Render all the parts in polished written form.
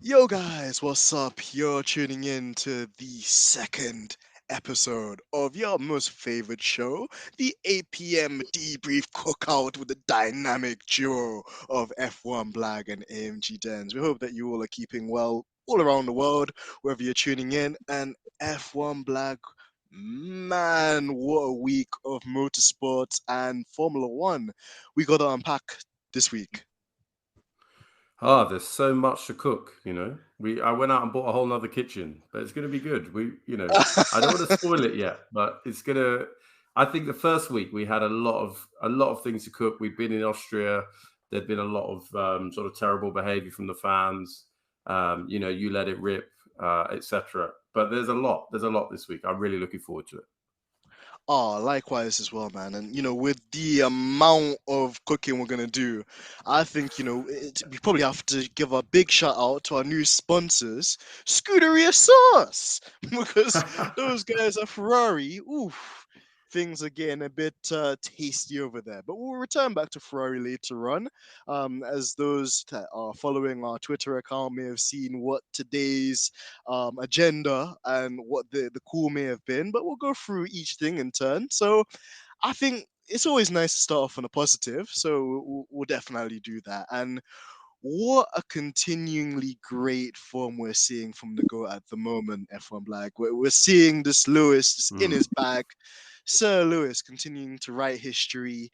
Yo guys, what's up? You're tuning in to the second episode of your most favorite show, the APM Debrief Cookout with the dynamic duo of F1BLAG and AMG DENZ. We hope that you all are keeping well all around the world, wherever you're tuning in. And F1BLAG, man, what a week of motorsports and Formula One we got to unpack this week. There's so much to cook, I went out and bought a whole nother kitchen, but it's gonna be good. I don't want to spoil it yet, but I think the first week we had a lot of things to cook. We'd been in Austria, there'd been a lot of sort of terrible behavior from the fans. You let it rip, etc. But there's a lot this week. I'm really looking forward to it. Oh, likewise as well, man. And with the amount of cooking we're gonna do, I think we probably have to give a big shout out to our new sponsors, Scuderia Sauce, because those guys are Ferrari. Oof, things are getting a bit tasty over there. But we'll return back to Ferrari later on, as those that are following our Twitter account may have seen what today's agenda and what the call may have been, but we'll go through each thing in turn. So I think it's always nice to start off on a positive, so we'll definitely do that. And what a continuingly great form we're seeing from the go at the moment, F1 Black. We're seeing this Lewis just in Mm. his bag. Sir Lewis continuing to write history.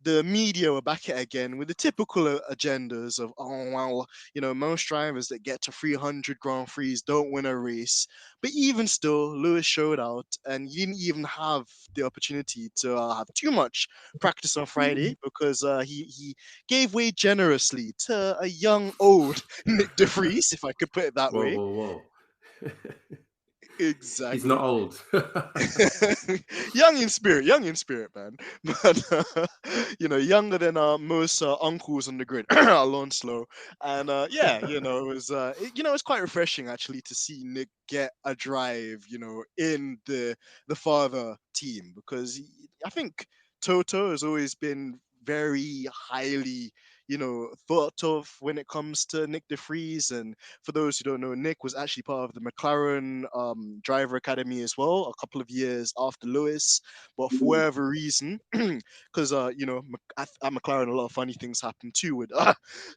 The media were back at it again with the typical agendas of, oh, well, most drivers that get to 300 Grand Prix don't win a race. But even still, Lewis showed out and he didn't even have the opportunity to have too much practice on Friday because he gave way generously to a young, old Nick De Vries, if I could put it that Whoa, way. whoa, whoa! He's not Exactly. old. Young in spirit, man. But younger than most uncles on the grid, Alonso. And yeah, it's quite refreshing actually to see Nick get a drive, in the father team because I think Toto has always been very highly thought of when it comes to Nick De Vries. And for those who don't know, Nick was actually part of the McLaren driver academy as well, a couple of years after Lewis. But for whatever reason, because at McLaren, a lot of funny things happen too with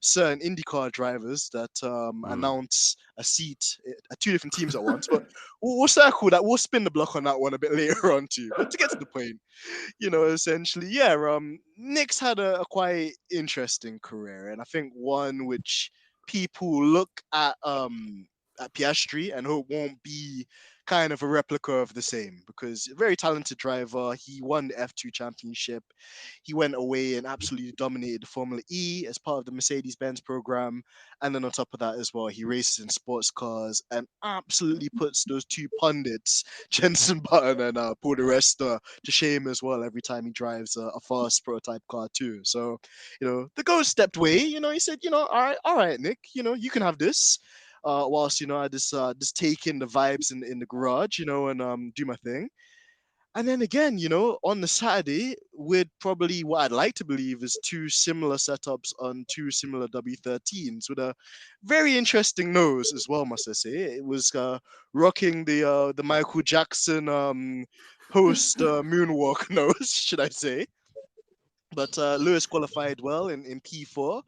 certain IndyCar drivers that Mm. announce a seat at two different teams at once. But we'll circle that. We'll spin the block on that one a bit later on too. But to get to the point, essentially, yeah, Nick's had a quite interesting career, and I think one which people look at Piastri and hope won't be kind of a replica of the same because a very talented driver. He won the F2 championship. He went away and absolutely dominated the Formula E as part of the Mercedes-Benz program. And then on top of that as well, he races in sports cars and absolutely puts those two pundits, Jensen Button and Paul di Resta, to shame as well every time he drives a fast prototype car too. So, the ghost stepped away. He said, all right, Nick, you can have this. Whilst I just take in the vibes in the garage, and do my thing. And then again, on the Saturday, with probably what I'd like to believe is two similar setups on two similar W13s with a very interesting nose as well, must I say. It was rocking the Michael Jackson post moonwalk nose, should I say. But Lewis qualified well in P4,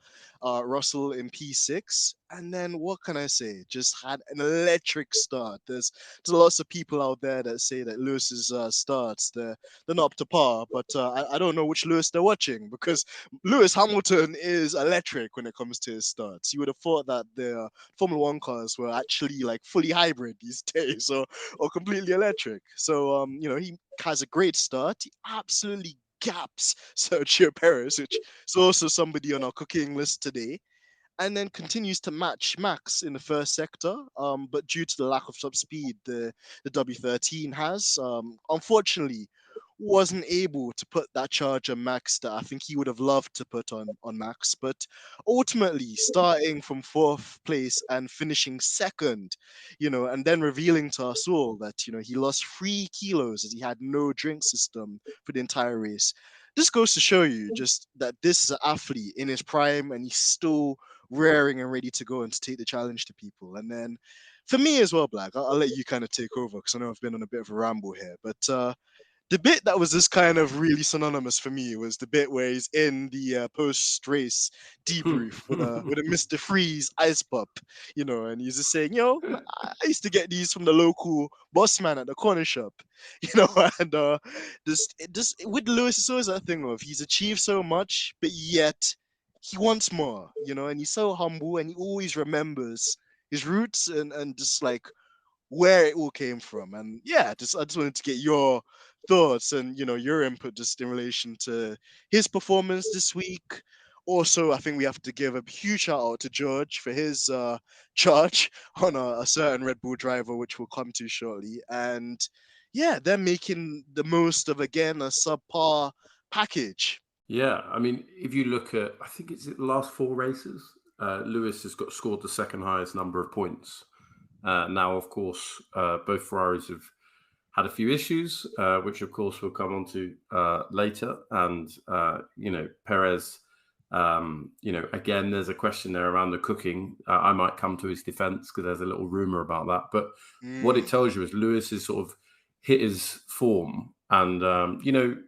Russell in P6. And then what can I say? Just had an electric start. There's lots of people out there that say that Lewis's starts, they're not up to par. But I don't know which Lewis they're watching because Lewis Hamilton is electric when it comes to his starts. You would have thought that the Formula One cars were actually like fully hybrid these days or completely electric. So, he has a great start. He absolutely gaps Sergio Perez, which is also somebody on our cooking list today, and then continues to match Max in the first sector. But due to the lack of top speed the W13 has, unfortunately, wasn't able to put that charge on Max that I think he would have loved to put on Max. But ultimately, starting from fourth place and finishing second, and then revealing to us all that he lost 3 kilos as he had no drink system for the entire race. This goes to show you just that this is an athlete in his prime and he's still raring and ready to go and to take the challenge to people. And then for me as well, Black, I'll let you kind of take over because I know I've been on a bit of a ramble here. But the bit that was just kind of really synonymous for me was the bit where he's in the post-race debrief with a Mr. Freeze ice pop, and he's just saying, I used to get these from the local boss man at the corner shop, and just with Lewis, it's always that thing of he's achieved so much, but yet he wants more, and he's so humble and he always remembers his roots and just like where it all came from. And yeah, I just wanted to get your thoughts and your input just in relation to his performance this week. Also, I think we have to give a huge shout out to George for his charge on a certain Red Bull driver, which we'll come to shortly. And yeah, they're making the most of, again, a subpar package. Yeah, I mean, if you look at, I think it's the last 4 races, Lewis has scored the second highest number of points. Now, of course, both Ferraris have had a few issues, which of course we'll come on to later. And, Perez, again, there's a question there around the cooking. I might come to his defense because there's a little rumor about that. But what it tells you is Lewis has sort of hit his form. And,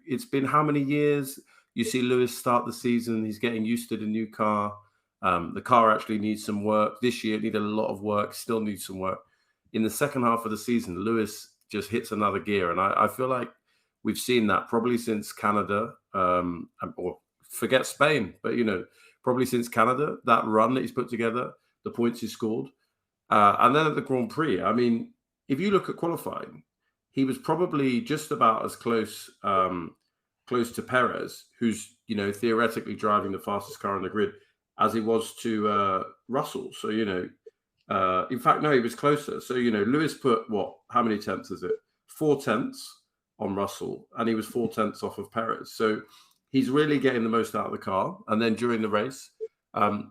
it's been how many years? You see Lewis start the season, he's getting used to the new car. The car actually needs some work. This year it needed a lot of work, still needs some work. In the second half of the season, Lewis just hits another gear. And I feel like we've seen that probably since Canada, or forget Spain, but, probably since Canada, that run that he's put together, the points he scored. And then at the Grand Prix, I mean, if you look at qualifying, he was probably just about as close to Perez, who's, theoretically driving the fastest car on the grid, as he was to Russell. So, in fact, no, he was closer. So, Lewis put how many tenths is it? 4 tenths on Russell, and he was 4 tenths off of Perez. So he's really getting the most out of the car. And then during the race,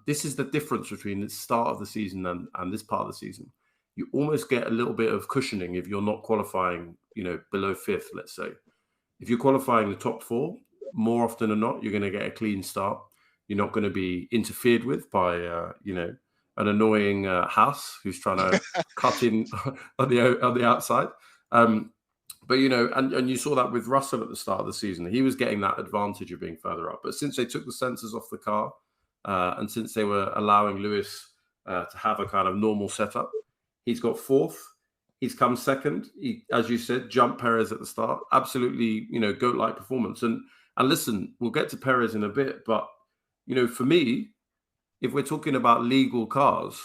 this is the difference between the start of the season and this part of the season. You almost get a little bit of cushioning if you're not qualifying, below 5th, let's say. If you're qualifying the top 4, more often than not, you're going to get a clean start. You're not going to be interfered with by, an annoying Haas who's trying to cut in on the outside. But, and you saw that with Russell at the start of the season. He was getting that advantage of being further up. But since they took the sensors off the car and since they were allowing Lewis to have a kind of normal setup, he's got 4th. He's come 2nd. He, as you said, jumped Perez at the start. Absolutely, GOAT-like performance. And listen, we'll get to Perez in a bit. But, for me, if we're talking about legal cars,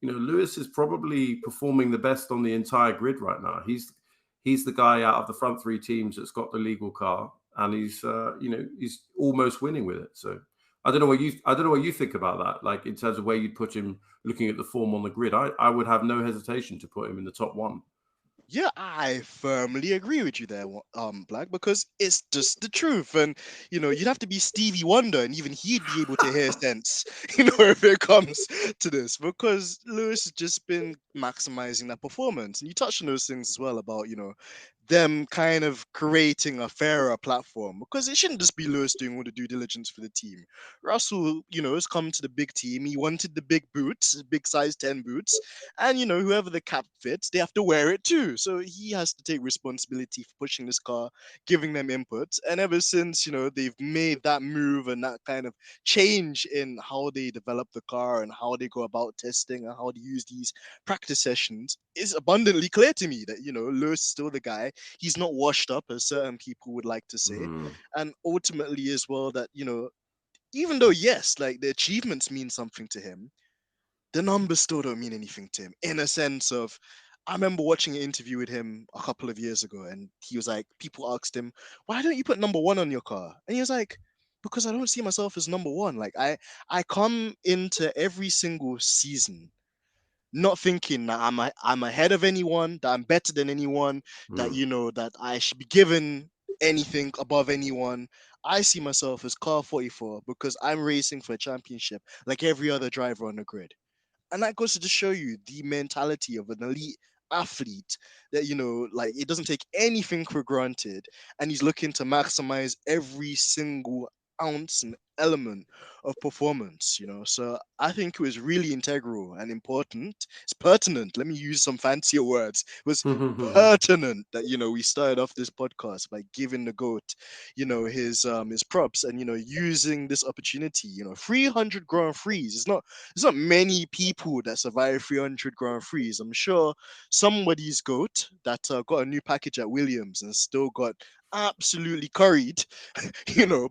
Lewis is probably performing the best on the entire grid right now. He's the guy out of the front 3 teams that's got the legal car, and he's almost winning with it. So I don't know what you think about that. Like in terms of where you'd put him, looking at the form on the grid, I would have no hesitation to put him in the top 1. Yeah, I firmly agree with you there, Black, because it's just the truth. And, you'd have to be Stevie Wonder and even he'd be able to hear sense, if it comes to this, because Lewis has just been maximizing that performance. And you touched on those things as well about, them kind of creating a fairer platform, because it shouldn't just be Lewis doing all the due diligence for the team. Russell, has come to the big team. He wanted the big boots, big size 10 boots. And, whoever the cap fits, they have to wear it too. So he has to take responsibility for pushing this car, giving them input. And ever since, they've made that move and that kind of change in how they develop the car and how they go about testing and how they use these practice sessions, is abundantly clear to me that, Lewis is still the guy. He's not washed up, as certain people would like to say. And ultimately as well that, even though, yes, like the achievements mean something to him, the numbers still don't mean anything to him, in a sense of, I remember watching an interview with him a couple of years ago, and he was like, people asked him, why don't you put number 1 on your car? And he was like, because I don't see myself as number 1. Like I come into every single season not thinking that I'm ahead of anyone, that I'm better than anyone, that that I should be given anything above anyone. I see myself as car 44 because I'm racing for a championship like every other driver on the grid. And that goes to just show you the mentality of an elite athlete that, like it doesn't take anything for granted. And he's looking to maximize every single ounce and element of performance, So I think it was really integral and important. It's pertinent. Let me use some fancier words. It was pertinent that we started off this podcast by giving the goat, his props, and using this opportunity. 300 Grand Prix. It's not many people that survive 300 Grand Prix. I'm sure somebody's goat that got a new package at Williams and still got absolutely curried,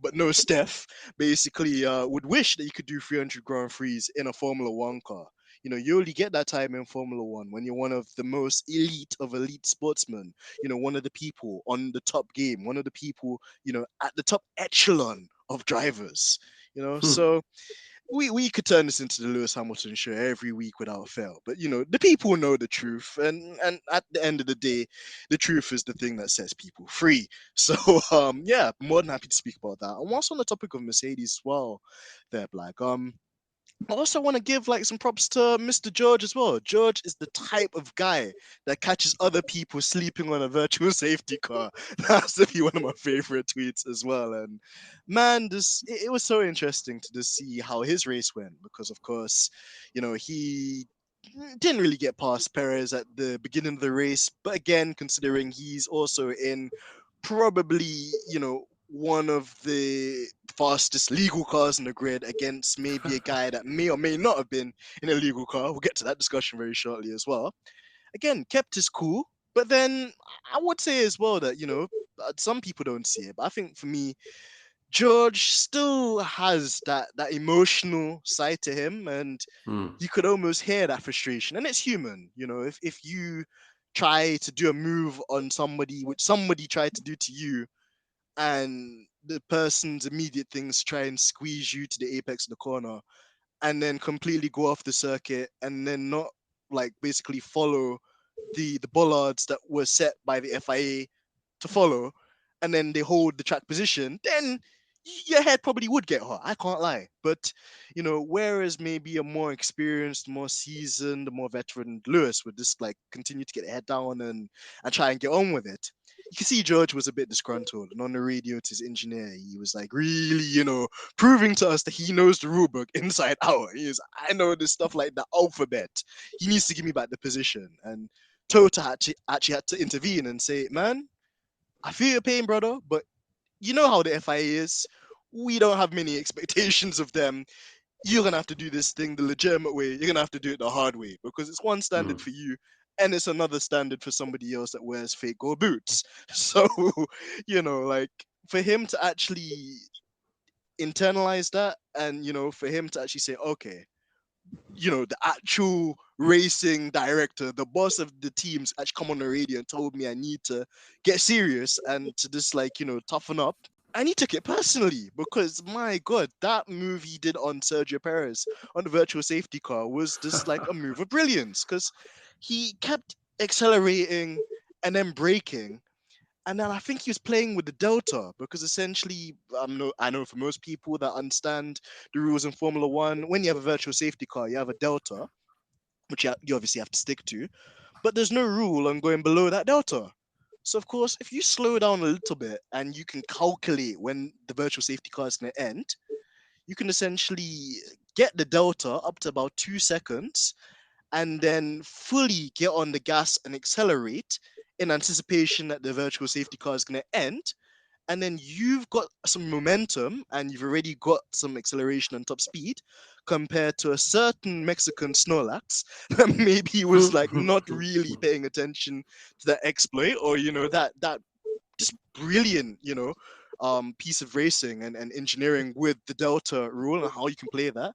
but no Steph, basically would wish that you could do 300 Grand Prix in a Formula One car. You only get that time in Formula One when you're one of the most elite of elite sportsmen, one of the people on the top game, one of the people, at the top echelon of drivers, so we could turn this into the Lewis Hamilton show every week without fail. But the people know the truth, and at the end of the day, the truth is the thing that sets people free. So yeah, more than happy to speak about that. And whilst on the topic of Mercedes as well, there, Black. I also want to give some props to Mr. George as well. George is the type of guy that catches other people sleeping on a virtual safety car. That's to be one of my favorite tweets as well. And man, it was so interesting to just see how his race went because, of course, he didn't really get past Perez at the beginning of the race. But again, considering he's also in probably, one of the fastest legal cars in the grid against maybe a guy that may or may not have been in a legal car. We'll get to that discussion very shortly as well. Again, kept his cool, but then I would say as well that, some people don't see it, but I think for me, George still has that emotional side to him, and you could almost hear that frustration. And it's human, if you try to do a move on somebody which somebody tried to do to you, and the person's immediate things try and squeeze you to the apex of the corner and then completely go off the circuit and then not basically follow the bollards that were set by the FIA to follow, and then they hold the track position, then your head probably would get hot. I can't lie. But, whereas maybe a more experienced, more seasoned, more veteran Lewis would just continue to get the head down and try and get on with it. You can see George was a bit disgruntled, and on the radio to his engineer, he was really, proving to us that he knows the rulebook inside out. He is, I know this stuff like the alphabet. He needs to give me back the position. And Tota actually had to intervene and say, man, I feel your pain, brother, but you know how the FIA is. We don't have many expectations of them. You're going to have to do this thing the legitimate way. You're going to have to do it the hard way because it's one standard for you and it's another standard for somebody else that wears fake gold boots. So, for him to actually internalize that and, for him to actually say, okay, the actual racing director, the boss of the teams actually come on the radio and told me I need to get serious and to just toughen up. And he took it personally because my God, that move he did on Sergio Perez on the virtual safety car was just a move of brilliance because he kept accelerating and then braking. And then I think he was playing with the delta because essentially, I know for most people that understand the rules in Formula One, when you have a virtual safety car, you have a delta, which you obviously have to stick to, but there's no rule on going below that delta. So of course, if you slow down a little bit and you can calculate when the virtual safety car is going to end, you can essentially get the delta up to about 2 seconds and then fully get on the gas and accelerate in anticipation that the virtual safety car is going to end. And then you've got some momentum and you've already got some acceleration and top speed compared to a certain Mexican Snorlax that maybe was not really paying attention to that exploit or, that just brilliant, piece of racing and engineering with the Delta rule and how you can play that.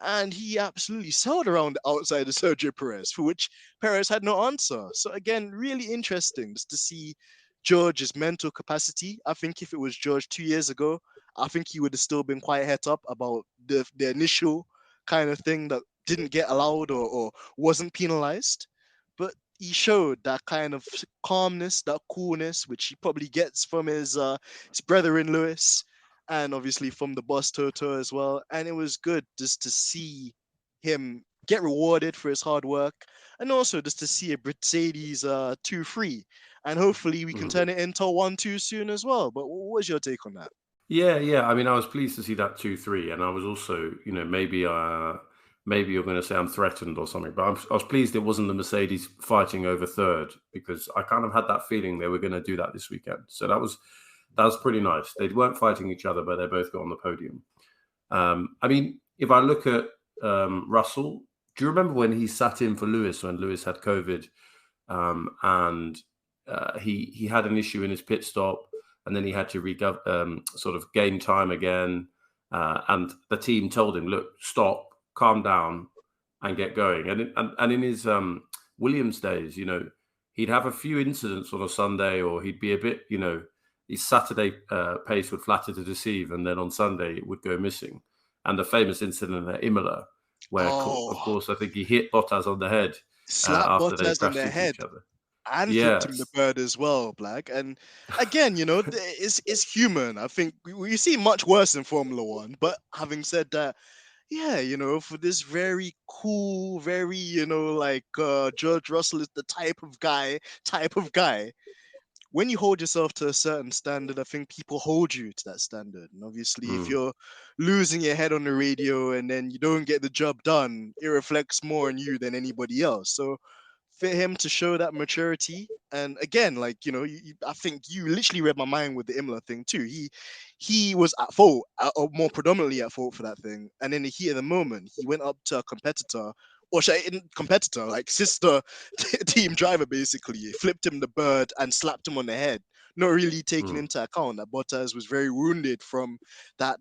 And he absolutely sailed around outside of Sergio Perez, for which Perez had no answer. So again, really interesting just to see George's mental capacity. I think if it was George 2 years ago, I think he would have still been quite het up about the initial kind of thing that didn't get allowed or wasn't penalized. But he showed that kind of calmness, that coolness, which he probably gets from his brother in Lewis and obviously from the boss Toto as well. And it was good just to see him get rewarded for his hard work and also just to see a Mercedes 2-3. And hopefully we can turn it into a 1-2 soon as well. But what was your take on that? Yeah. I mean, I was pleased to see that 2-3, and I was also, maybe you're going to say I'm threatened or something, but I was pleased it wasn't the Mercedes fighting over third, because I kind of had that feeling they were going to do that this weekend. So that was pretty nice. They weren't fighting each other, but they both got on the podium. I mean, if I look at Russell, do you remember when he sat in for Lewis when Lewis had COVID, and he had an issue in his pit stop, and then he had to sort of gain time again, and the team told him, "Look, stop, calm down, and get going." And in his Williams days, he'd have a few incidents on a Sunday, or he'd be a bit, his Saturday pace would flatter to deceive, and then on Sunday it would go missing. And the famous incident at Imola, where, of Oh, course, I think he hit Bottas on the head slap after they Bottas on crashed the into head each other. and flipped him the Yes. bird as well, Black. And again, it's human. I think we see much worse in Formula One. But having said that, yeah, for this very cool, very, like George Russell is the type of guy. When you hold yourself to a certain standard, I think people hold you to that standard. And obviously, if Mm. you're losing your head on the radio and then you don't get the job done, it reflects more on you than anybody else. So for him to show that maturity, and again, like I think you literally read my mind with the Imola thing too. He was at fault, or more predominantly at fault for that thing. And in the heat of the moment, he went up to a competitor, or competitor, like sister team driver, basically flipped him the bird and slapped him on the head. Not really taking Mm. into account that Bottas was very wounded from that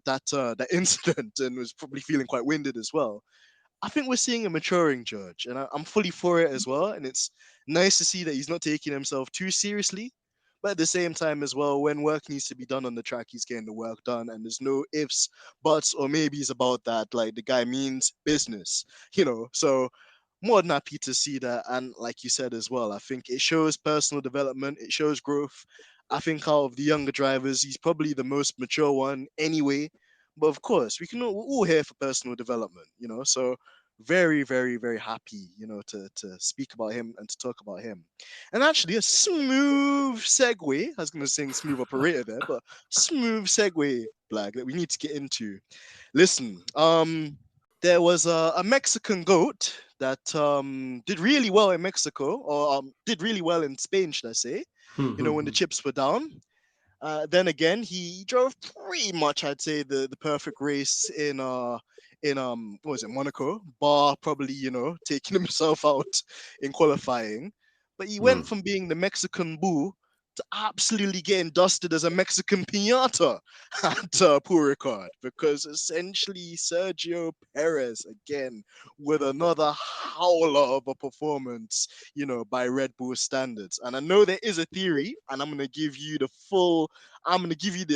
incident and was probably feeling quite winded as well. I think we're seeing a maturing Judge, and I'm fully for it as well. And it's nice to see that he's not taking himself too seriously. But at the same time, as well, when work needs to be done on the track, he's getting the work done, and there's no ifs, buts, or maybes about that. Like the guy means business. So more than happy to see that. And like you said as well, I think it shows personal development, it shows growth. I think out of the younger drivers, he's probably the most mature one anyway. But of course, we're all here for personal development. So very, very, very happy, to speak about him and to talk about him. And actually, a smooth segue. I was going to sing smooth operator there, but smooth segue, Blag, that we need to get into. Listen, there was a Mexican goat that did really well in Mexico, or did really well in Spain, should I say? When the chips were down. Then again, he drove pretty much, I'd say, the perfect race in what was it, Monaco, bar probably taking himself out in qualifying. But he went Mm. from being the Mexican bull to absolutely getting dusted as a Mexican pinata at Poor Ricard, because essentially Sergio Perez again with another howler of a performance, by Red Bull standards. And I know there is a theory, and I'm gonna give you the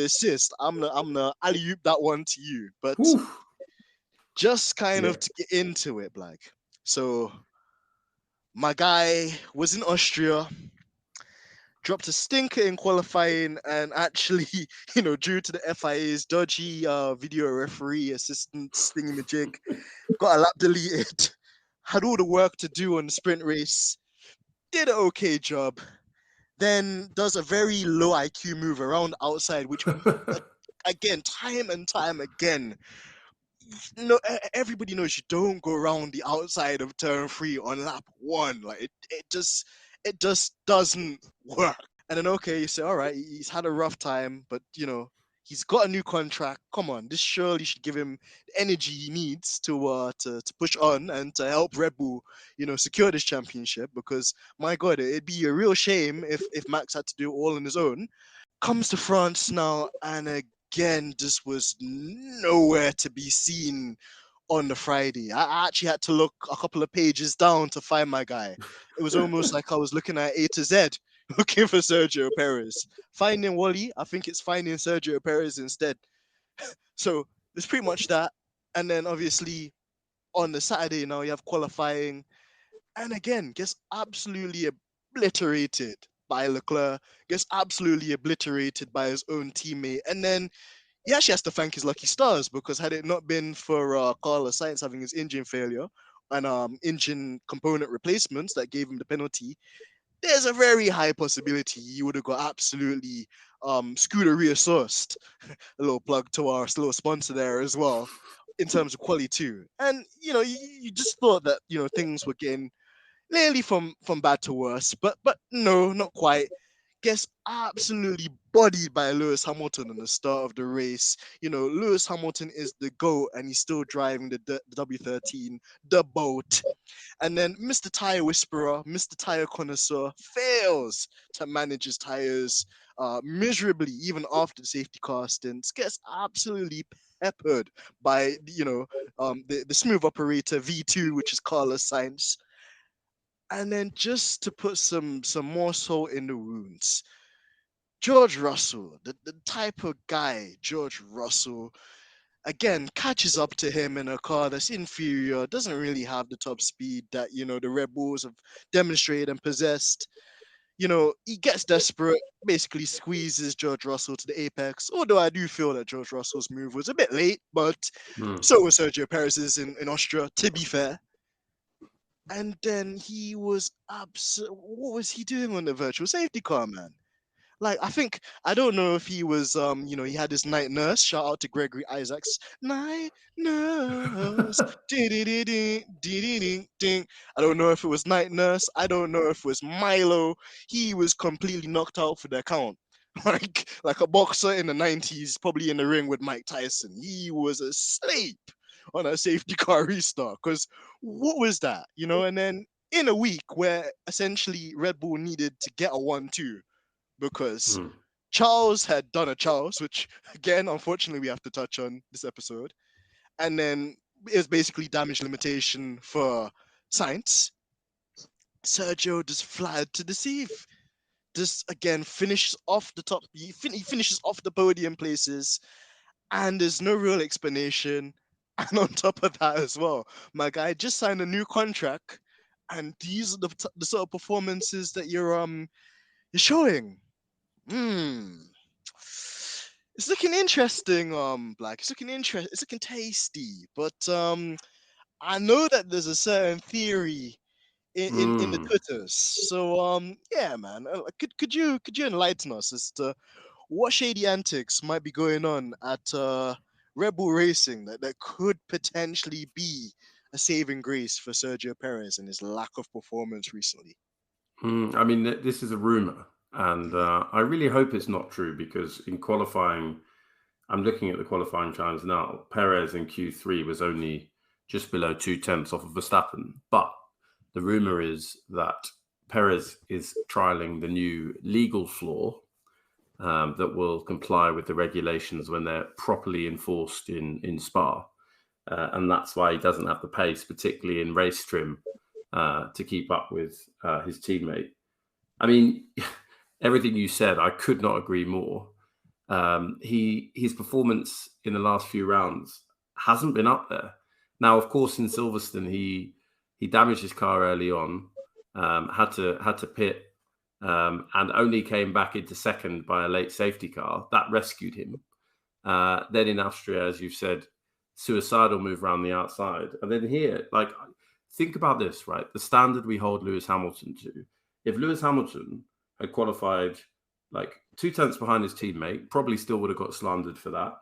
assist. I'm gonna alley oop that one to you. But Whew. just kind Yeah. of to get into it, Black. So my guy was in Austria, dropped a stinker in qualifying, and actually, due to the FIA's dodgy video referee assistance thingamajig, got a lap deleted, had all the work to do on the sprint race, did an okay job, then does a very low IQ move around outside, which again, time and time again, no, everybody knows you don't go around the outside of turn 3 on lap 1. Like it just doesn't work. And then okay, you say, all right, he's had a rough time, but he's got a new contract. Come on, this surely should give him the energy he needs to push on and to help Red Bull, secure this championship. Because my God, it'd be a real shame if Max had to do it all on his own. Comes to France now, and again, just was nowhere to be seen on the Friday. I actually had to look a couple of pages down to find my guy. It was almost like I was looking at A to Z, looking for Sergio Perez. Finding Wally, I think it's finding Sergio Perez instead. So there's pretty much that. And then obviously on the Saturday now you have qualifying, and again gets absolutely obliterated by Leclerc, gets absolutely obliterated by his own teammate, and then he actually has to thank his lucky stars, because had it not been for Carlos Sainz having his engine failure and engine component replacements that gave him the penalty, there's a very high possibility he would have got absolutely Scuderia sourced. A little plug to our little sponsor there as well, in terms of quality too. And you just thought that things were getting nearly from bad to worse, but no, not quite. Gets absolutely bodied by Lewis Hamilton in the start of the race. Lewis Hamilton is the GOAT, and he's still driving the W13, the boat. And then Mr. Tire Whisperer, Mr. Tire Connoisseur fails to manage his tires miserably, even after the safety car stints. Gets absolutely peppered by the smooth operator V2, which is Carlos Sainz. And then just to put some more salt in the wounds, George Russell, the type of guy, George Russell, again, catches up to him in a car that's inferior, doesn't really have the top speed that, the Red Bulls have demonstrated and possessed. He gets desperate, basically squeezes George Russell to the apex, although I do feel that George Russell's move was a bit late, but so was Sergio Perez's in Austria, to be fair. And then he was what was he doing on the virtual safety car, man? Like, I don't know if he was, he had his night nurse. Shout out to Gregory Isaacs. Night nurse. Ding. I don't know if it was night nurse. I don't know if it was Milo. He was completely knocked out for the count. Like a boxer in the 90s, probably in the ring with Mike Tyson. He was asleep on a safety car restart. Because what was that? And then in a week where essentially Red Bull needed to get a 1-2, because Charles had done a Charles, which again, unfortunately, we have to touch on this episode. And then it was basically damage limitation for Sainz. Sergio just flattered to deceive. Just again finishes off the top. He finishes off the podium places, and there's no real explanation. And on top of that as well, my guy just signed a new contract, and these are the sort of performances that you're showing. It's looking interesting, Black. It's looking tasty. But I know that there's a certain theory in the Twitters. So yeah, man. Could you enlighten us as to what shady antics might be going on at Red Bull Racing that could potentially be a saving grace for Sergio Perez and his lack of performance recently? I mean, this is a rumor. And I really hope it's not true, because in qualifying, I'm looking at the qualifying times now. Perez in Q3 was only just below 0.2 off of Verstappen. But the rumor is that Perez is trialing the new legal floor that will comply with the regulations when they're properly enforced in Spa. And that's why he doesn't have the pace, particularly in race trim, to keep up with his teammate. I mean, everything you said, I could not agree more. His performance in the last few rounds hasn't been up there. Now, of course, in Silverstone, he damaged his car early on, had to pit, and only came back into second by a late safety car. That rescued him. Then in Austria, as you've said, suicidal move around the outside. And then here, like, think about this, right? The standard we hold Lewis Hamilton to. If Lewis Hamilton had qualified like 0.2 behind his teammate, probably still would have got slandered for that.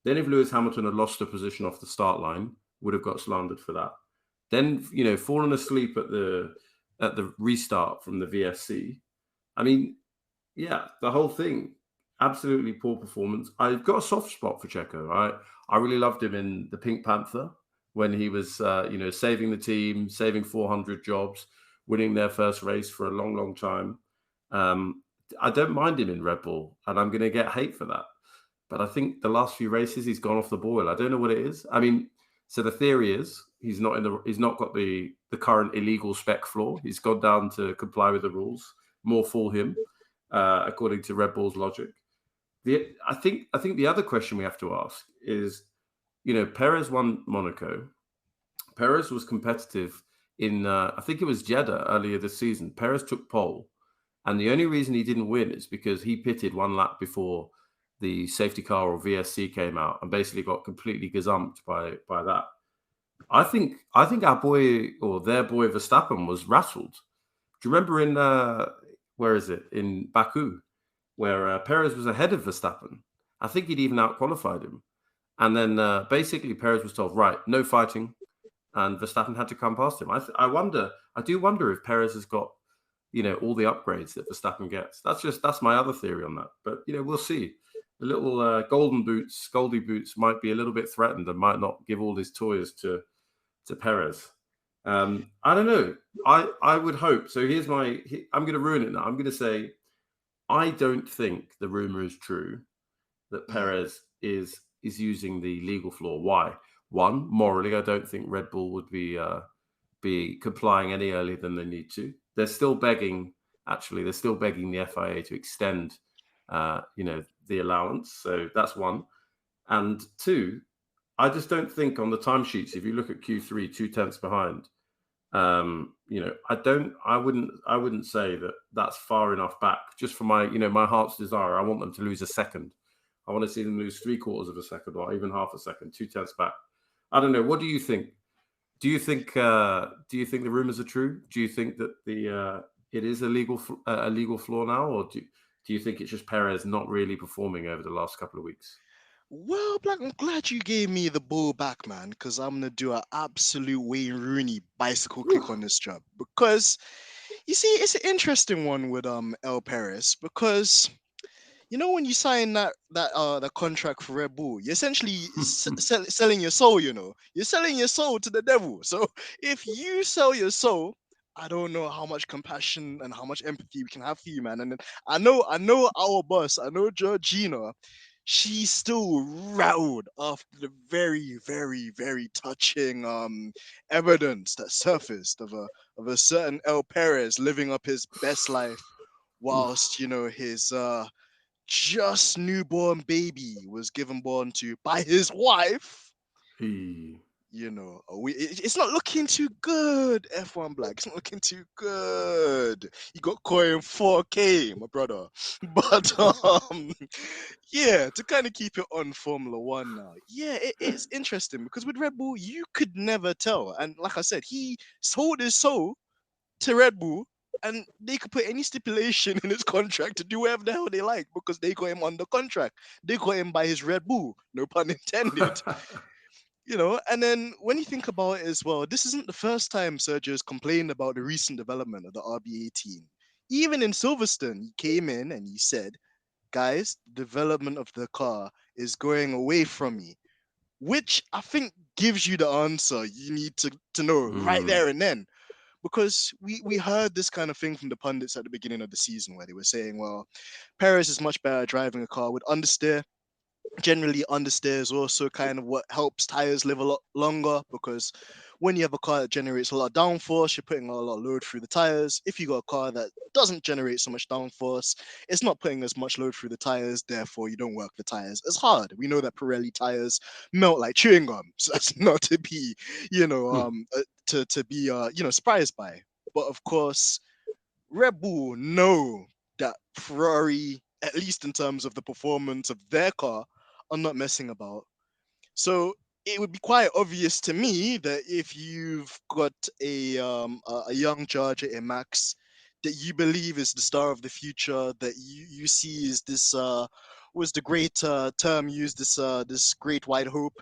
Then if Lewis Hamilton had lost a position off the start line, would have got slandered for that. Then, fallen asleep at the restart from the VSC. I mean, yeah, the whole thing, absolutely poor performance. I've got a soft spot for Checo. I really loved him in the Pink Panther when he was, saving the team, saving 400 jobs, winning their first race for a long, long time. I don't mind him in Red Bull, and I'm going to get hate for that. But I think the last few races he's gone off the boil. I don't know what it is. I mean, so the theory is he's not got the current illegal spec floor. He's gone down to comply with the rules. More for him, according to Red Bull's logic. I think the other question we have to ask is, Perez won Monaco. Perez was competitive in, I think it was Jeddah earlier this season. Perez took pole. And the only reason he didn't win is because he pitted one lap before the safety car or VSC came out and basically got completely gazumped by that. I think our boy, or their boy Verstappen, was rattled. Do you remember in, where is it? In Baku, where Perez was ahead of Verstappen. I think he'd even out-qualified him. And then basically Perez was told, right, no fighting. And Verstappen had to come past him. I do wonder if Perez has got, all the upgrades that Verstappen gets. That's my other theory on that. But, we'll see. The little Goldie boots might be a little bit threatened and might not give all his toys to Perez. I don't know. I would hope. So I'm going to ruin it now. I'm going to say, I don't think the rumor is true that Perez is using the legal flaw. Why? One, morally, I don't think Red Bull would be complying any earlier than they need to. They're still begging the FIA to extend, the allowance. So that's one. And two, I just don't think on the timesheets, if you look at Q3, 2/10 behind, I wouldn't say that that's far enough back. Just for my heart's desire, I want them to lose a second. I want to see them lose 3/4 of a second or even half a second, 2/10 back. I don't know. What do you think? Do you think the rumors are true? Do you think that it is a legal flaw now, or do you think it's just Perez not really performing over the last couple of weeks? Well, Black, I'm glad you gave me the ball back, man, because I'm gonna do an absolute Wayne Rooney bicycle kick on this job. Because you see, it's an interesting one with El Perez, because when you sign the contract for Red Bull, you're essentially selling your soul. You're selling your soul to the devil. So if you sell your soul, I don't know how much compassion and how much empathy we can have for you, man. And then I know our boss, I know Georgina. She's still rattled after the very, very, very touching evidence that surfaced of a certain El Perez living up his best life whilst his just newborn baby was given born to by his wife. It's not looking too good, F1BLAG. It's not looking too good. You got Koi in 4K, my brother. But to kind of keep it on Formula One now. Yeah, it's interesting because with Red Bull, you could never tell. And like I said, he sold his soul to Red Bull, and they could put any stipulation in his contract to do whatever the hell they like because they got him under contract. They got him by his Red Bull, no pun intended. And then when you think about it as well, this isn't the first time Sergio's complained about the recent development of the RB18. Even in Silverstone, he came in and he said, guys, development of the car is going away from me, which I think gives you the answer you need to know right there and then. Because we heard this kind of thing from the pundits at the beginning of the season where they were saying, well, Perez is much better at driving a car with understeer. Generally, understeer is also kind of what helps tires live a lot longer, because when you have a car that generates a lot of downforce, you're putting a lot of load through the tires. If you got a car that doesn't generate so much downforce, it's not putting as much load through the tires, therefore you don't work the tires as hard. We know that Pirelli tires melt like chewing gum, so that's not to be, to be surprised by. But of course, Red Bull know that Ferrari, at least in terms of the performance of their car, are not messing about. So it would be quite obvious to me that if you've got a young charger in Max that you believe is the star of the future, that you see is this was the great term used, this great white hope,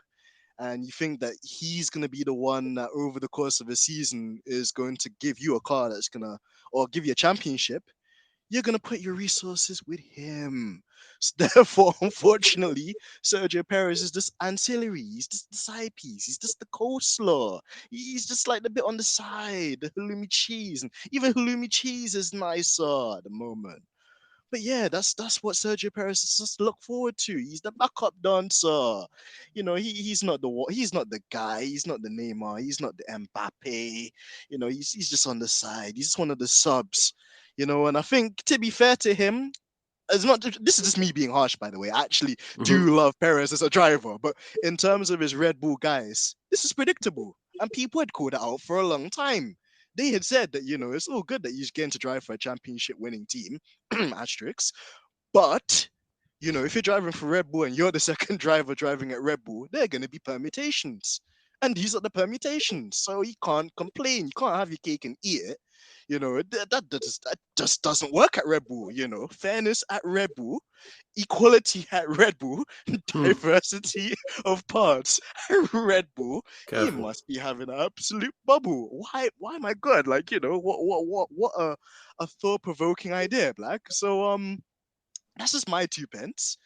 and you think that he's going to be the one that over the course of a season is going to give you a car that's going to, or give you a championship, you're going to put your resources with him. So therefore, unfortunately, Sergio Perez is just ancillary. He's just the side piece. He's just the coleslaw. He's just like the bit on the side, the halloumi cheese. And even halloumi cheese is nicer at the moment. But yeah, that's what Sergio Perez is just to look forward to. He's the backup dancer. He's not the guy. He's not the Neymar. He's not the Mbappe. He's just on the side. He's just one of the subs. And I think, to be fair to him, this is just me being harsh, by the way. I actually do love Perez as a driver, but in terms of his Red Bull guys, this is predictable, and people had called it out for a long time. They had said that it's all good that you're getting to drive for a championship winning team, asterisks, but if you're driving for Red Bull and you're the second driver driving at Red Bull, there are going to be permutations. And these are the permutations. So you can't complain. You can't have your cake and eat it. That just doesn't work at Red Bull. Fairness at Red Bull, equality at Red Bull, diversity of parts at Red Bull. You Careful. must be having an absolute bubble. Why my God? What a thought-provoking idea, Black. So that's just my 2 pence.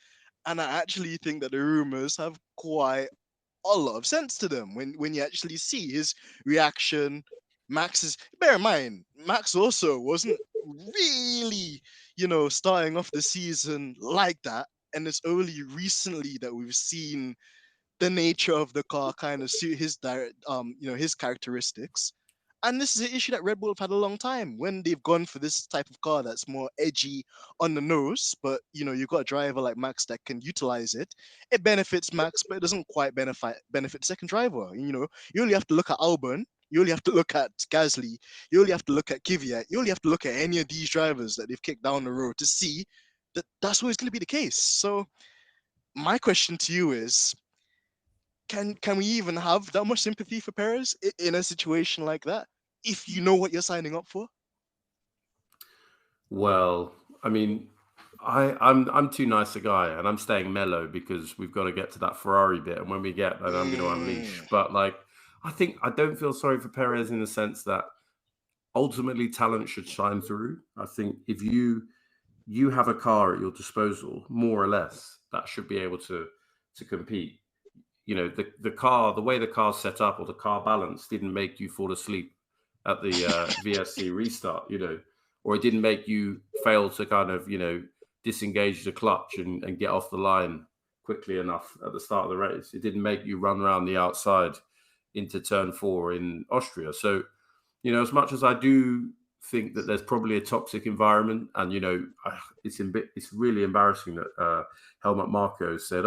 And I actually think that the rumors have quite a lot of sense to them when you actually see his reaction. Bear in mind, Max also wasn't really, starting off the season like that. And it's only recently that we've seen the nature of the car kind of suit his his characteristics. And this is an issue that Red Bull have had a long time when they've gone for this type of car that's more edgy on the nose, but you've got a driver like Max that can utilize it. It benefits Max, but it doesn't quite benefit the second driver. You only have to look at Albon, you only have to look at Gasly, you only have to look at Kvyat, you only have to look at any of these drivers that they've kicked down the road to see that that's always going to be the case. So my question to you is, can we even have that much sympathy for Perez in a situation like that if you know what you're signing up for? Well, I mean, I'm too nice a guy, and I'm staying mellow because we've got to get to that Ferrari bit, and when we get, then I'm going to unleash. But I don't feel sorry for Perez in the sense that ultimately talent should shine through. I think if you have a car at your disposal, more or less, that should be able to compete. The car, the way the car's set up or the car balance didn't make you fall asleep at the VSC restart, or it didn't make you fail to kind of, disengage the clutch and get off the line quickly enough at the start of the race. It didn't make you run around the outside into turn 4 in Austria. So, as much as I do think that there's probably a toxic environment, and, it's really embarrassing that Helmut Marko said,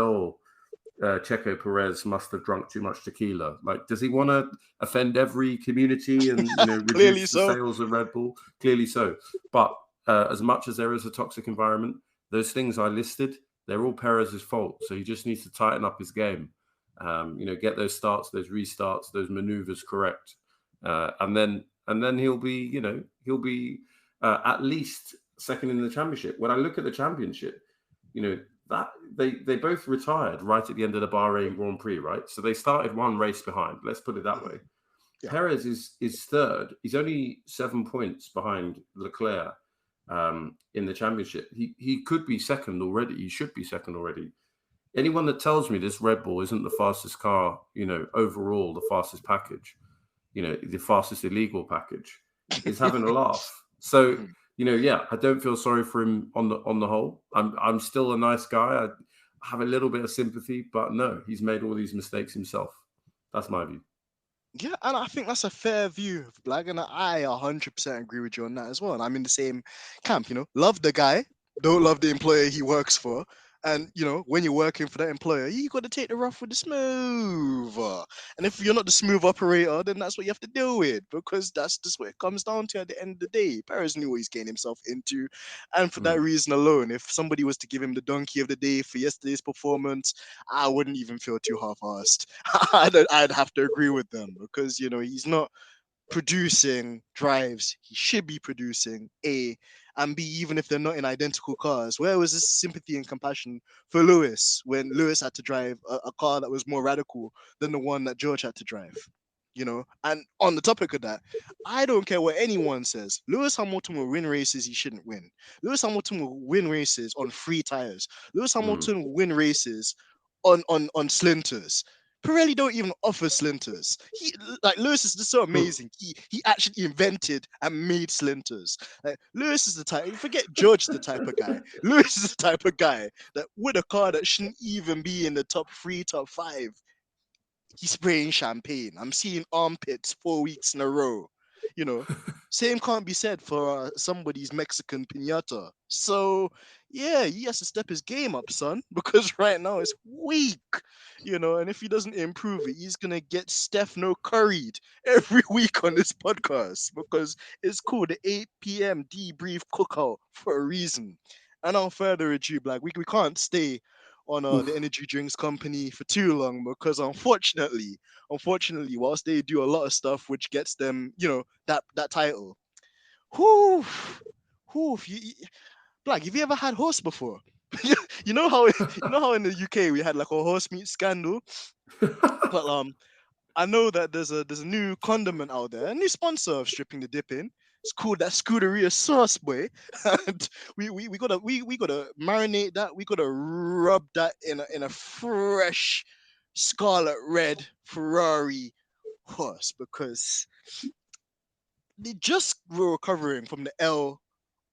Checo Perez must have drunk too much tequila. Like, does he want to offend every community and reduce the sales of Red Bull? Clearly so. But as much as there is a toxic environment, those things I listed, they're all Perez's fault. So he just needs to tighten up his game. Get those starts, those restarts, those maneuvers correct, and then he'll be at least second in the championship. When I look at the championship, that they both retired right at the end of the Bahrain Grand Prix, right? So they started one race behind. Let's put it that way. Yeah. Perez is third. He's only 7 points behind Leclerc in the championship. He could be second already. He should be second already. Anyone that tells me this Red Bull isn't the fastest car, overall, the fastest package, the fastest illegal package, is having a laugh. So, I don't feel sorry for him on the whole. I'm still a nice guy. I have a little bit of sympathy, but no, he's made all these mistakes himself. That's my view. Yeah, and I think that's a fair view of Blag, and I 100% agree with you on that as well. And I'm in the same camp, love the guy, don't love the employer he works for. And, when you're working for that employer, you got to take the rough with the smooth. And if you're not the smooth operator, then that's what you have to deal with, because that's just what it comes down to at the end of the day. Perez knew what he's getting himself into. And for that reason alone, if somebody was to give him the donkey of the day for yesterday's performance, I wouldn't even feel too half-assed. I'd have to agree with them, because, he's not producing drives he should be producing, A, and B, even if they're not in identical cars. Where was this sympathy and compassion for Lewis when Lewis had to drive a car that was more radical than the one that George had to drive? And on the topic of that, I don't care what anyone says. Lewis Hamilton will win races he shouldn't win. Lewis Hamilton will win races on free tires. Lewis Hamilton will win races on splinters. Pirelli don't even offer splinters. Lewis is just so amazing. He actually invented and made splinters. Lewis is the type. Forget George, the type of guy. Lewis is the type of guy that with a car that shouldn't even be in the top 3, top 5, he's spraying champagne. I'm seeing armpits 4 weeks in a row. Same can't be said for somebody's Mexican piñata. So, yeah, he has to step his game up, son, because right now it's weak, and if he doesn't improve it, he's going to get Stefano curried every week on this podcast, because it's called the 8 p.m. debrief cookout for a reason. And without further ado, Black, we can't stay on Oof. the energy drinks company for too long, because unfortunately, whilst they do a lot of stuff which gets them, that title. Whoo, whoo. Black, have you ever had horse before? you know how in the UK we had like a horse meat scandal, but I know that there's a new condiment out there, a new sponsor of stripping the dipping. It's called that Scuderia sauce, boy. And we gotta marinate that. We gotta rub that in a fresh scarlet red Ferrari horse, because they just were recovering from the L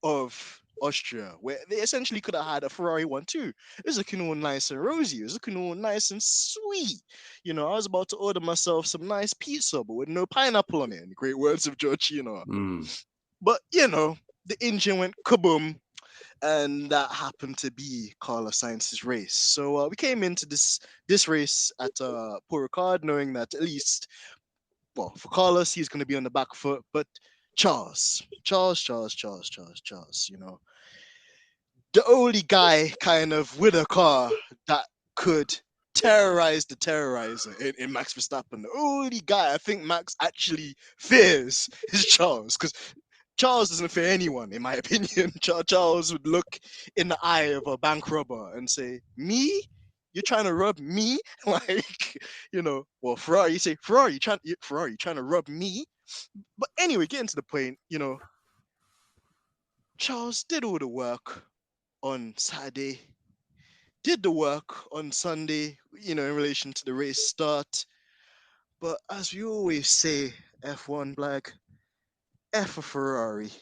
of Austria, where they essentially could have had a Ferrari 1 too. It was looking all nice and rosy. It was looking all nice and sweet. I was about to order myself some nice pizza, but with no pineapple on it. In the great words of Giorgino. But the engine went kaboom, and that happened to be Carlos Sainz's race. So we came into this race at Paul Ricard, knowing that at least, well, for Carlos, he's going to be on the back foot, but Charles, the only guy kind of with a car that could terrorize the terrorizer in Max Verstappen. The only guy I think Max actually fears is Charles, because Charles doesn't fear anyone, in my opinion. Charles would look in the eye of a bank robber and say, "Me? You're trying to rub me?" Like, well, Ferrari, you say, Ferrari, you trying to rub me? But anyway, getting to the point, Charles did all the work on Saturday, did the work on Sunday, in relation to the race start. But as we always say, F1BLAG, F for Ferrari,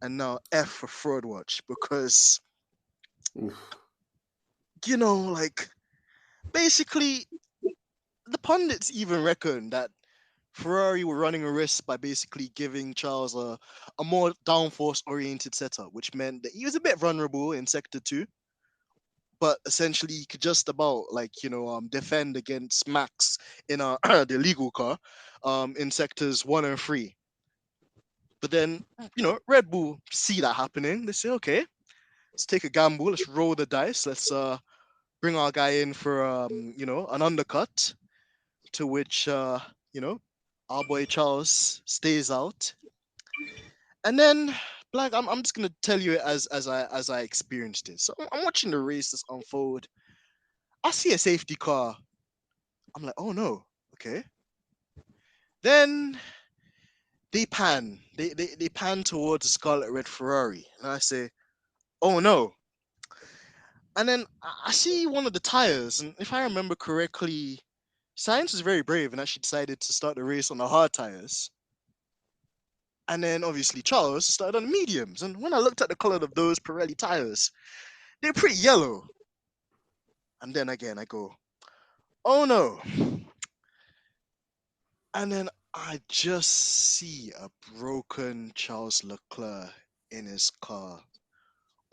and now F for Fraud Watch, because, Oof. like, basically, the pundits even reckon that Ferrari were running a risk by basically giving Charles a more downforce oriented setup, which meant that he was a bit vulnerable in sector 2, but essentially he could just about defend against Max in the legal car in sectors 1 and 3. But then, Red Bull see that happening. They say, okay, let's take a gamble, let's roll the dice, let's bring our guy in for an undercut, to which our boy Charles stays out. And then, Black, I'm just gonna tell you it as I experienced it. So I'm watching the races unfold. I see a safety car. I'm like, oh no, okay. Then they pan. They pan towards the Scarlet Red Ferrari. And I say, oh no. And then I see one of the tires, and if I remember correctly, Sainz was very brave and actually decided to start the race on the hard tires. And then obviously Charles started on the mediums. And when I looked at the color of those Pirelli tires, they're pretty yellow. And then again I go, oh no. And then I just see a broken Charles Leclerc in his car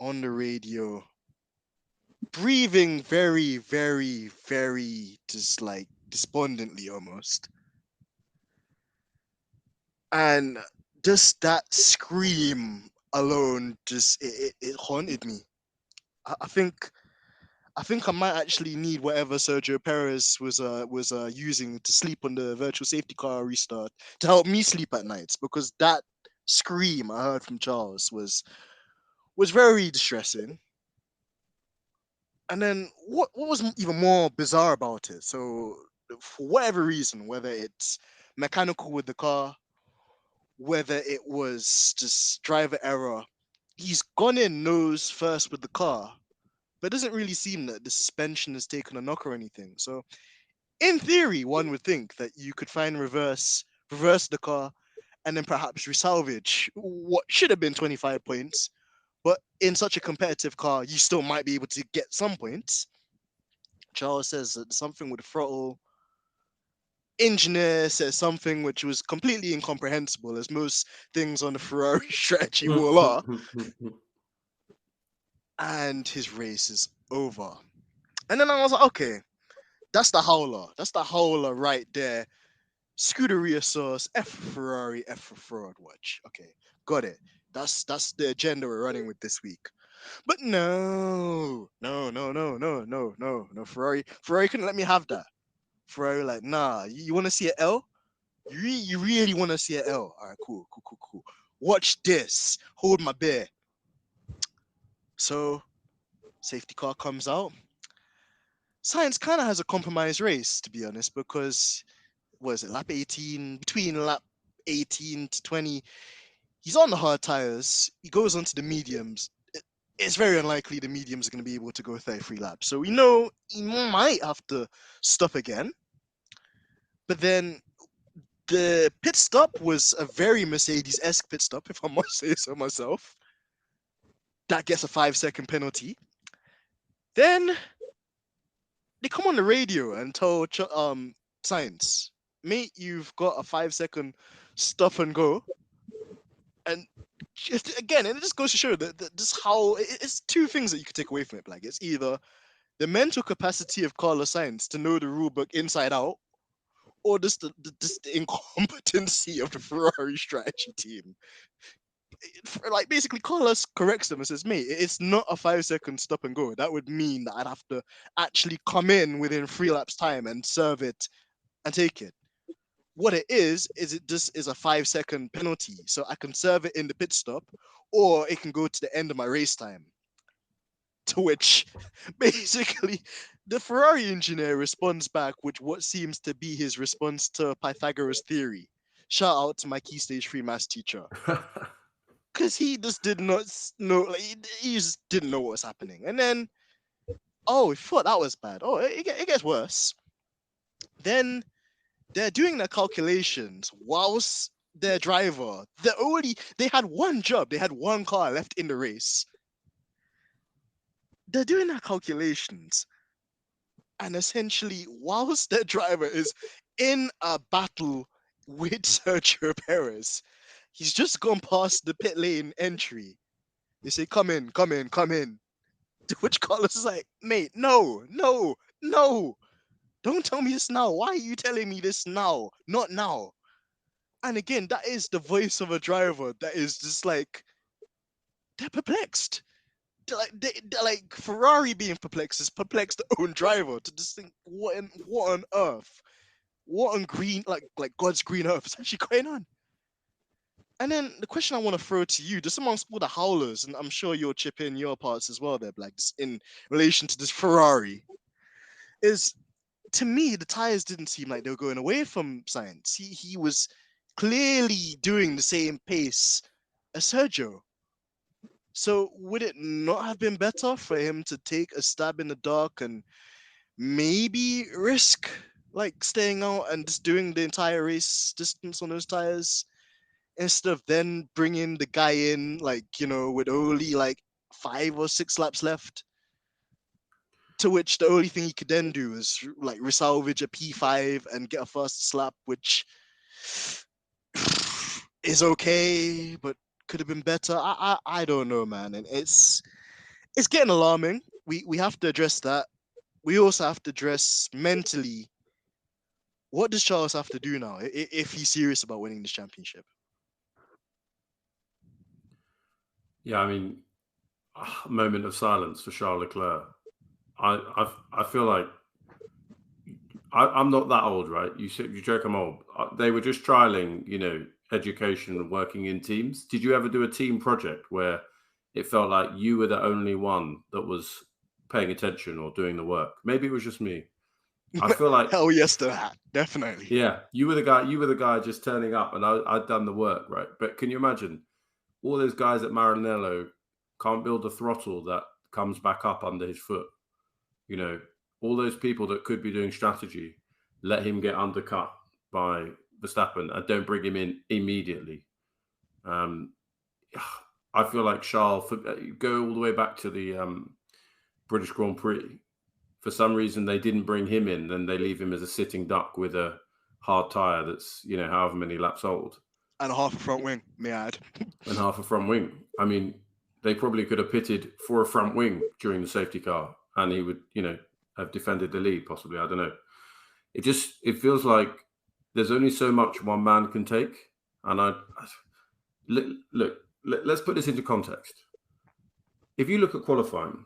on the radio, breathing very, very, very just like despondently almost. And just that scream alone, just it haunted me. I think I might actually need whatever Sergio Perez was using to sleep on the virtual safety car restart to help me sleep at nights, because that scream I heard from Charles was very distressing. And then what was even more bizarre about it? So for whatever reason, whether it's mechanical with the car, whether it was just driver error, he's gone in nose first with the car, but it doesn't really seem that the suspension has taken a knock or anything. So in theory, one would think that you could find reverse the car, and then perhaps resalvage what should have been 25 points. But in such a competitive car, you still might be able to get some points. Charles says that something with the throttle. Engineer says something which was completely incomprehensible, as most things on the Ferrari strategy wall are. And his race is over. And then I was like, okay, that's the howler. That's the howler right there. Scuderia sauce, F for Ferrari, F for Fraud Watch. Okay, got it. That's the agenda we're running with this week. But no. Ferrari couldn't let me have that. Ferrari like, nah, you want to see an L? You really want to see an L? All right, cool. Watch this. Hold my beer. So, safety car comes out. Sainz kind of has a compromised race, to be honest, because, what is it, lap 18, between lap 18 to 20, he's on the hard tires. He goes onto the mediums. It's very unlikely the mediums are going to be able to go 33 laps. So we know he might have to stop again. But then the pit stop was a very Mercedes-esque pit stop, if I must say so myself. That gets a 5-second penalty. Then they come on the radio and tell Sainz, mate, you've got a 5-second stop and go. And again, it just goes to show that just how it's two things that you could take away from it. Like, it's either the mental capacity of Carlos Sainz to know the rule book inside out, or just the incompetency of the Ferrari strategy team. Like, basically, Carlos corrects them and says, mate, it's not a 5-second stop and go. That would mean that I'd have to actually come in within 3 laps time and serve it and take it. What it is it just is a 5-second penalty. So I can serve it in the pit stop, or it can go to the end of my race time. To which, basically, the Ferrari engineer responds back with what seems to be his response to Pythagoras' theory. Shout out to my Key Stage 3 maths teacher. Because he just did not know, like, he just didn't know what was happening. And then, oh, he thought that was bad. Oh, it gets worse. Then they're doing their calculations whilst their driver, they had one job, they had one car left in the race. They're doing their calculations, and essentially, whilst their driver is in a battle with Sergio Perez, he's just gone past the pit lane entry. They say, come in. To which Carlos is like, mate, no. Don't tell me this now. Why are you telling me this now? Not now. And again, that is the voice of a driver that is just like, they're perplexed. They're like Ferrari being perplexed is perplexed the own driver to just think, what on earth? What on green, like God's green earth is actually going on? And then the question I want to throw to you, just amongst all the howlers, and I'm sure you'll chip in your parts as well there, Black, in relation to this Ferrari, is, to me, the tires didn't seem like they were going away from Sainz. He was clearly doing the same pace as Sergio. So would it not have been better for him to take a stab in the dark and maybe risk like staying out and just doing the entire race distance on those tires, instead of then bringing the guy in, like, you know, with only like 5 or 6 laps left? To which the only thing he could then do is like resalvage a P5 and get a first slap, which is okay, but could have been better. I don't know, man. And it's getting alarming. We have to address that. We also have to address mentally, what does Charles have to do now if he's serious about winning this championship? Yeah, I mean, a moment of silence for Charles Leclerc. I feel like I'm not that old, right? You joke I'm old. They were just trialing, you know, education and working in teams. Did you ever do a team project where it felt like you were the only one that was paying attention or doing the work? Maybe it was just me. I feel like hell yes to that, definitely. Yeah, you were the guy just turning up, and I'd done the work, right? But can you imagine all those guys at Maranello can't build a throttle that comes back up under his foot? You know, all those people that could be doing strategy, let him get undercut by Verstappen and don't bring him in immediately. I feel like Charles, go all the way back to the British Grand Prix. For some reason, they didn't bring him in. Then they leave him as a sitting duck with a hard tyre that's, you know, however many laps old. And half a front wing, may I add. And half a front wing. I mean, they probably could have pitted for a front wing during the safety car, and he would, you know, have defended the lead, possibly. I don't know. It feels like there's only so much one man can take. And look, let's put this into context. if you look at qualifying,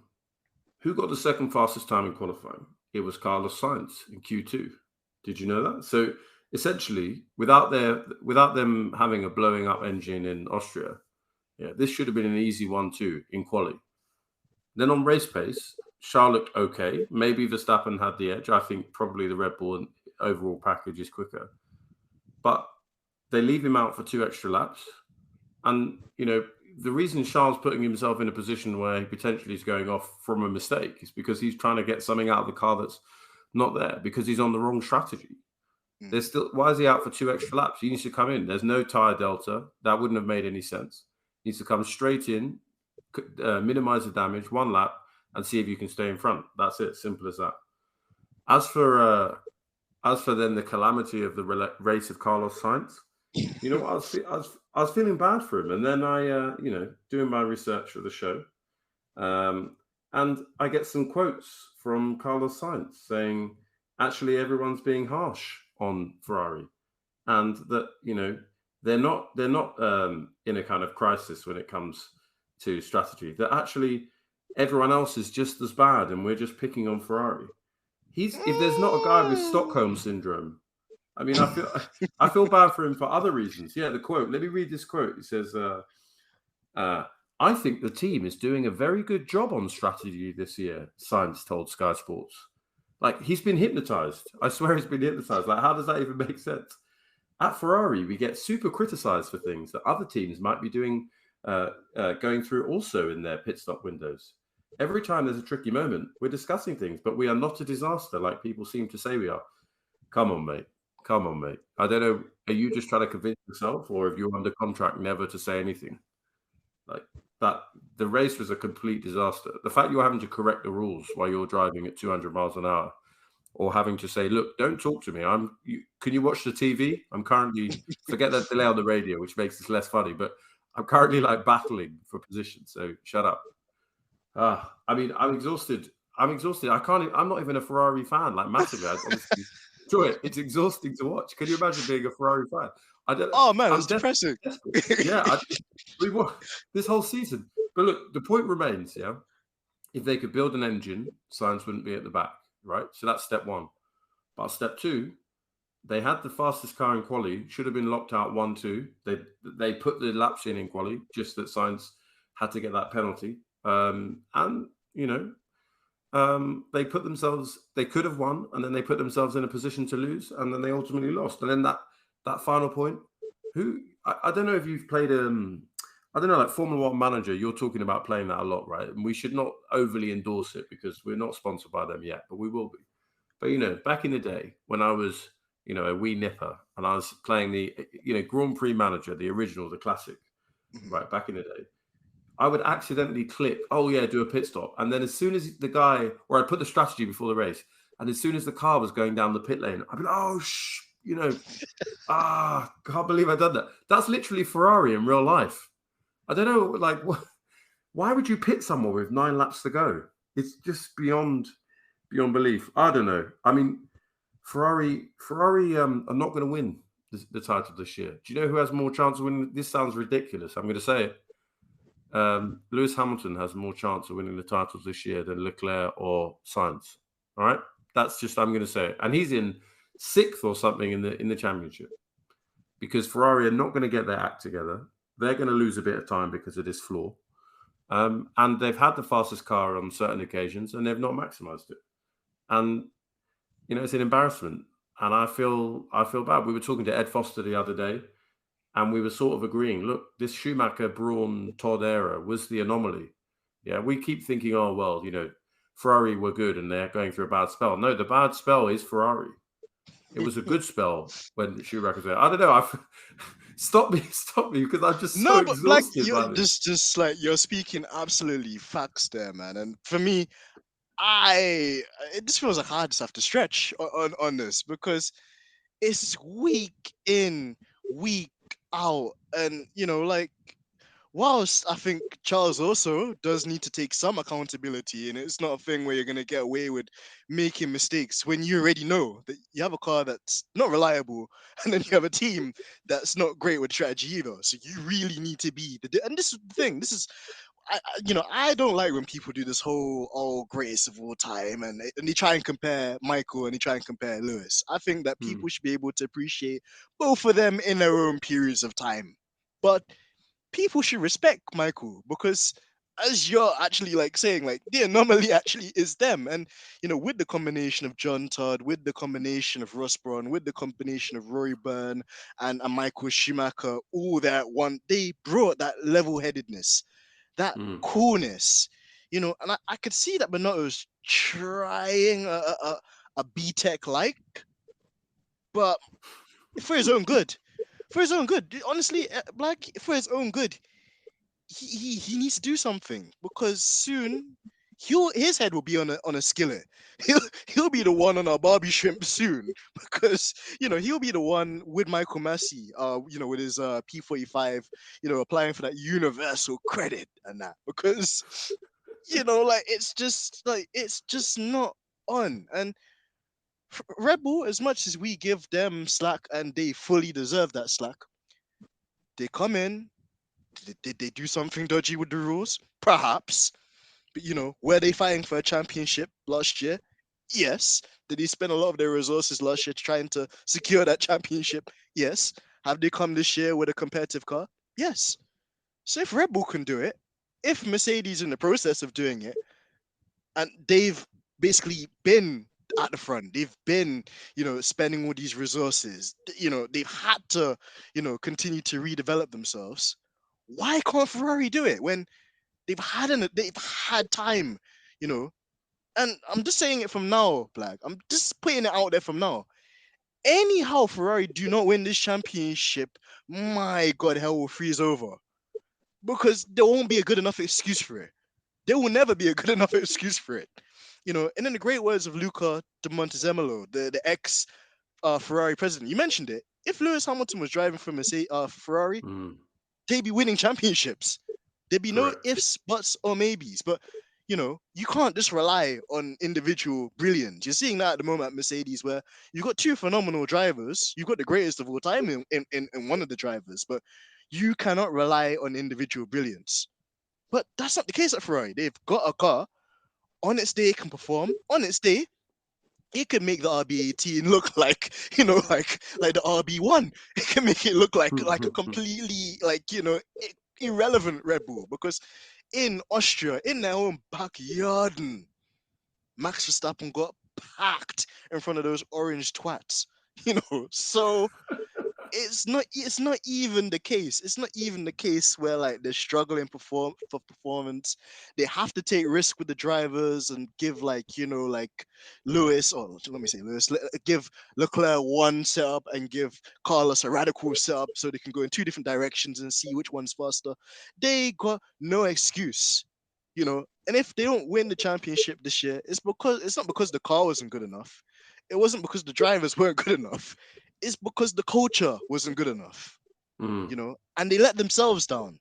who got the second fastest time in qualifying? It was Carlos Sainz in Q2. Did you know that? So essentially, without them having a blowing up engine in Austria, this should have been an easy 1-2 in quali. Then on race pace, Charles looked okay. Maybe Verstappen had the edge. I think probably the Red Bull overall package is quicker. But they leave him out for 2 extra laps. And, the reason Charles putting himself in a position where he potentially is going off from a mistake is because he's trying to get something out of the car that's not there, because he's on the wrong strategy. Why is he out for 2 extra laps? He needs to come in. There's no tyre delta. That wouldn't have made any sense. He needs to come straight in, minimize the damage, 1 lap, and see if you can stay in front. That's it. Simple as that. As for then the calamity of the race of Carlos Sainz, I was feeling bad for him, and then I, doing my research for the show, and I get some quotes from Carlos Sainz saying, actually, everyone's being harsh on Ferrari, and that they're not in a kind of crisis when it comes to strategy. That actually everyone else is just as bad, and we're just picking on Ferrari. If there's not a guy with Stockholm syndrome, I mean, I feel bad for him for other reasons. Yeah, the quote. Let me read this quote. It says, "I think the team is doing a very good job on strategy this year," Sainz told Sky Sports. Like, he's been hypnotized. I swear he's been hypnotized. Like, how does that even make sense? At Ferrari, we get super criticized for things that other teams might be doing, going through also in their pit stop windows. Every time there's a tricky moment, we're discussing things, but we are not a disaster like people seem to say we are. Come on, mate. I don't know. Are you just trying to convince yourself, or if you're under contract never to say anything? Like that, the race was a complete disaster. The fact you're having to correct the rules while you're driving at 200 miles an hour, or having to say, look, don't talk to me. Can you watch the TV? I'm currently, forget that delay on the radio, which makes this less funny, but I'm currently like battling for position. So shut up. I mean, I'm exhausted. I'm not even a Ferrari fan, like massively. I honestly enjoy it. It's exhausting to watch. Can you imagine being a Ferrari fan? Oh man, it's depressing. Yeah, this whole season. But look, the point remains, yeah. If they could build an engine, Sainz wouldn't be at the back, right? So that's step one. But step two, they had the fastest car in quali, should have been locked out 1-2. They put the laps in quali, just that Sainz had to get that penalty. They could have won, and then they put themselves in a position to lose, and then they ultimately lost. And then that final point, I don't know if you've played I don't know, like Formula One Manager, you're talking about playing that a lot, right? And we should not overly endorse it because we're not sponsored by them yet, but we will be. But back in the day when I was a wee nipper and I was playing the Grand Prix Manager, the original, the classic, right, back in the day, I would accidentally click, do a pit stop. And then as soon as the guy, or I'd put the strategy before the race, and as soon as the car was going down the pit lane, I'd be like, can't believe I've done that. That's literally Ferrari in real life. I don't know, like, why would you pit someone with 9 laps to go? It's just beyond belief. I don't know. I mean, Ferrari are not going to win the title this year. Do you know who has more chance of winning? This sounds ridiculous. I'm going to say it. Lewis Hamilton has more chance of winning the titles this year than Leclerc or Sainz. All right, that's just, I'm going to say it. And he's in 6th or something in the championship, because Ferrari are not going to get their act together. They're going to lose a bit of time because of this flaw, and they've had the fastest car on certain occasions and they've not maximized it. And it's an embarrassment. And I feel bad. We were talking to Ed Foster the other day, and we were sort of agreeing, look, this Schumacher, Braun, Todd era was the anomaly. Yeah, we keep thinking, Ferrari were good and they're going through a bad spell. No, the bad spell is Ferrari. It was a good spell when Schumacher's there. I don't know. Stop me, because I'm just so exhausted. You're just like, you're speaking absolutely facts there, man. And for me, it just feels like I just have to stretch on this, because it's week in, week out, and whilst I think Charles also does need to take some accountability, and it's not a thing where you're going to get away with making mistakes when you already know that you have a car that's not reliable, and then you have a team that's not great with strategy either. So you really need to be and this is the thing. This is I don't like when people do this whole greatest of all time and they try and compare Michael and they try and compare Lewis. I think that people should be able to appreciate both of them in their own periods of time. But people should respect Michael because as you're actually like saying, like the anomaly actually is them. And with the combination of John Todd, with the combination of Ross Brawn, with the combination of Rory Byrne and Michael Schumacher, all that one, they brought that level-headedness, that coolness, and I could see that Bonotto's trying a B-Tech like, but for his own good. For his own good. Honestly, Black, for his own good, he needs to do something because soon his head will be on a skillet. He'll be the one on a Barbie shrimp soon because he'll be the one with Michael Massey, with his P45, applying for that universal credit and that because it's just not on. And Red Bull, as much as we give them slack and they fully deserve that slack, they come in. Did they do something dodgy with the rules? Perhaps. But were they fighting for a championship last year? Yes. Did they spend a lot of their resources last year trying to secure that championship? Yes. Have they come this year with a competitive car? Yes. So if Red Bull can do it, if Mercedes in the process of doing it, and they've basically been at the front, they've been, spending all these resources, they've had to, continue to redevelop themselves. Why can't Ferrari do it when they've had time, And I'm just saying it from now, Black. I'm just putting it out there from now. Anyhow, Ferrari do not win this championship, my God, hell will freeze over. Because there won't be a good enough excuse for it. There will never be a good enough excuse for it. And in the great words of Luca de Montezemolo, the ex Ferrari president, you mentioned it. If Lewis Hamilton was driving for Ferrari, they'd be winning championships. There'd be no ifs, buts, or maybes. But you can't just rely on individual brilliance. You're seeing that at the moment at Mercedes, where you've got two phenomenal drivers. You've got the greatest of all time in one of the drivers, but you cannot rely on individual brilliance. But that's not the case at Ferrari. They've got a car. On its day, it can perform. On its day, it could make the RB18 look like, like the RB1. It can make it look like a completely, irrelevant Red Bull. Because in Austria, in their own backyard, Max Verstappen got packed in front of those orange twats. So it's not even the case. It's not even the case where like they're struggling for performance. They have to take risk with the drivers and give Lewis, or let me say Lewis, give Leclerc one setup and give Carlos a radical setup so they can go in two different directions and see which one's faster. They got no excuse, And if they don't win the championship this year, it's not because the car wasn't good enough. It wasn't because the drivers weren't good enough. It's because the culture wasn't good enough, and they let themselves down.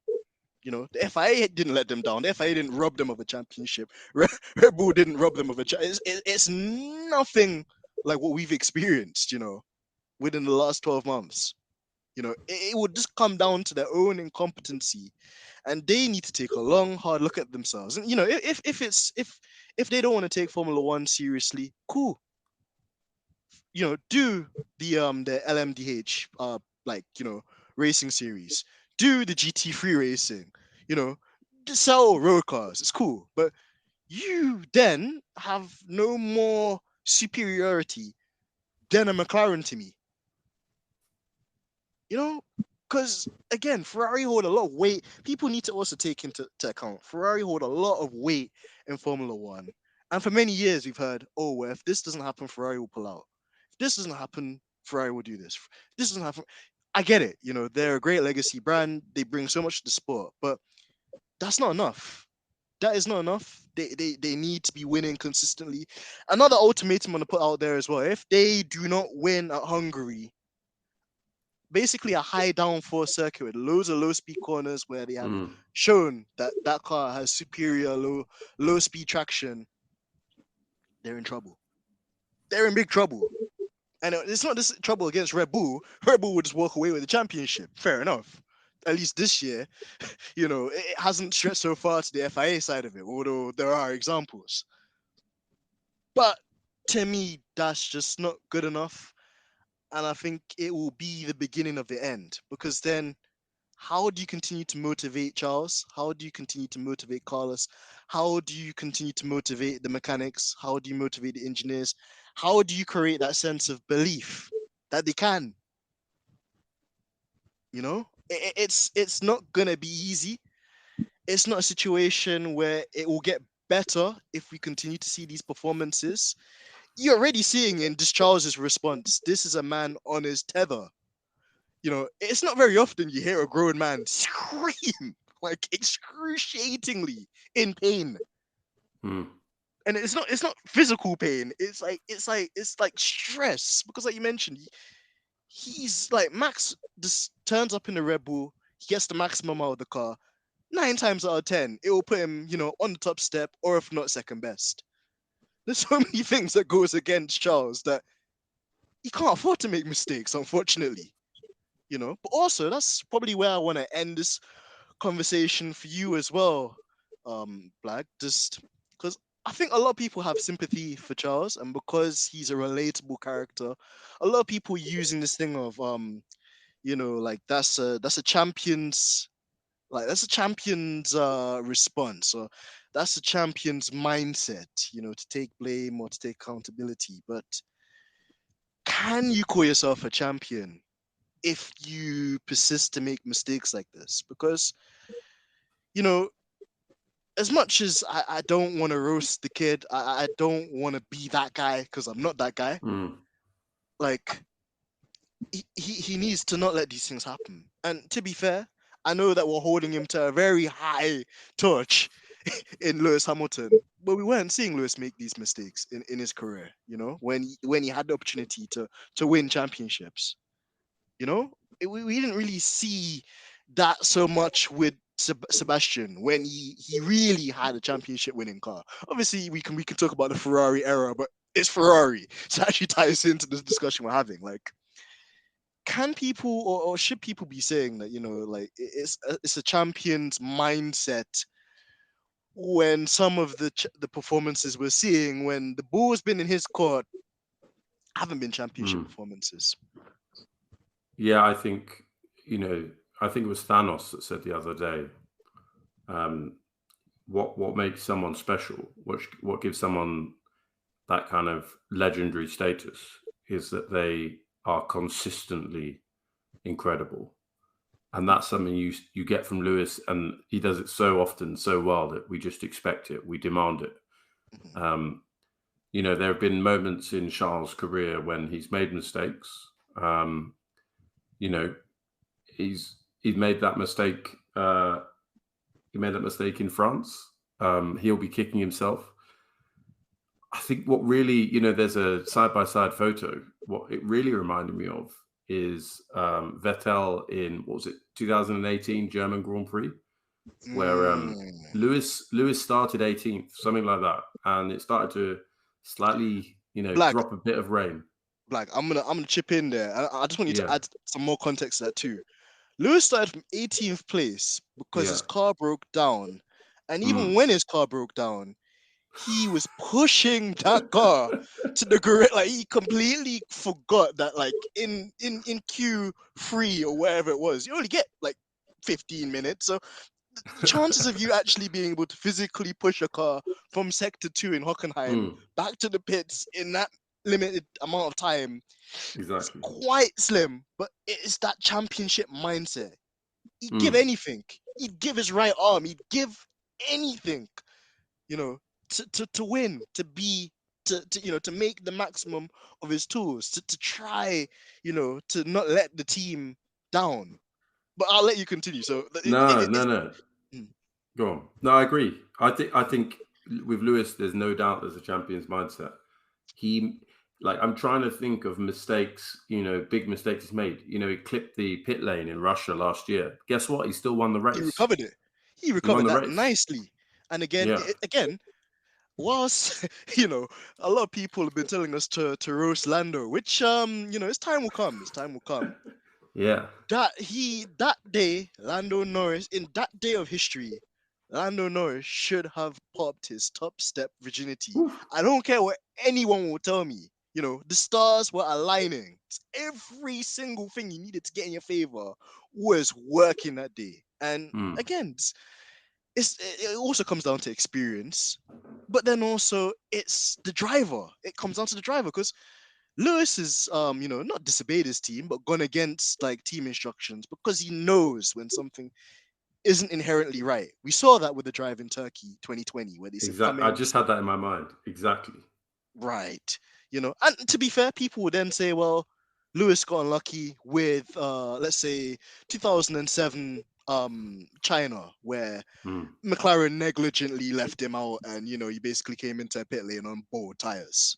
The FIA didn't let them down. The FIA didn't rob them of a championship. Red Bull didn't rob them of a championship. It's nothing like what we've experienced, within the last 12 months. It would just come down to their own incompetency, and they need to take a long, hard look at themselves. And if they don't want to take Formula One seriously, cool. Do the LMDH racing series, do the GT3 racing, sell road cars. It's cool, but you then have no more superiority than a McLaren to me. Because again, Ferrari hold a lot of weight. People need to also take into account Ferrari hold a lot of weight in Formula One, and for many years we've heard, oh, well, if this doesn't happen, Ferrari will pull out. This doesn't happen, Ferrari will do this. This doesn't happen. I get it. They're a great legacy brand. They bring so much to the sport, but that's not enough. That is not enough. They need to be winning consistently. Another ultimatum I'm going to put out there as well. If they do not win at Hungary, basically a high downforce circuit with loads of low speed corners where they have shown that car has superior low speed traction, they're in trouble. They're in big trouble. And it's not just trouble against Red Bull. Red Bull would just walk away with the championship. Fair enough. at least this year, it hasn't stretched so far to the FIA side of it, although there are examples. But to me, that's just not good enough. And I think it will be the beginning of the end, because then how do you continue to motivate Charles? How do you continue to motivate Carlos? How do you continue to motivate the mechanics? How do you motivate the engineers? How do you create that sense of belief that they can? It's not gonna be easy. It's not a situation where it will get better if we continue to see these performances. You're already seeing in this Charles's response, this is a man on his tether. It's not very often you hear a grown man scream like excruciatingly in pain. And it's not physical pain. It's like stress, because like you mentioned, he's like, Max just turns up in the Red Bull, he gets the maximum out of the car. 9 times out of 10, it will put him, on the top step, or if not second best. There's so many things that goes against Charles that he can't afford to make mistakes, unfortunately. But also that's probably where I want to end this conversation for you as well, Blag. Just because I think a lot of people have sympathy for Charles, and because he's a relatable character, a lot of people using this thing of like that's a champion's response, or that's a champion's mindset, to take blame or to take accountability. But can you call yourself a champion if you persist to make mistakes like this? Because, as much as I don't want to roast the kid, I don't want to be that guy, because I'm not that guy. Like, he needs to not let these things happen. And to be fair, I know that we're holding him to a very high touch in Lewis Hamilton, but we weren't seeing Lewis make these mistakes in his career, when he had the opportunity to win championships. We didn't really see that so much with Sebastian when he really had a championship winning car. Obviously, we can talk about the Ferrari era, but it's Ferrari, so it actually ties into the discussion we're having. Like, can people or should people be saying that like it's a champion's mindset when some of the performances we're seeing when the ball's been in his court haven't been championship performances? Yeah, I think it was Thanos that said the other day, what makes someone special, what gives someone that kind of legendary status, is that they are consistently incredible. And that's something you get from Lewis, and he does it so often, so well, that we just expect it, we demand it. There have been moments in Charles' career when he's made mistakes. He's made that mistake. He made that mistake in France. He'll be kicking himself. I think what really, there's a side-by-side photo. What it really reminded me of is Vettel in, 2018 German Grand Prix, where Lewis started 18th, something like that, and it started to slightly, Blag, drop a bit of rain. Blag, I'm gonna chip in there. I just want you to add some more context to that too. Lewis started from 18th place because his car broke down, and even when his car broke down, he was pushing that car to the grid. Like, he completely forgot that, like, in Q3 or wherever it was, you only get like 15 minutes. So the chances of you actually being able to physically push a car from sector 2 in Hockenheim back to the pits in that limited amount of time is quite slim. But it's that championship mindset. He'd give anything. He'd give his right arm. He'd give anything, to win, to make the maximum of his tools, to try, to not let the team down. But I'll let you continue. So no. Go on. No, I agree. I think with Lewis, there's no doubt there's a champion's mindset. I'm trying to think of mistakes, big mistakes he's made. He clipped the pit lane in Russia last year. Guess what? He still won the race. He recovered it. He recovered that nicely. And again, whilst a lot of people have been telling us to roast Lando, which his time will come. His time will come. Yeah. That day, Lando Norris, in that day of history, Lando Norris should have popped his top step virginity. Oof. I don't care what anyone will tell me. The stars were aligning. Every single thing you needed to get in your favor was working that day. And again, it also comes down to experience, but then also it's the driver. It comes down to the driver because Lewis is not disobeyed his team, but gone against like team instructions because he knows when something isn't inherently right. We saw that with the drive in Turkey 2020, where they said come Exactly. I in just had that in my mind. Exactly. right. And to be fair, people would then say, well, Lewis got unlucky with let's say 2007 China, where McLaren negligently left him out, and he basically came into a pit lane on board tires.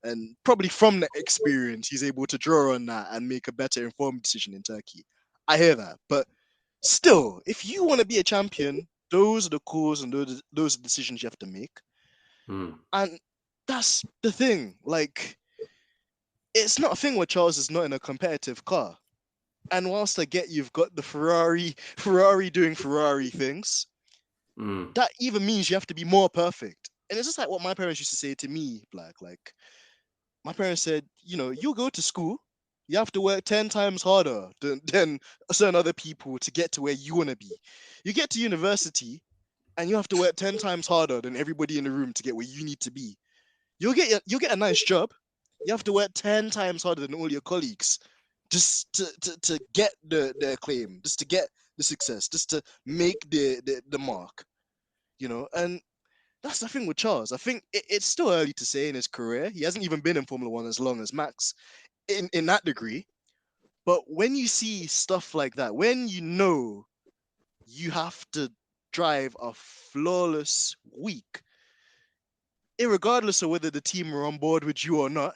And probably from that experience, he's able to draw on that and make a better informed decision in Turkey. I hear that, but still, if you want to be a champion, those are the calls and those are the decisions you have to make. And that's the thing. Like, it's not a thing where Charles is not in a competitive car. And whilst I get you've got the Ferrari doing Ferrari things, that even means you have to be more perfect. And it's just like what my parents used to say to me, Black. Like, my parents said, you go to school, you have to work 10 times harder than certain other people to get to where you want to be. You get to university, and you have to work 10 times harder than everybody in the room to get where you need to be. You'll get a nice job. You have to work 10 times harder than all your colleagues just to get the acclaim, just to get the success, just to make the mark. And that's the thing with Charles. I think it's still early to say in his career. He hasn't even been in Formula One as long as Max in that degree. But when you see stuff like that, when you have to drive a flawless week, irregardless of whether the team are on board with you or not,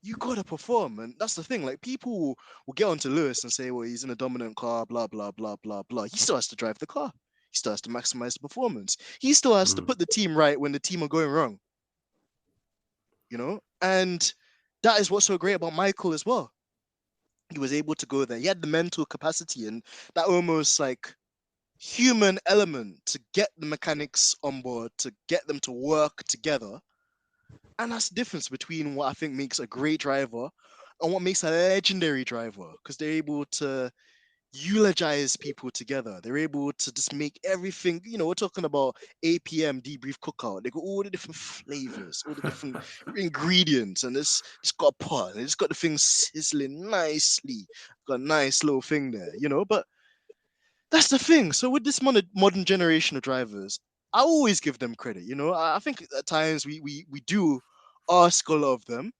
you gotta perform. And that's the thing. Like, people will get onto Lewis and say, well, he's in a dominant car, blah, blah, blah, blah, blah. He still has to drive the car. He still has to maximize the performance. He still has to put the team right when the team are going wrong. And that is what's so great about Michael as well. He was able to go there. He had the mental capacity and that almost like human element to get the mechanics on board, to get them to work together. And that's the difference between what I think makes a great driver and what makes a legendary driver, because they're able to eulogize people together. They're able to just make everything, we're talking about APM debrief cookout. They got all the different flavors, all the different ingredients, and it's got a pot, and it's got the thing sizzling nicely. Got a nice little thing there, but that's the thing. So with this modern generation of drivers, I always give them credit. I think at times we do ask a lot of them,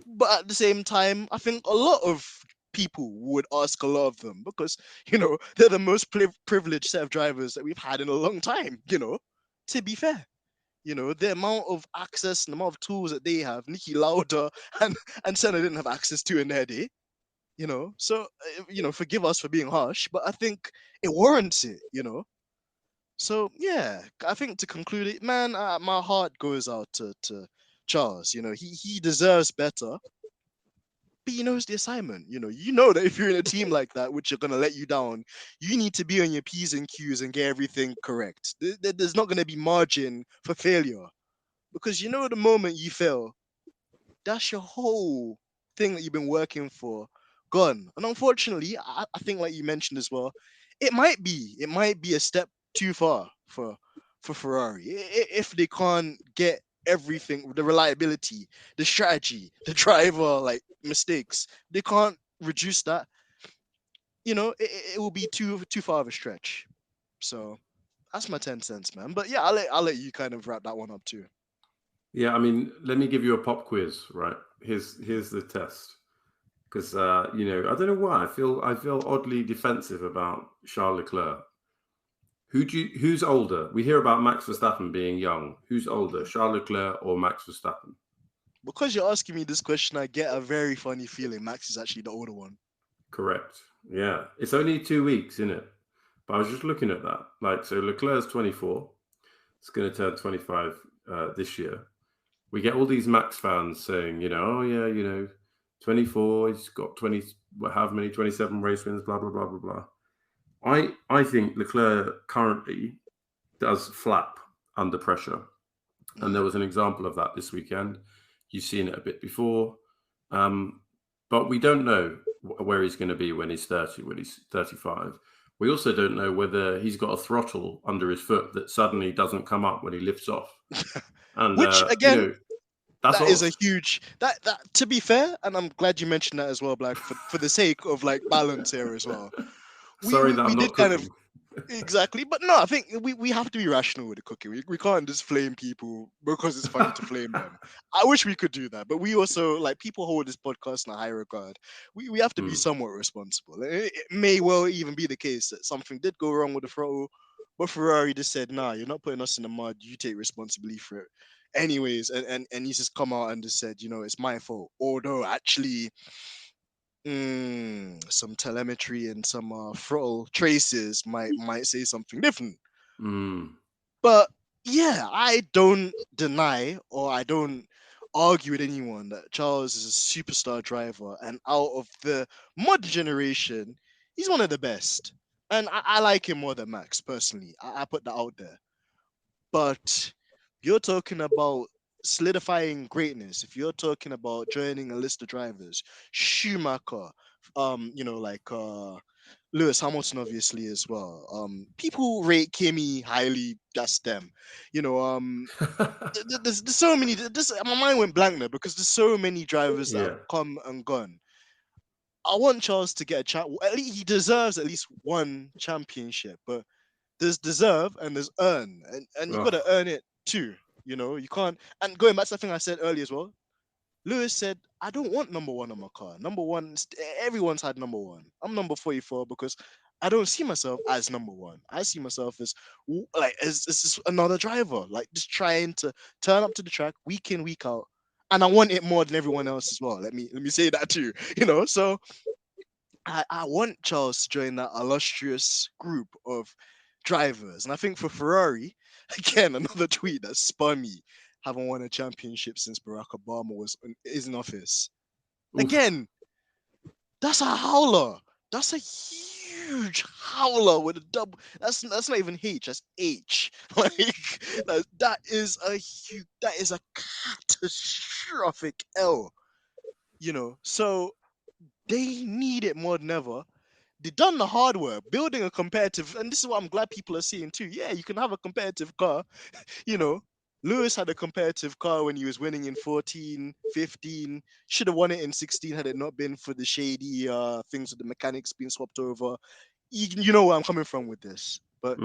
but at the same time, I think a lot of people would ask a lot of them because, they're the most privileged set of drivers that we've had in a long time, to be fair. The amount of access and the amount of tools that they have, Niki Lauda and Senna didn't have access to in their day, So, forgive us for being harsh, but I think it warrants it, So, yeah, I think to conclude it, man, my heart goes out to Charles. He deserves better. But he knows the assignment. You know that if you're in a team like that, which are gonna let you down, you need to be on your P's and Q's and get everything correct. There's not gonna be margin for failure, because the moment you fail, that's your whole thing that you've been working for gone. And unfortunately, I think, like you mentioned as well, it might be a step too far for Ferrari if they can't get everything, the reliability, the strategy, the driver like mistakes, they can't reduce that. It will be too far of a stretch. So that's my 10 cents, man. But yeah, I'll let you kind of wrap that one up too. Yeah, I mean, let me give you a pop quiz, right? Here's the test, because I don't know why I feel oddly defensive about Charles Leclerc. Who's older? We hear about Max Verstappen being young. Who's older, Charles Leclerc or Max Verstappen? Because you're asking me this question, I get a very funny feeling Max is actually the older one. Correct. Yeah, it's only 2 weeks, isn't it? But I was just looking at that. Like, so Leclerc's 24. It's going to turn 25 this year. We get all these Max fans saying, oh yeah, 24. He's got 20. How many? 27 race wins. Blah blah blah blah blah. I think Leclerc currently does flap under pressure, and there was an example of that this weekend. You've seen it a bit before, but we don't know where he's going to be when he's 30, when he's 35. We also don't know whether he's got a throttle under his foot that suddenly doesn't come up when he lifts off. And Which again, you know, that is a huge that to be fair, and I'm glad you mentioned that as well, Black, for the sake of like balance here as well. Sorry that I'm not cooking. Exactly, but no, I think we have to be rational with the cooking. We can't just flame people because it's funny to flame them. I wish we could do that, but we also, like, people hold this podcast in a high regard. We have to be somewhat responsible. It may well even be the case that something did go wrong with the throttle, but Ferrari just said, "Nah, you're not putting us in the mud. You take responsibility for it." Anyways, and he's just come out and just said, it's my fault. Although actually, some telemetry and some throttle traces might say something different. But yeah, I don't deny or I don't argue with anyone that Charles is a superstar driver, and out of the modern generation, he's one of the best. And I like him more than Max personally. I put that out there. But you're talking about solidifying greatness. If you're talking about joining a list of drivers, Schumacher, Lewis Hamilton, obviously, as well. People rate Kimi highly. That's them. There's so many. My mind went blank there because there's so many drivers that have come and gone. I want Charles to get a chat. At least he deserves at least one championship, but there's deserve and there's earn, and you got to earn it too. You can't. And going back to something I said earlier as well, Lewis said, "I don't want number one on my car. Number one, everyone's had number one. I'm number 44 because I don't see myself as number one. I see myself as just another driver, like just trying to turn up to the track week in, week out, and I want it more than everyone else as well. Let me say that too. So I want Charles to join that illustrious group of drivers. And I think for Ferrari, again, another tweet that spun me, haven't won a championship since Barack Obama is in office. Oof. Again, that's a howler. That's a huge howler with a double. That's not even H. That's H. That is a catastrophic L. So they need it more than ever. They've done the hard work, building a competitive, and this is what I'm glad people are seeing too. Yeah, you can have a competitive car. Lewis had a competitive car when he was winning in 14, 15. Should have won it in 16 had it not been for the shady things with the mechanics being swapped over. You know where I'm coming from with this. But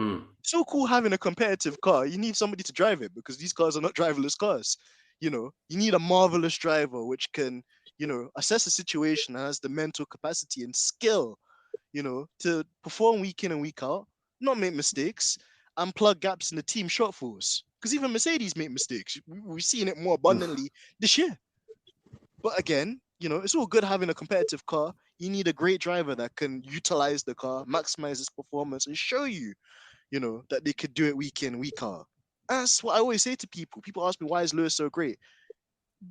so cool having a competitive car. You need somebody to drive it because these cars are not driverless cars. You need a marvelous driver which can, assess the situation and has the mental capacity and skill, to perform week in and week out, not make mistakes, and plug gaps in the team shortfalls. Because even Mercedes make mistakes. We've seen it more abundantly this year. But again, it's all good having a competitive car. You need a great driver that can utilize the car, maximize its performance, and show you, that they could do it week in, week out. That's what I always say to people. People ask me, why is Lewis so great?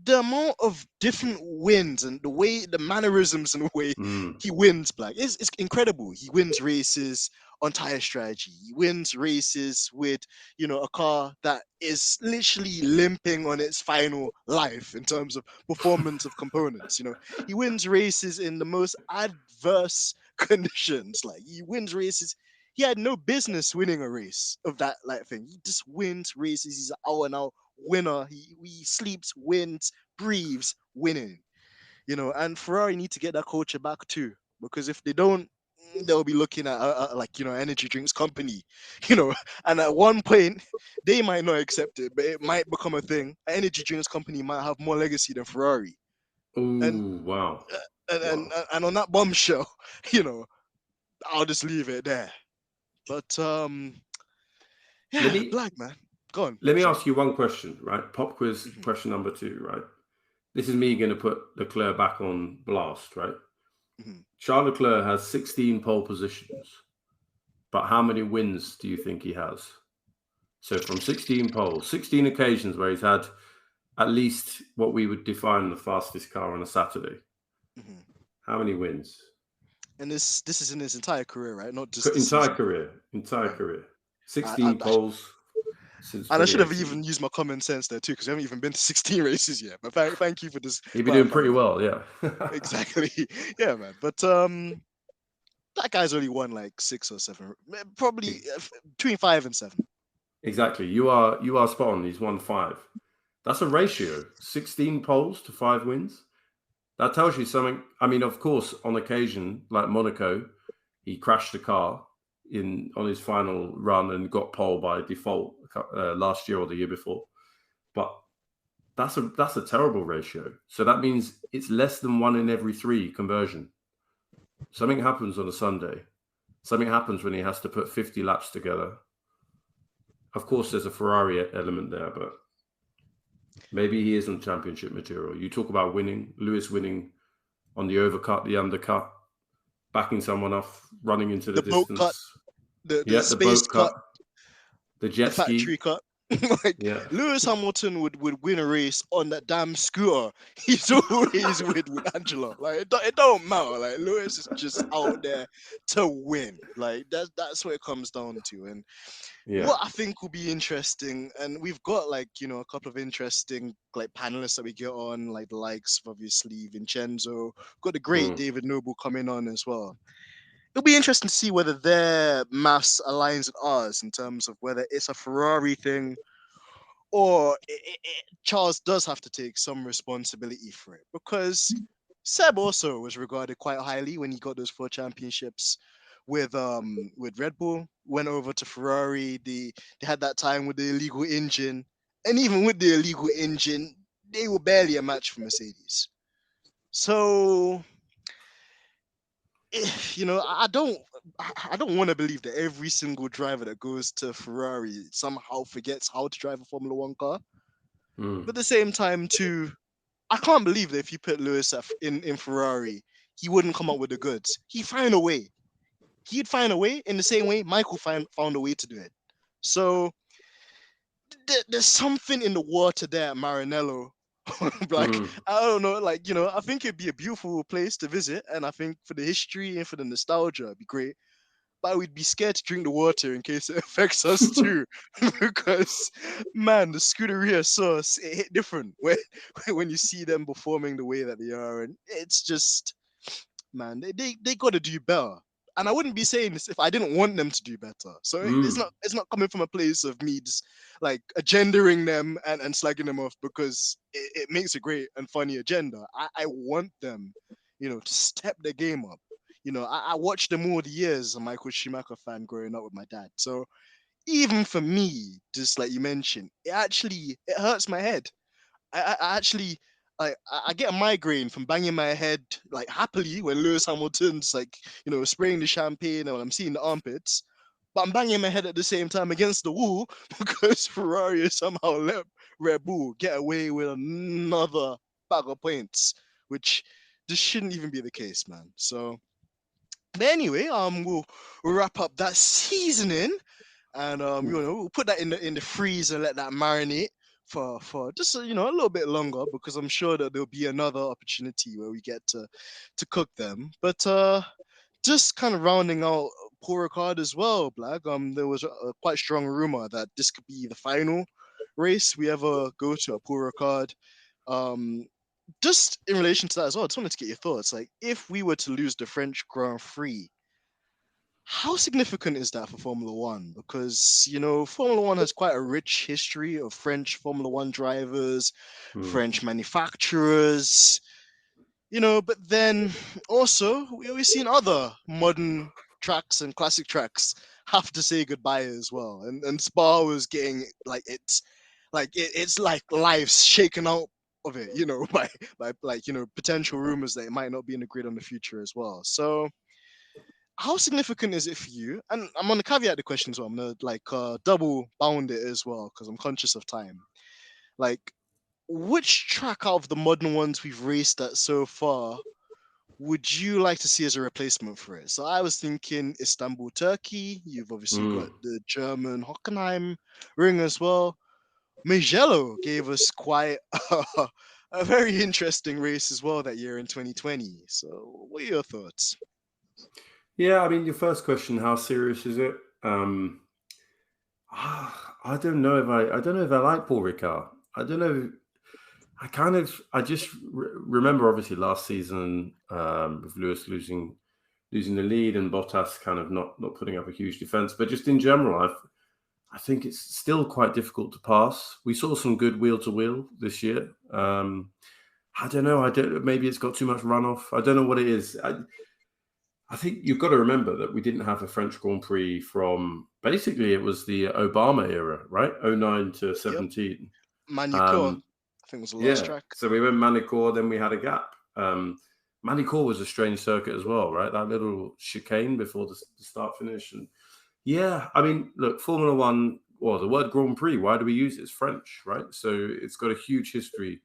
The amount of different wins and the mannerisms and the way he wins, Black, it's incredible. He wins races on tire strategy. He wins races with, a car that is literally limping on its final life in terms of performance of components. He wins races in the most adverse conditions. Like, he wins races. He had no business winning a race of that thing. He just wins races. He's an out-and-out winner. He sleeps, wins, breathes, winning. And Ferrari need to get that culture back too, because if they don't, they'll be looking at energy drinks company, and at one point they might not accept it, but it might become a thing. An energy drinks company might have more legacy than Ferrari. Wow. And on that bombshell, I'll just leave it there. But Black, man. Go on. Let me ask you one question, right? Pop quiz question number 2, right? This is me going to put Leclerc back on blast, right? Charles Leclerc has 16 pole positions, but how many wins do you think he has? So from 16 poles, 16 occasions where he's had at least what we would define the fastest car on a Saturday. Mhm. How many wins? And this is in his entire career, right? Not just this Entire season. career. Entire Right. career. I, 16 I, poles since and I should have 2018. even used my common sense there too, because we haven't even been to 16 races yet. But thank you for just He'd be doing pretty clarifying that. well, yeah. Exactly. Yeah, man. But that guy's only won like 6 or 7, probably between 5 and 7. Exactly. You are spot on. He's won 5. That's a ratio. 16 poles to 5 wins. That tells you something. I mean, of course, on occasion, like Monaco, he crashed the car on his final run and got pole by default last year or the year before. But that's a terrible ratio. So that means it's less than 1 in every 3 conversion. Something happens on a Sunday. Something happens when he has to put 50 laps together. Of course, there's a Ferrari element there, but maybe he isn't championship material. You talk about winning, Lewis winning on the overcut, the undercut, backing someone off, running into the The boat cut, distance. the Yeah, the space boat cut, cut, the the jet ski. factory cut. Like Yeah. Lewis Hamilton would win a race on that damn scooter. He's always with Angela. Like it don't matter. Like Lewis is just out there to win. Like that's what it comes down to. And Yeah. what I think will be interesting, and we've got like a couple of interesting like panelists that we get on, like the likes of obviously Vincenzo. Got the great David Noble coming on as well. It'll be interesting to see whether their maths aligns with ours in terms of whether it's a Ferrari thing or Charles does have to take some responsibility for it, because Seb also was regarded quite highly when he got those 4 championships with Red Bull. Went over to Ferrari. They had that time with the illegal engine, and even with the illegal engine, they were barely a match for Mercedes. So I don't want to believe that every single driver that goes to Ferrari somehow forgets how to drive a Formula One car. But at the same time, too, I can't believe that if you put Lewis in Ferrari, he wouldn't come up with the goods. He'd find a way. He'd find a way in the same way Michael found a way to do it. So there's something in the water there at Maranello. Like, I don't know, like, I think it'd be a beautiful place to visit. And I think for the history and for the nostalgia, it'd be great. But we'd be scared to drink the water in case it affects us too. Because, man, the Scuderia sauce, it hit different when you see them performing the way that they are. And it's just, man, they got to do better. And I wouldn't be saying this if I didn't want them to do better. So it's not coming from a place of me just like agendering them and slagging them off, because it makes a great and funny agenda. I want them, to step their game up. I watched them all the years as a Michael Schumacher fan growing up with my dad. So even for me, just like you mentioned, it hurts my head. I actually I get a migraine from banging my head like happily when Lewis Hamilton's like spraying the champagne and I'm seeing the armpits, but I'm banging my head at the same time against the wall because Ferrari somehow let Red Bull get away with another bag of points, which this shouldn't even be the case, man. So, but anyway, we'll wrap up that seasoning and we'll put that in the freezer and let that marinate for just a little bit longer, because I'm sure that there'll be another opportunity where we get to cook them. But just kind of rounding out Paul Ricard as well, Blag. There was a quite strong rumor that this could be the final race we ever go to at Paul Ricard. Just in relation to that as well, I just wanted to get your thoughts. Like, if we were to lose the French Grand Prix, how significant is that for Formula One? Because, Formula One has quite a rich history of French Formula One drivers, French manufacturers, but then also we've seen other modern tracks and classic tracks have to say goodbye as well. And Spa was getting it's like life's shaken out of it, by potential rumors that it might not be in the grid on the future as well. So how significant is it for you? And I'm gonna caveat the question as well. I'm gonna double bound it as well because I'm conscious of time. Like, which track out of the modern ones we've raced at so far would you like to see as a replacement for it? So I was thinking Istanbul, Turkey. You've obviously got the German Hockenheim ring as well. Mugello gave us quite a very interesting race as well that year in 2020. So, what are your thoughts? Yeah, I mean, your first question, how serious is it? I don't know if I don't know if I like Paul Ricard. I don't know. I just remember obviously last season with Lewis losing the lead and Bottas kind of not putting up a huge defense, but just in general, I think it's still quite difficult to pass. We saw some good wheel to wheel this year. I don't know. I don't. Maybe it's got too much runoff. I don't know what it is. I think you've got to remember that we didn't have a French Grand Prix from basically it was the Obama era, right? 09 to Yep. 17. Manicourt, I think was the last Yeah. track. So we went Manicourt, then we had a gap. Manicourt was a strange circuit as well, right? That little chicane before the start finish. And yeah, I mean, look, Formula One, well, the word Grand Prix, why do we use it? It's French, right? So it's got a huge history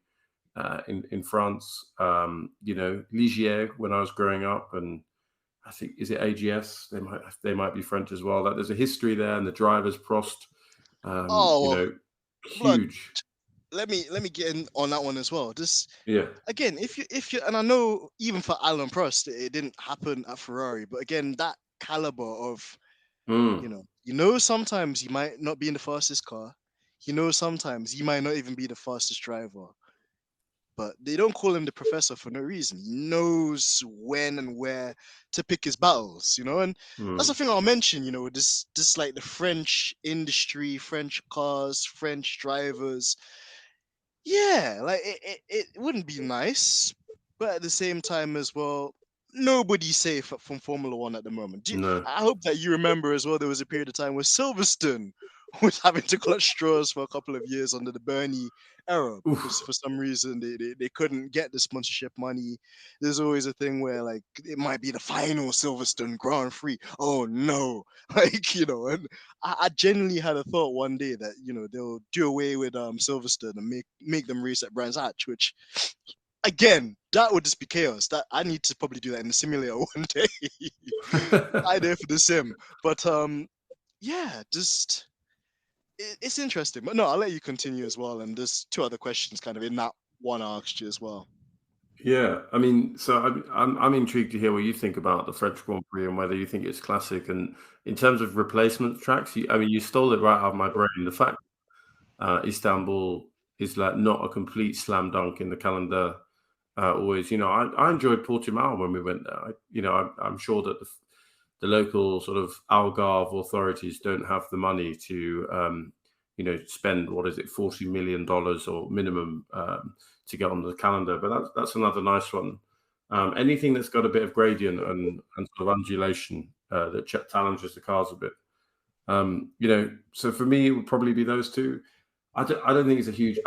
in France. You know, Ligier when I was growing up, and I think is it AGS? They might be French as well. That there's a history there, and the drivers Prost, Oh you well, know, blood. huge. Let me get in on that one as well. Just Yeah. again, if you and I know even for Alan Prost, it didn't happen at Ferrari, but again, that caliber of Mm, sometimes you might not be in the fastest car. Sometimes you might not even be the fastest driver. But they don't call him the professor for no reason. He knows when and where to pick his battles, and that's the mm. thing I'll mention, this like the French industry, French cars, French drivers. Yeah, like it wouldn't be nice, but at the same time as well, nobody's safe from Formula One at the moment. No. I hope that you remember as well. There was a period of time where Silverstone was having to clutch straws for a couple of years under the Bernie era because Oof. for some reason they couldn't get the sponsorship money. There's always a thing where like it might be the final Silverstone Grand Prix. Oh no, and I genuinely had a thought one day that they'll do away with Silverstone and make them race at Brands Hatch, which again that would just be chaos. That I need to probably do that in the simulator one day. Idea for the sim, but yeah, just it's interesting. But no, I'll let you continue as well. And there's two other questions kind of in that one I asked you as well. Yeah, I mean, so I'm intrigued to hear what you think about the French Grand Prix and whether you think it's classic. And in terms of replacement tracks, I mean, you stole it right out of my brain. The fact Istanbul is like not a complete slam dunk in the calendar. Always, I enjoyed Portimao when we went there. I'm sure that the local sort of Algarve authorities don't have the money to, spend what is it, $40 million or minimum to get on the calendar. But that's another nice one. Anything that's got a bit of gradient and sort of undulation that challenges the cars a bit. So for me, it would probably be those two. I don't think it's a huge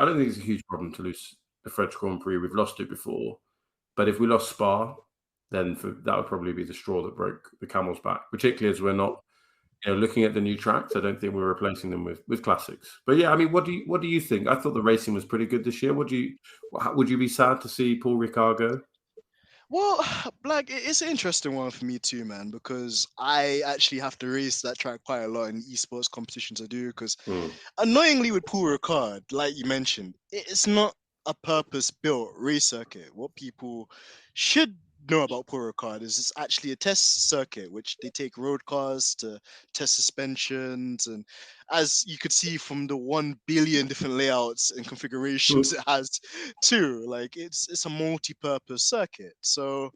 problem to lose the French Grand Prix. We've lost it before, but if we lost Spa, then that would probably be the straw that broke the camel's back. Particularly as we're not, looking at the new tracks. I don't think we're replacing them with classics. But yeah, I mean, what do you think? I thought the racing was pretty good this year. Would you be sad to see Paul Ricard go? Well, Black, it's an interesting one for me too, man, because I actually have to race that track quite a lot in esports competitions I do. Because Mm. annoyingly, with Paul Ricard, like you mentioned, it's not a purpose-built race circuit. What people should know about Paul Ricard is it's actually a test circuit, which they take road cars to test suspensions, and as you could see from the 1 billion different layouts and configurations it has, too, like it's a multi-purpose circuit. So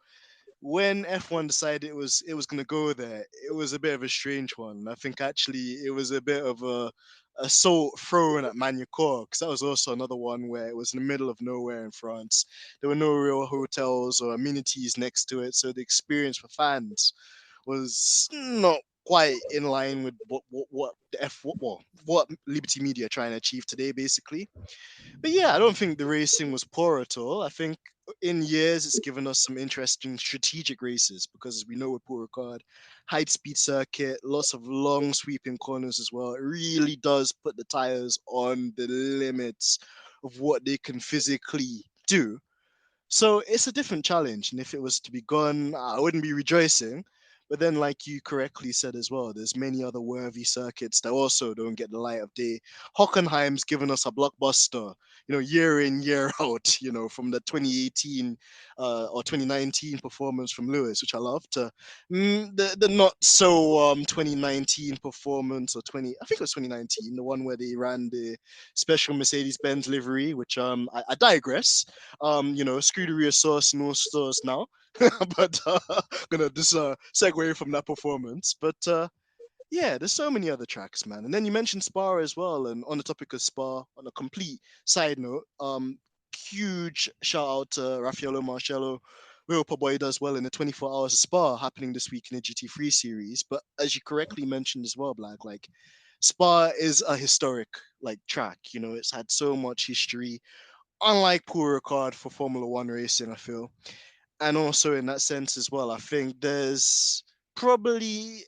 when F1 decided it was going to go there, it was a bit of a strange one. I think actually it was a bit of a assault thrown at Magny-Cours, because that was also another one where it was in the middle of nowhere in France. There were no real hotels or amenities next to it, so the experience for fans was not quite in line with what the what Liberty Media are trying to achieve today, basically. But yeah, I don't think the racing was poor at all. I think in years it's given us some interesting strategic races because as we know with Paul Ricard, high speed circuit, lots of long sweeping corners as well. It really does put the tires on the limits of what they can physically do. So it's a different challenge. And if it was to be gone, I wouldn't be rejoicing. But then, like you correctly said as well, there's many other worthy circuits that also don't get the light of day. Hockenheim's given us a blockbuster, year in, year out, from the 2018 or 2019 performance from Lewis, which I love, to the not so 2019 performance, or I think it was 2019, the one where they ran the special Mercedes-Benz livery, which I digress. Scuderia source, no stores now. But gonna just segue from that performance. But yeah, there's so many other tracks, man. And then you mentioned Spa as well. And on the topic of Spa, on a complete side note, huge shout out to Raffaello Marcello. Europa Boy does well in the 24 hours of Spa happening this week in the GT3 series. But as you correctly mentioned as well, Black, like Spa is a historic track. It's had so much history, unlike Paul Ricard for Formula One racing, I feel. And also in that sense as well, I think there's probably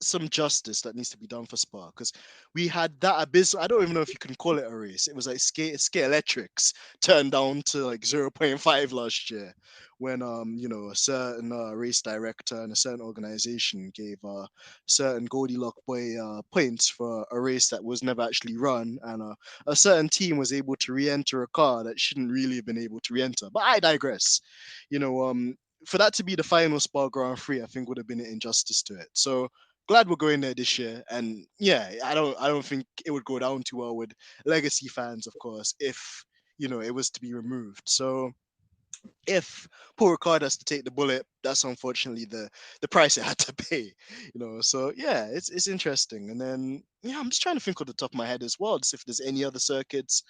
some justice that needs to be done for Spa, because we had that abysmal, I don't even know if you can call it a race. It was like skate electrics turned down to like 0.5 last year, when a certain race director and a certain organization gave certain Goldilocks boy points for a race that was never actually run, and a certain team was able to re-enter a car that shouldn't really have been able to re-enter. But I digress. For that to be the final Spa Grand Prix, I think would have been an injustice to it. So glad we're going there this year. And yeah, I don't think it would go down too well with legacy fans, of course, if it was to be removed. So if Paul Ricard has to take the bullet, that's unfortunately the price it had to pay. So yeah, it's interesting. And then I'm just trying to think on the top of my head as well, just if there's any other circuits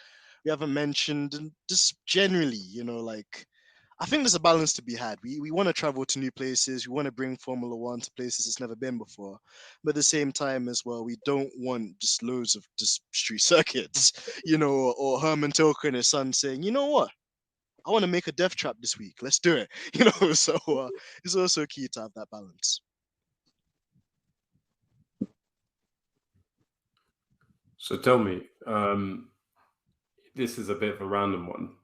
we haven't mentioned, and just generally, I think there's a balance to be had. We want to travel to new places. We want to bring Formula One to places it's never been before. But at the same time as well, we don't want just loads of just street circuits, or Herman Tilke and his son saying, you know what? I want to make a death trap this week. Let's do it. So it's also key to have that balance. So tell me, this is a bit of a random one.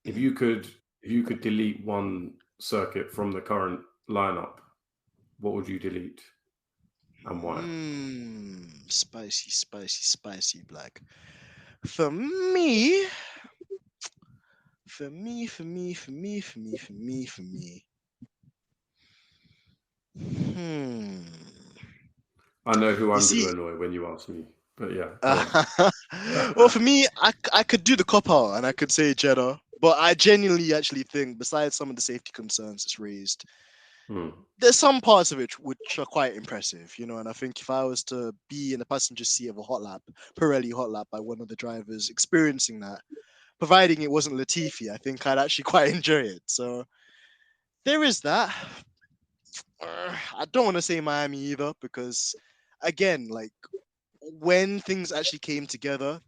If you could delete one circuit from the current lineup, what would you delete and why? Spicy, Black. For me. I know who I'm going to annoy when you ask me, but yeah. Well, for me, I could do the cop out and I could say Jeddah, but I genuinely actually think, besides some of the safety concerns it's raised, there's some parts of it which are quite impressive, and I think if I was to be in the passenger seat of a Pirelli hot lap by one of the drivers experiencing that, providing it wasn't Latifi, I think I'd actually quite enjoy it. So there is that. I don't want to say Miami either, because again, when things actually came together,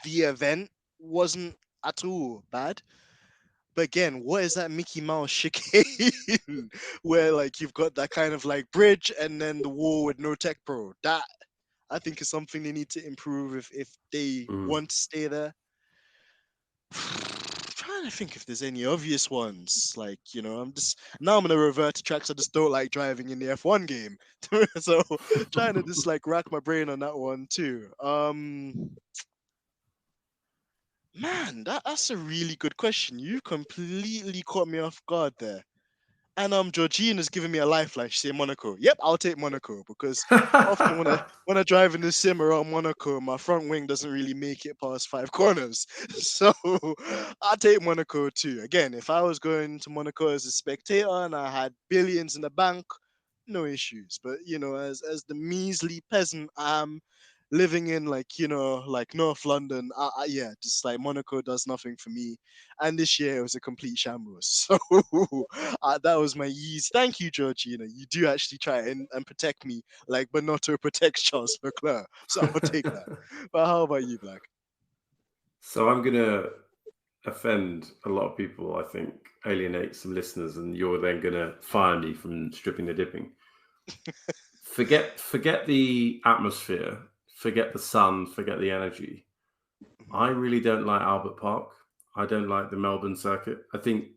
the event wasn't at all bad. But again, what is that Mickey Mouse chicane where you've got that kind of bridge and then the wall with no tech pro? That I think is something they need to improve if they want to stay there. Trying to think if there's any obvious ones. I'm gonna revert to tracks I just don't like driving in the F1 game. So trying to just rack my brain on that one too. Man, that's a really good question. You completely caught me off guard there. And Georgina's giving me a lifeline. She said Monaco. Yep, I'll take Monaco, because often when I drive in the sim around Monaco, my front wing doesn't really make it past 5 corners. So I'll take Monaco too. Again, if I was going to Monaco as a spectator and I had billions in the bank, no issues. But as the measly peasant I'm living in North London, yeah, just Monaco does nothing for me. And this year it was a complete shambles. So that was my ease. Thank you, Georgina. You do actually try and protect me like Bonotto protects Charles Leclerc. So I'll take that. But how about you, Black? So I'm gonna offend a lot of people, I think, alienate some listeners, and you're then gonna fire me from stripping the dipping. Forget the atmosphere, forget the sun, forget the energy. I really don't like Albert Park. I don't like the Melbourne circuit. I think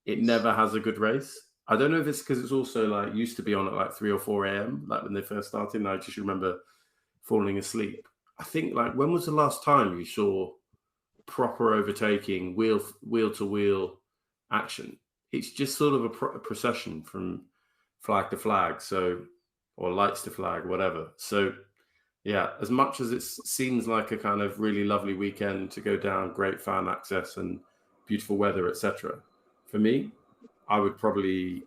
it never has a good race. I don't know if it's because it's also like used to be on at like 3 or 4 a.m. like when they first started. And I just remember falling asleep. I think like when was the last time you saw proper overtaking wheel to wheel action? It's just sort of a procession from flag to flag, so or lights to flag, whatever. So yeah, as much as it seems like a kind of really lovely weekend to go down, great fan access and beautiful weather, etc. For me, I would probably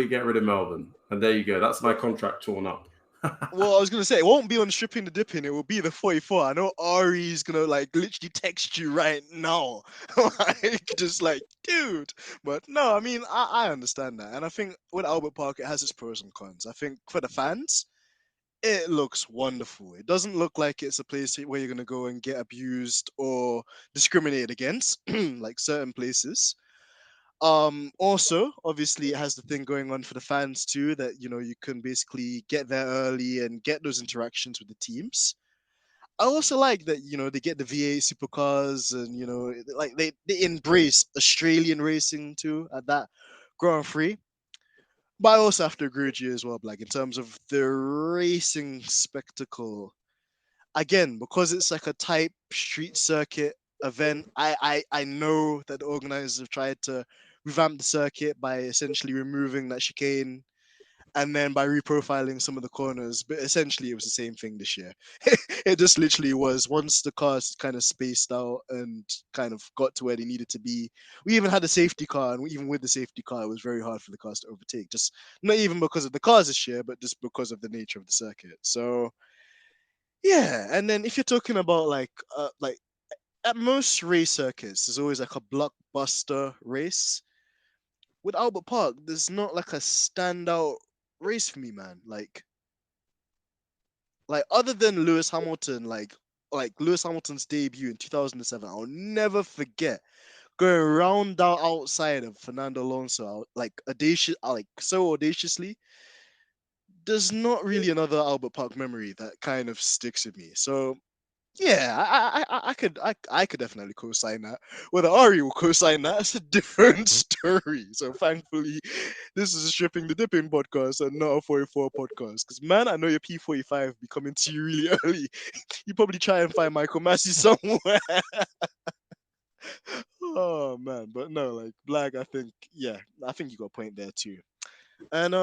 get rid of Melbourne. And there you go. That's my contract torn up. Well, I was gonna say it won't be on stripping the dipping. It will be the 44. I know Ari's gonna like literally text you right now, like just like, dude. But no, I mean, I understand that, and I think with Albert Park, it has its pros and cons. I think for the fans, it looks wonderful. It doesn't look like it's a place where you're gonna go and get abused or discriminated against, like certain places. Also, obviously, it has the thing going on for the fans too that you can basically get there early and get those interactions with the teams. I also like that they get the V8 supercars and like they embrace Australian racing too at that Grand Prix. But I also have to agree with you as well, Black, in terms of the racing spectacle. Again, because it's like a type street circuit event, I know that the organizers have tried to revamp the circuit by essentially removing that chicane and then by reprofiling some of the corners. But essentially, it was the same thing this year. It just literally was once the cars kind of spaced out and kind of got to where they needed to be. We even had a safety car, and even with the safety car, it was very hard for the cars to overtake. Just not even because of the cars this year, but just because of the nature of the circuit. So yeah, and then if you're talking about like at most race circuits, there's always like a blockbuster race. With Albert Park, there's not like a standout race for me, man. Like other than Lewis Hamilton, like Lewis Hamilton's debut in 2007, I'll never forget going round down outside of Fernando Alonso, like audacious, like so audaciously. There's not really another Albert Park memory that kind of sticks with me. So yeah, I could definitely co-sign that. Whether Ari will co-sign that, that's a different story. So thankfully, this is a stripping the dipping podcast and not a 44 podcast. Because man, I know your P45 be coming to you really early. You probably try and find Michael Massey somewhere. Oh man, but no, like Blag, I think you got a point there too. And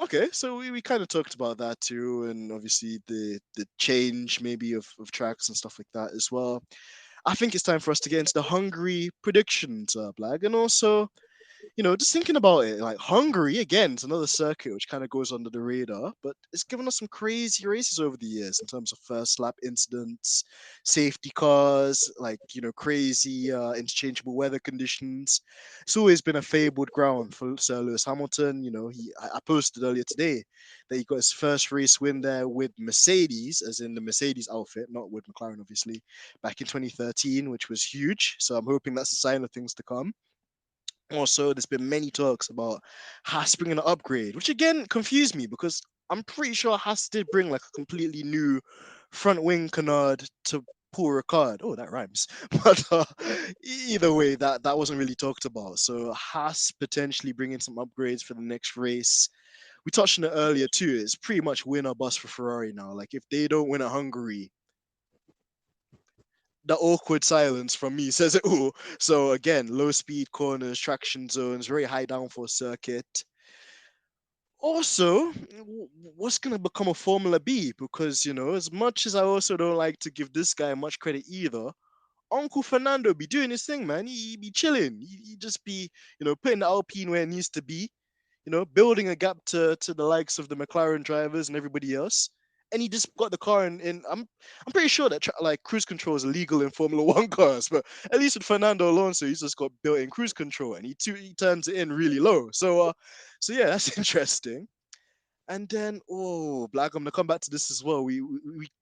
okay, so we kind of talked about that too, and obviously the change maybe of tracks and stuff like that as well. I think it's time for us to get into the Hungary predictions, Blag, and also just thinking about it, like Hungary again, it's another circuit which kind of goes under the radar, but it's given us some crazy races over the years in terms of first lap incidents, safety cars, like crazy interchangeable weather conditions. It's always been a fabled ground for Sir Lewis Hamilton. I posted earlier today that he got his first race win there with Mercedes, as in the Mercedes outfit, not with McLaren, obviously, back in 2013, which was huge. So I'm hoping that's a sign of things to come. Also, there's been many talks about Haas bringing an upgrade, which again confused me because I'm pretty sure Haas did bring like a completely new front wing canard to Paul Ricard. Oh, that rhymes. But either way, that wasn't really talked about. So Haas potentially bringing some upgrades for the next race. We touched on it earlier too. It's pretty much win or bust for Ferrari now. Like if they don't win at Hungary, the awkward silence from me says it all. So again, low speed corners, traction zones, very high downforce circuit. Also, what's going to become a Formula B? Because, as much as I also don't like to give this guy much credit either, Uncle Fernando be doing his thing, man. He be chilling. He just be, putting the Alpine where it needs to be, building a gap to the likes of the McLaren drivers and everybody else. And he just got the car in. I'm pretty sure that like cruise control is illegal in Formula One cars, but at least with Fernando Alonso, he's just got built-in cruise control, and he turns it in really low. So yeah, that's interesting. And then Black, I'm gonna come back to this as well. We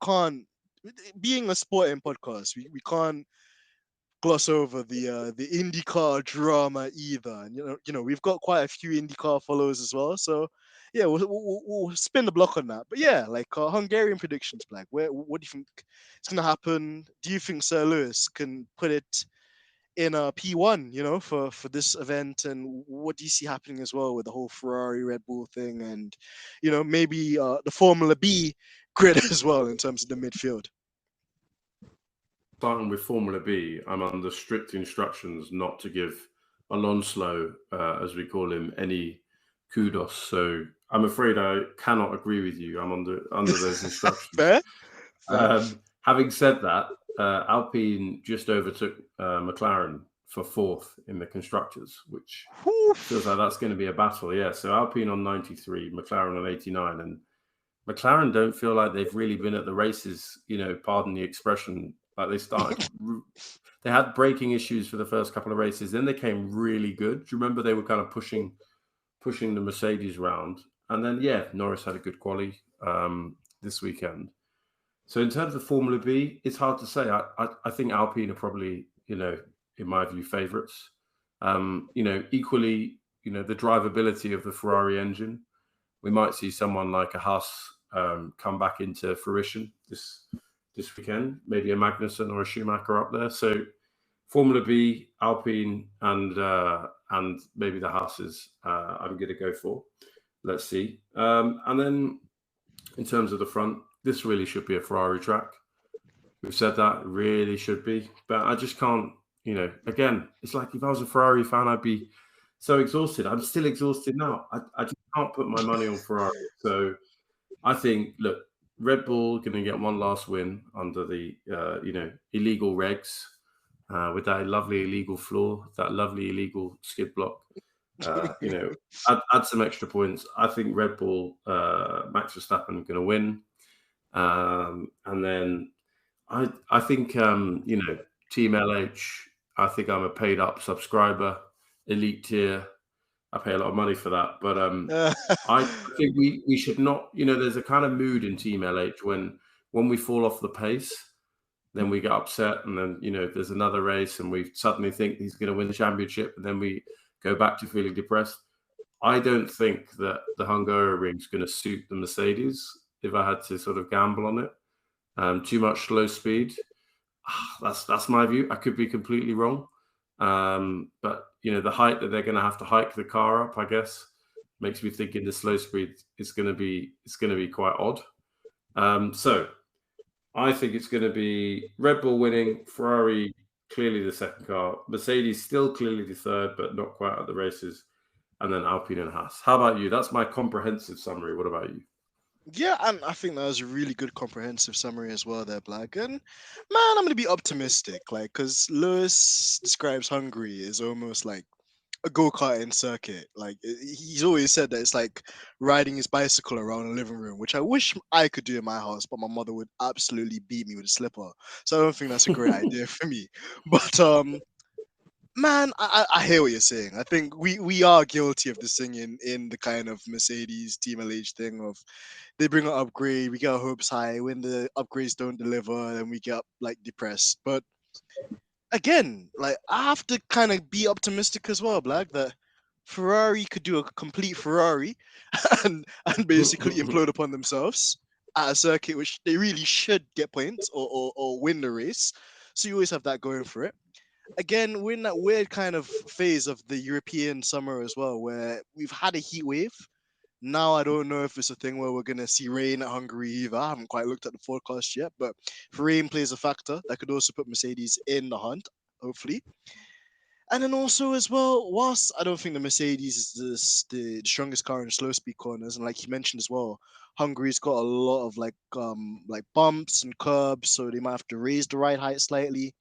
can't, being a sporting podcast, we can't gloss over the INDYCAR drama either. And we've got quite a few INDYCAR followers as well. So yeah, we'll spin the block on that. But yeah, like Hungarian predictions, Black. What do you think is gonna happen? Do you think Sir Lewis can put it in P1, for this event, and what do you see happening as well with the whole Ferrari Red Bull thing, and maybe the Formula B grid as well in terms of the midfield. Starting with Formula B, I'm under strict instructions not to give Alonso, as we call him, any kudos. So I'm afraid I cannot agree with you. I'm under those instructions. Fair. Having said that, Alpine just overtook McLaren for 4th in the constructors, which feels like that's going to be a battle. Yeah, so Alpine on 93, McLaren on 89, and McLaren don't feel like they've really been at the races, pardon the expression. Like they had braking issues for the first couple of races, then they came really good. Do you remember they were kind of pushing the Mercedes round? And then, Norris had a good quali this weekend. So in terms of Formula B, it's hard to say. I think Alpine are probably, in my view, favourites. Equally, the drivability of the Ferrari engine. We might see someone like a Haas come back into fruition this weekend. Maybe a Magnussen or a Schumacher up there. So Formula B, Alpine, and maybe the Haas's I'm going to go for. Let's see. And then in terms of the front, this really should be a Ferrari track. We've said that, it really should be. But I just can't, again, it's like if I was a Ferrari fan, I'd be so exhausted. I'm still exhausted now. I just can't put my money on Ferrari. So I think, look, Red Bull going to get one last win under the, illegal regs with that lovely illegal floor, that lovely illegal skid block. Add some extra points. I think Red Bull, Max Verstappen going to win. And then I think, Team LH, I think I'm a paid up subscriber, elite tier. I pay a lot of money for that. But I think we should not, there's a kind of mood in Team LH when we fall off the pace, then we get upset. And then, there's another race and we suddenly think he's going to win the championship. And then we go back to feeling depressed. I don't think that the Hungaroring is going to suit the Mercedes if I had to sort of gamble on it. Too much slow speed. That's my view. I could be completely wrong. But, the height that they're going to have to hike the car up, I guess, makes me think in the slow speed, it's going to be quite odd. So I think it's going to be Red Bull winning, Ferrari clearly the second car, Mercedes still clearly the third, but not quite at the races, and then Alpine and Haas. How about you? That's my comprehensive summary. What about you? Yeah, and I think that was a really good comprehensive summary as well there, Blag. And man, I'm going to be optimistic, because Lewis describes Hungary as almost like a go-karting circuit. Like, he's always said that it's like riding his bicycle around a living room, which I wish I could do in my house, but my mother would absolutely beat me with a slipper. So I don't think that's a great idea for me. But man, I hear what you're saying. I think we are guilty of this thing in the kind of Mercedes Team LH thing of they bring an upgrade, we get our hopes high. When the upgrades don't deliver, then we get like depressed. But again, like I have to kind of be optimistic as well, Black, that Ferrari could do a complete Ferrari and basically implode upon themselves at a circuit which they really should get points or win the race. So you always have that going for it. Again, we're in that weird kind of phase of the European summer as well, where we've had a heat wave. Now I don't know if it's a thing where we're gonna see rain at Hungary either. I haven't quite looked at the forecast yet, but if rain plays a factor, that could also put Mercedes in the hunt, hopefully. And then also as well, whilst I don't think the Mercedes is the strongest car in slow speed corners, and like you mentioned as well, Hungary's got a lot of like bumps and curbs, so they might have to raise the ride height slightly.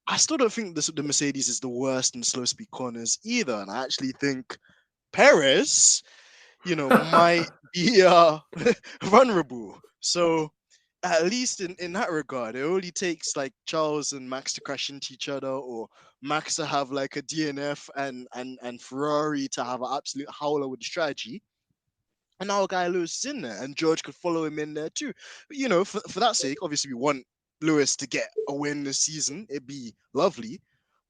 I still don't think the Mercedes is the worst in slow speed corners either, and I actually think Perez, might be vulnerable. So at least in that regard, it only takes like Charles and Max to crash into each other, or Max to have like a DNF and Ferrari to have an absolute howler with the strategy. And now a guy Lewis is in there, and George could follow him in there too. But for that sake, obviously we want Lewis to get a win this season. It'd be lovely.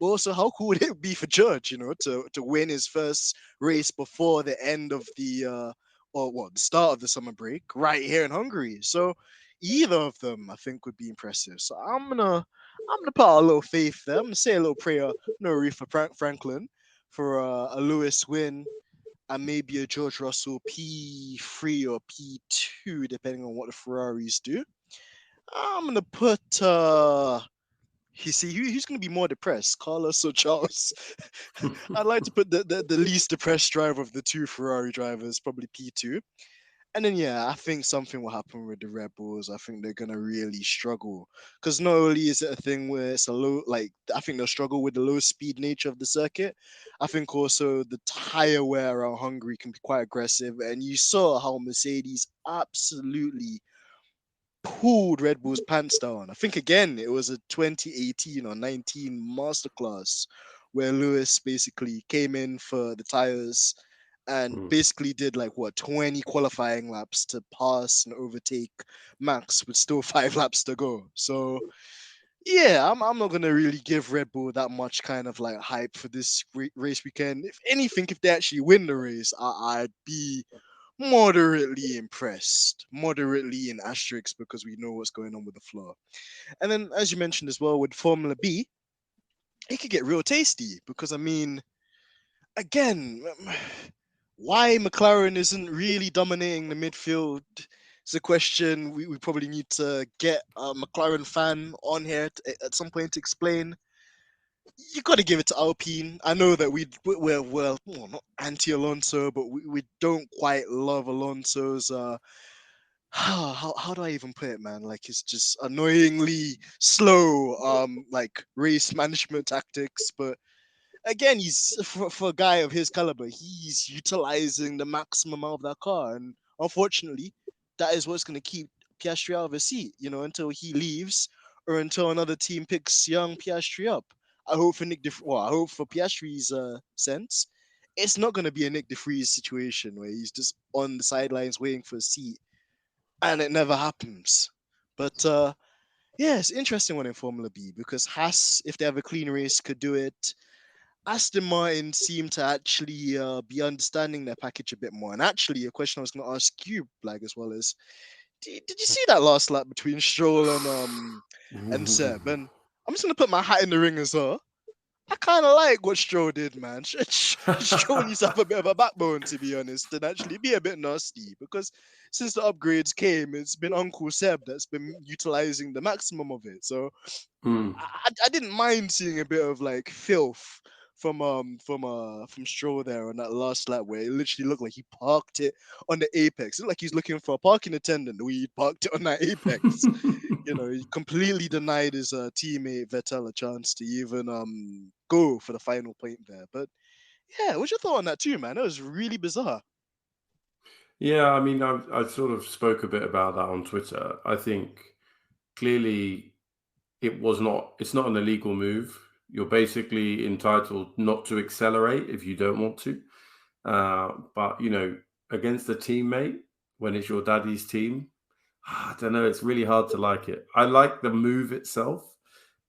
But also, how cool would it be for George, to win his first race before the end of the the start of the summer break right here in Hungary? So either of them I think would be impressive. So I'm gonna put a little faith there. I'm gonna say a little prayer, no Aretha Franklin, for a Lewis win and maybe a George Russell P3 or P2, depending on what the Ferraris do. I'm gonna put you see who's gonna be more depressed, Carlos or Charles? I'd like to put the least depressed driver of the two Ferrari drivers, probably P2. And then yeah, I think something will happen with the Red Bulls. I think they're gonna really struggle because not only is it a thing where it's a low, like I think they'll struggle with the low speed nature of the circuit. I think also the tire wear around Hungary can be quite aggressive, and you saw how Mercedes absolutely pulled Red Bull's pants down. I think again it was a 2018 or 19 masterclass where Lewis basically came in for the tires and basically did like what 20 qualifying laps to pass and overtake Max with still 5 laps to go. So yeah, I'm not gonna really give Red Bull that much kind of like hype for this race weekend. If anything, if they actually win the race, I'd be moderately impressed, moderately in asterisks because we know what's going on with the floor. And then, as you mentioned as well, with Formula B, it could get real tasty because I mean, again, why McLaren isn't really dominating the midfield is a question we probably need to get a McLaren fan on here at some point to explain. You got to give it to Alpine. I know that we're well, not anti Alonso, but we don't quite love Alonso's how do I even put it, man? Like it's just annoyingly slow, like race management tactics. But again, he's for a guy of his caliber, he's utilizing the maximum out of that car, and unfortunately, that is what's going to keep Piastri out of his seat, until he leaves or until another team picks young Piastri up. I hope for I hope for Piastri's sense, it's not going to be a Nick DeVries situation where he's just on the sidelines waiting for a seat and it never happens. But yeah, it's an interesting one in Formula B because Haas, if they have a clean race, could do it. Aston Martin seem to actually be understanding their package a bit more. And actually, a question I was going to ask you, Blag, as well is, did you see that last lap between Stroll and Seb? And I'm just going to put my hat in the ring as well. I kind of like what Stroll did, man. Stroll needs to have a bit of a backbone, to be honest, and actually be a bit nasty because since the upgrades came, it's been Uncle Seb that's been utilizing the maximum of it. So I didn't mind seeing a bit of like filth from Stroll there on that last lap where it literally looked like he parked it on the apex. It looked like he's looking for a parking attendant where he parked it on that apex. He completely denied his teammate Vettel a chance to even go for the final point there. But yeah, what's your thought on that too, man? That was really bizarre. Yeah, I mean, I sort of spoke a bit about that on Twitter. I think clearly it's not an illegal move. You're basically entitled not to accelerate if you don't want to. But, against a teammate, when it's your daddy's team, I don't know, it's really hard to like it. I like the move itself,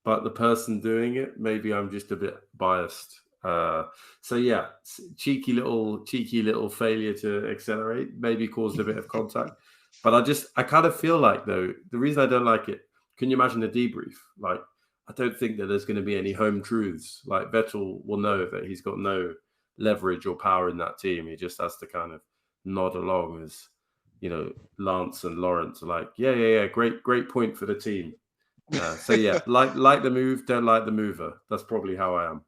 but the person doing it, maybe I'm just a bit biased. So yeah, cheeky little failure to accelerate, maybe caused a bit of contact. But I kind of feel like, though, the reason I don't like it, can you imagine a debrief? Like, I don't think that there's going to be any home truths. Like Vettel will know that he's got no leverage or power in that team. He just has to kind of nod along as, Lance and Lawrence are like, yeah, great point for the team. So yeah, like the move, don't like the mover. That's probably how I am.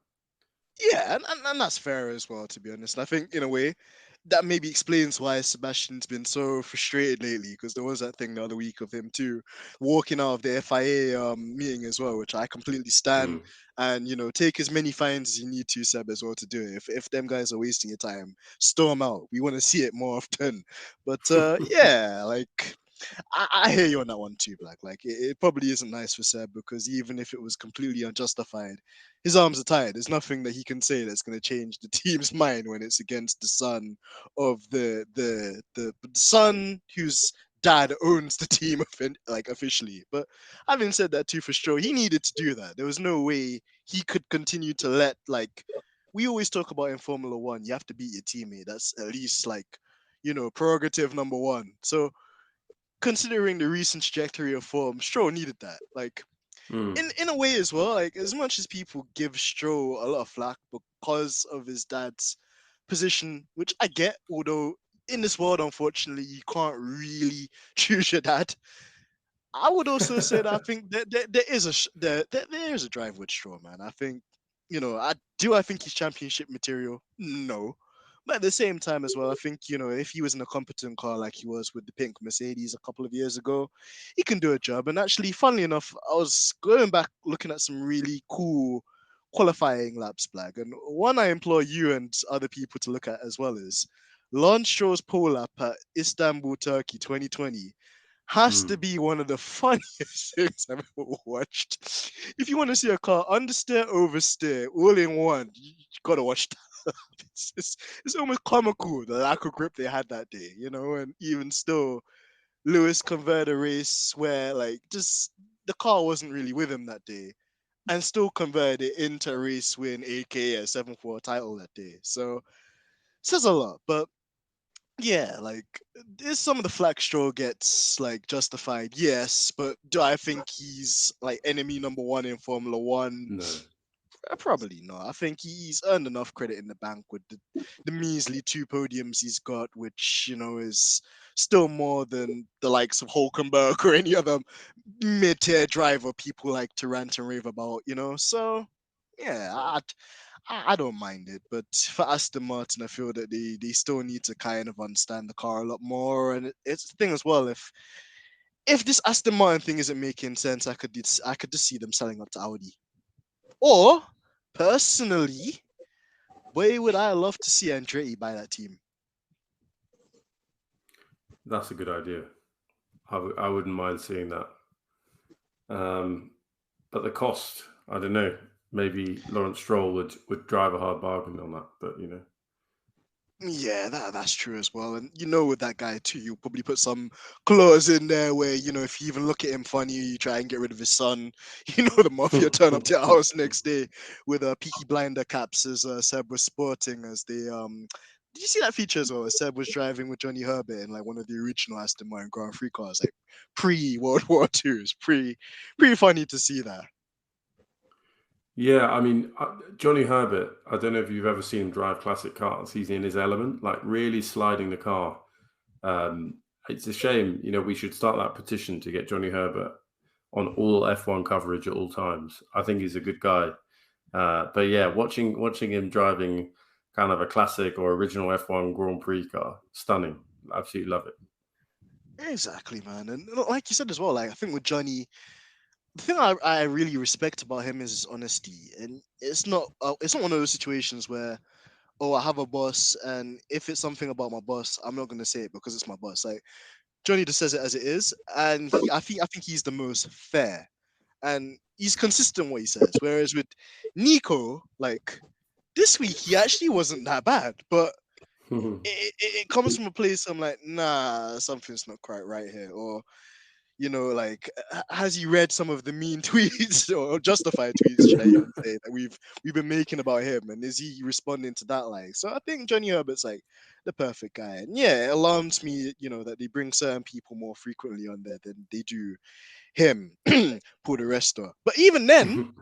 Yeah, and that's fair as well, to be honest. I think in a way that maybe explains why Sebastian's been so frustrated lately, because there was that thing the other week of him too walking out of the FIA meeting as well, which I completely stand. And take as many fines as you need to, Seb, as well to do it. If them guys are wasting your time, storm out. We want to see it more often. But yeah, like I hear you on that one too, Black. Like it probably isn't nice for Seb because even if it was completely unjustified, his arms are tired. There's nothing that he can say that's going to change the team's mind when it's against the son of the son whose dad owns the team like officially. But having said that too, for sure, he needed to do that. There was no way he could continue to let like we always talk about in Formula One. You have to beat your teammate. That's at least like prerogative number one. So considering the recent trajectory of form, Stroll needed that. Like, Mm. in a way as well, like as much as people give Stroll a lot of flack because of his dad's position, which I get, although in this world, unfortunately, you can't really choose your dad. I would also say that I think there is there is a drive with Stroll, man. I think, I think he's championship material? No. But at the same time as well, I think, if he was in a competent car like he was with the pink Mercedes a couple of years ago, he can do a job. And actually, funnily enough, I was going back looking at some really cool qualifying laps, Blag. And one I implore you and other people to look at as well is Lance Stroll's pole lap at Istanbul, Turkey 2020 has to be one of the funniest things I've ever watched. If you want to see a car understeer, oversteer, all in one, you gotta watch that. It's almost comical the lack of grip they had that day, and even still, Lewis converted a race where just the car wasn't really with him that day, and still converted it into a race win, aka a 7-4 title that day. So says a lot, but yeah, is some of the flack Stroll gets justified? Yes, but do I think he's enemy number one in Formula One? No. Probably not. I think he's earned enough credit in the bank with the measly 2 podiums he's got, which is still more than the likes of Hulkenberg or any other mid-tier driver people like to rant and rave about. So yeah, I don't mind it, but for Aston Martin, I feel that they still need to kind of understand the car a lot more. And it's the thing as well. If this Aston Martin thing isn't making sense, I could just see them selling up to Audi. Or personally, where would I love to see Andretti buy that team? That's a good idea. I wouldn't mind seeing that. But the cost, I don't know. Maybe Lawrence Stroll would drive a hard bargain on that, but Yeah, that's true as well. And with that guy too, you'll probably put some clause in there where, if you even look at him funny, you try and get rid of his son. The mafia turn up to your house next day with Peaky Blinder caps as Seb was sporting as they did you see that feature as well? Seb was driving with Johnny Herbert in one of the original Aston Martin Grand Prix cars, pre-World War II. It's pretty funny to see that. Yeah, I mean, Johnny Herbert, I don't know if you've ever seen him drive classic cars. He's in his element, really sliding the car. It's a shame, we should start that petition to get Johnny Herbert on all F1 coverage at all times. I think he's a good guy. But yeah, watching him driving kind of a classic or original F1 Grand Prix car, stunning. Absolutely love it. Exactly, man. And like you said as well, I think with Johnny, the thing I really respect about him is his honesty, and it's not one of those situations where, I have a boss, and if it's something about my boss, I'm not gonna say it because it's my boss. Johnny just says it as it is, and I think he's the most fair, and he's consistent what he says. Whereas with Nico, this week he actually wasn't that bad, but it comes from a place I'm like, nah, something's not quite right here, or has he read some of the mean tweets or justified tweets, should I even say, that we've been making about him, and is he responding to that? So I think Johnny Herbert's the perfect guy, and yeah, it alarms me, that they bring certain people more frequently on there than they do him, Paul di Resta. But even then,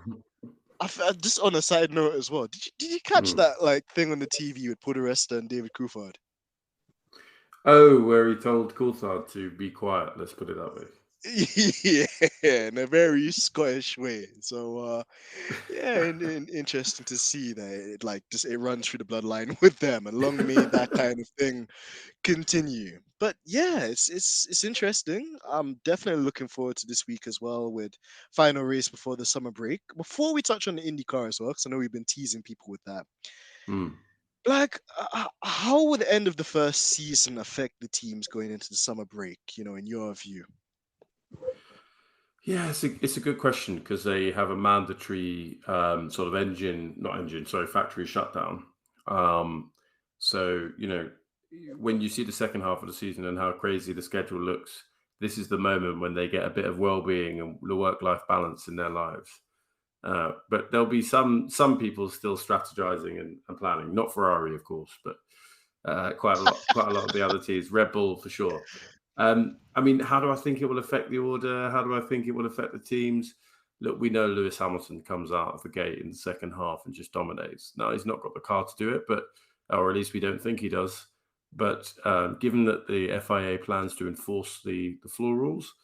just on a side note as well, did you catch that thing on the TV with Paul di Resta and David Coulthard? Oh, where he told Coulthard to be quiet. Let's put it that way. Yeah, in a very Scottish way. So yeah, and interesting to see that it runs through the bloodline with them, and long may that kind of thing continue. But yeah, it's interesting. I'm definitely looking forward to this week as well, with final race before the summer break. Before we touch on the IndyCar as well, because I know we've been teasing people with that. How would the end of the first season affect the teams going into the summer break, in your view? Yeah, it's a good question, because they have a mandatory sort of factory shutdown. So, when you see the second half of the season and how crazy the schedule looks, this is the moment when they get a bit of well-being and the work-life balance in their lives. But there'll be some people still strategizing and planning. Not Ferrari, of course, but quite a lot of the other teams. Red Bull for sure. I mean, how do I think it will affect the order? How do I think it will affect the teams? Look, we know Lewis Hamilton comes out of the gate in the second half and just dominates. No, he's not got the car to do it, or at least we don't think he does. But given that the FIA plans to enforce the floor rules,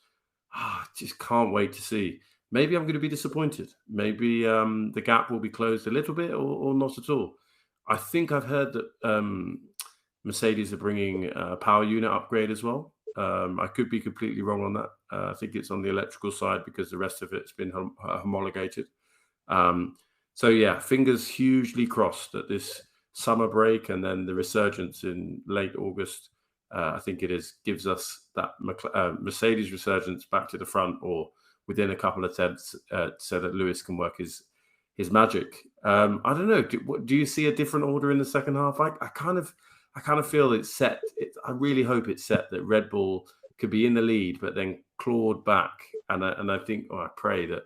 just can't wait to see. Maybe I'm going to be disappointed. Maybe the gap will be closed a little bit or not at all. I think I've heard that Mercedes are bringing a power unit upgrade as well. I could be completely wrong on that. I think it's on the electrical side because the rest of it's been homologated. So yeah, fingers hugely crossed that this summer break and then the resurgence in late August, I think it is, gives us that Mercedes resurgence back to the front or within a couple of attempts so that Lewis can work his magic. I don't know. Do you see a different order in the second half? I kind of feel it's set. I really hope it's set that Red Bull could be in the lead, but then clawed back. And I think, I pray that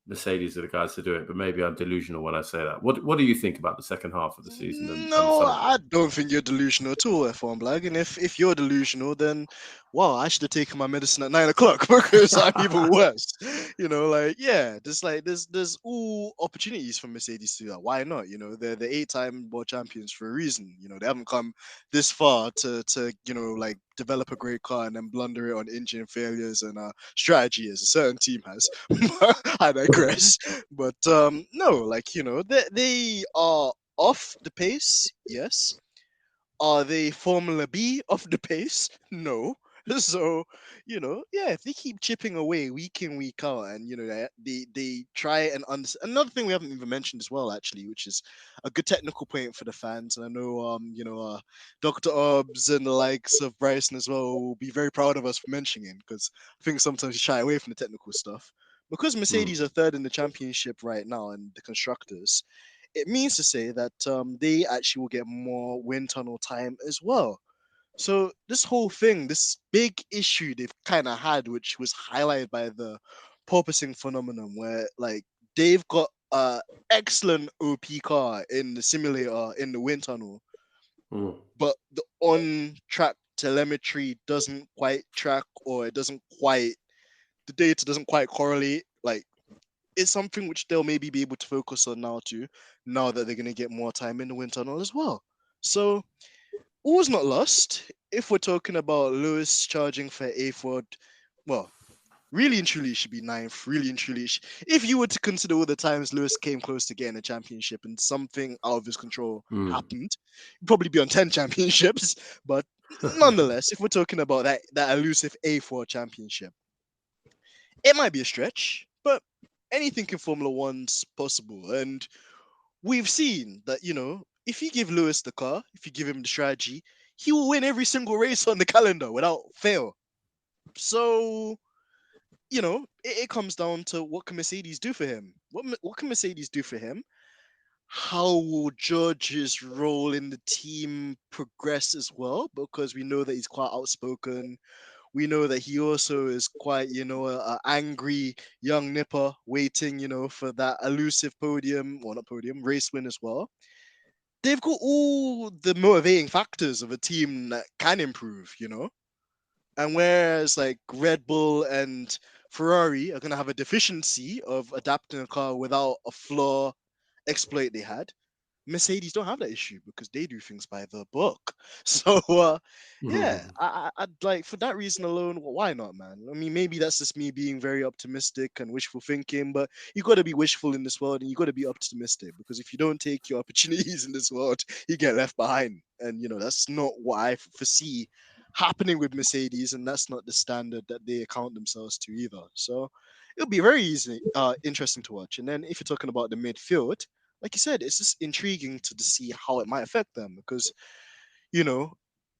Mercedes are the guys to do it. But maybe I'm delusional when I say that. What do you think about the second half of the season? No, I don't think you're delusional at all, F1BLAG. And if you're delusional, then wow, I should have taken my medicine at 9 o'clock because I'm even worse. There's all opportunities for Mercedes to do that. Why not? They're the 8-time world champions for a reason. They haven't come this far to develop a great car and then blunder it on engine failures and strategy as a certain team has. I digress. But they are off the pace, yes. Are they Formula B off the pace? No. So, if they keep chipping away week in, week out, and they try and understand. Another thing we haven't even mentioned as well, actually, which is a good technical point for the fans. And I know, Dr. Obbs and the likes of Bryson as well will be very proud of us for mentioning, because I think sometimes we shy away from the technical stuff. Because Mercedes are third in the championship right now and the constructors, it means to say that they actually will get more wind tunnel time as well. So this whole thing, this big issue they've kind of had, which was highlighted by the porpoising phenomenon, where they've got an excellent OP car in the simulator in the wind tunnel, but the on-track telemetry doesn't quite track, or the data doesn't quite correlate. It's something which they'll maybe be able to focus on now that they're going to get more time in the wind tunnel as well. So all's not lost. If we're talking about Lewis charging for A4, well, really and truly should be 9th. Really and truly, if you were to consider all the times Lewis came close to getting a championship and something out of his control happened, he'd probably be on 10 championships. But nonetheless, if we're talking about that elusive A4 championship, it might be a stretch, but anything in Formula One's possible. And we've seen that, if you give Lewis the car, if you give him the strategy, he will win every single race on the calendar without fail. So, it comes down to what can Mercedes do for him? What can Mercedes do for him? How will George's role in the team progress as well? Because we know that he's quite outspoken. We know that he also is quite, an angry young nipper waiting, for that elusive race win as well. They've got all the motivating factors of a team that can improve, And whereas Red Bull and Ferrari are going to have a deficiency of adapting a car without a flaw exploit they had, Mercedes don't have that issue because they do things by the book. So, I'd like, for that reason alone, why not, man? I mean, maybe that's just me being very optimistic and wishful thinking, but you got to be wishful in this world and you got to be optimistic, because if you don't take your opportunities in this world, you get left behind. And, that's not what I foresee happening with Mercedes, and that's not the standard that they account themselves to either. So it'll be very interesting to watch. And then if you're talking about the midfield, like you said, it's just intriguing to see how it might affect them, because,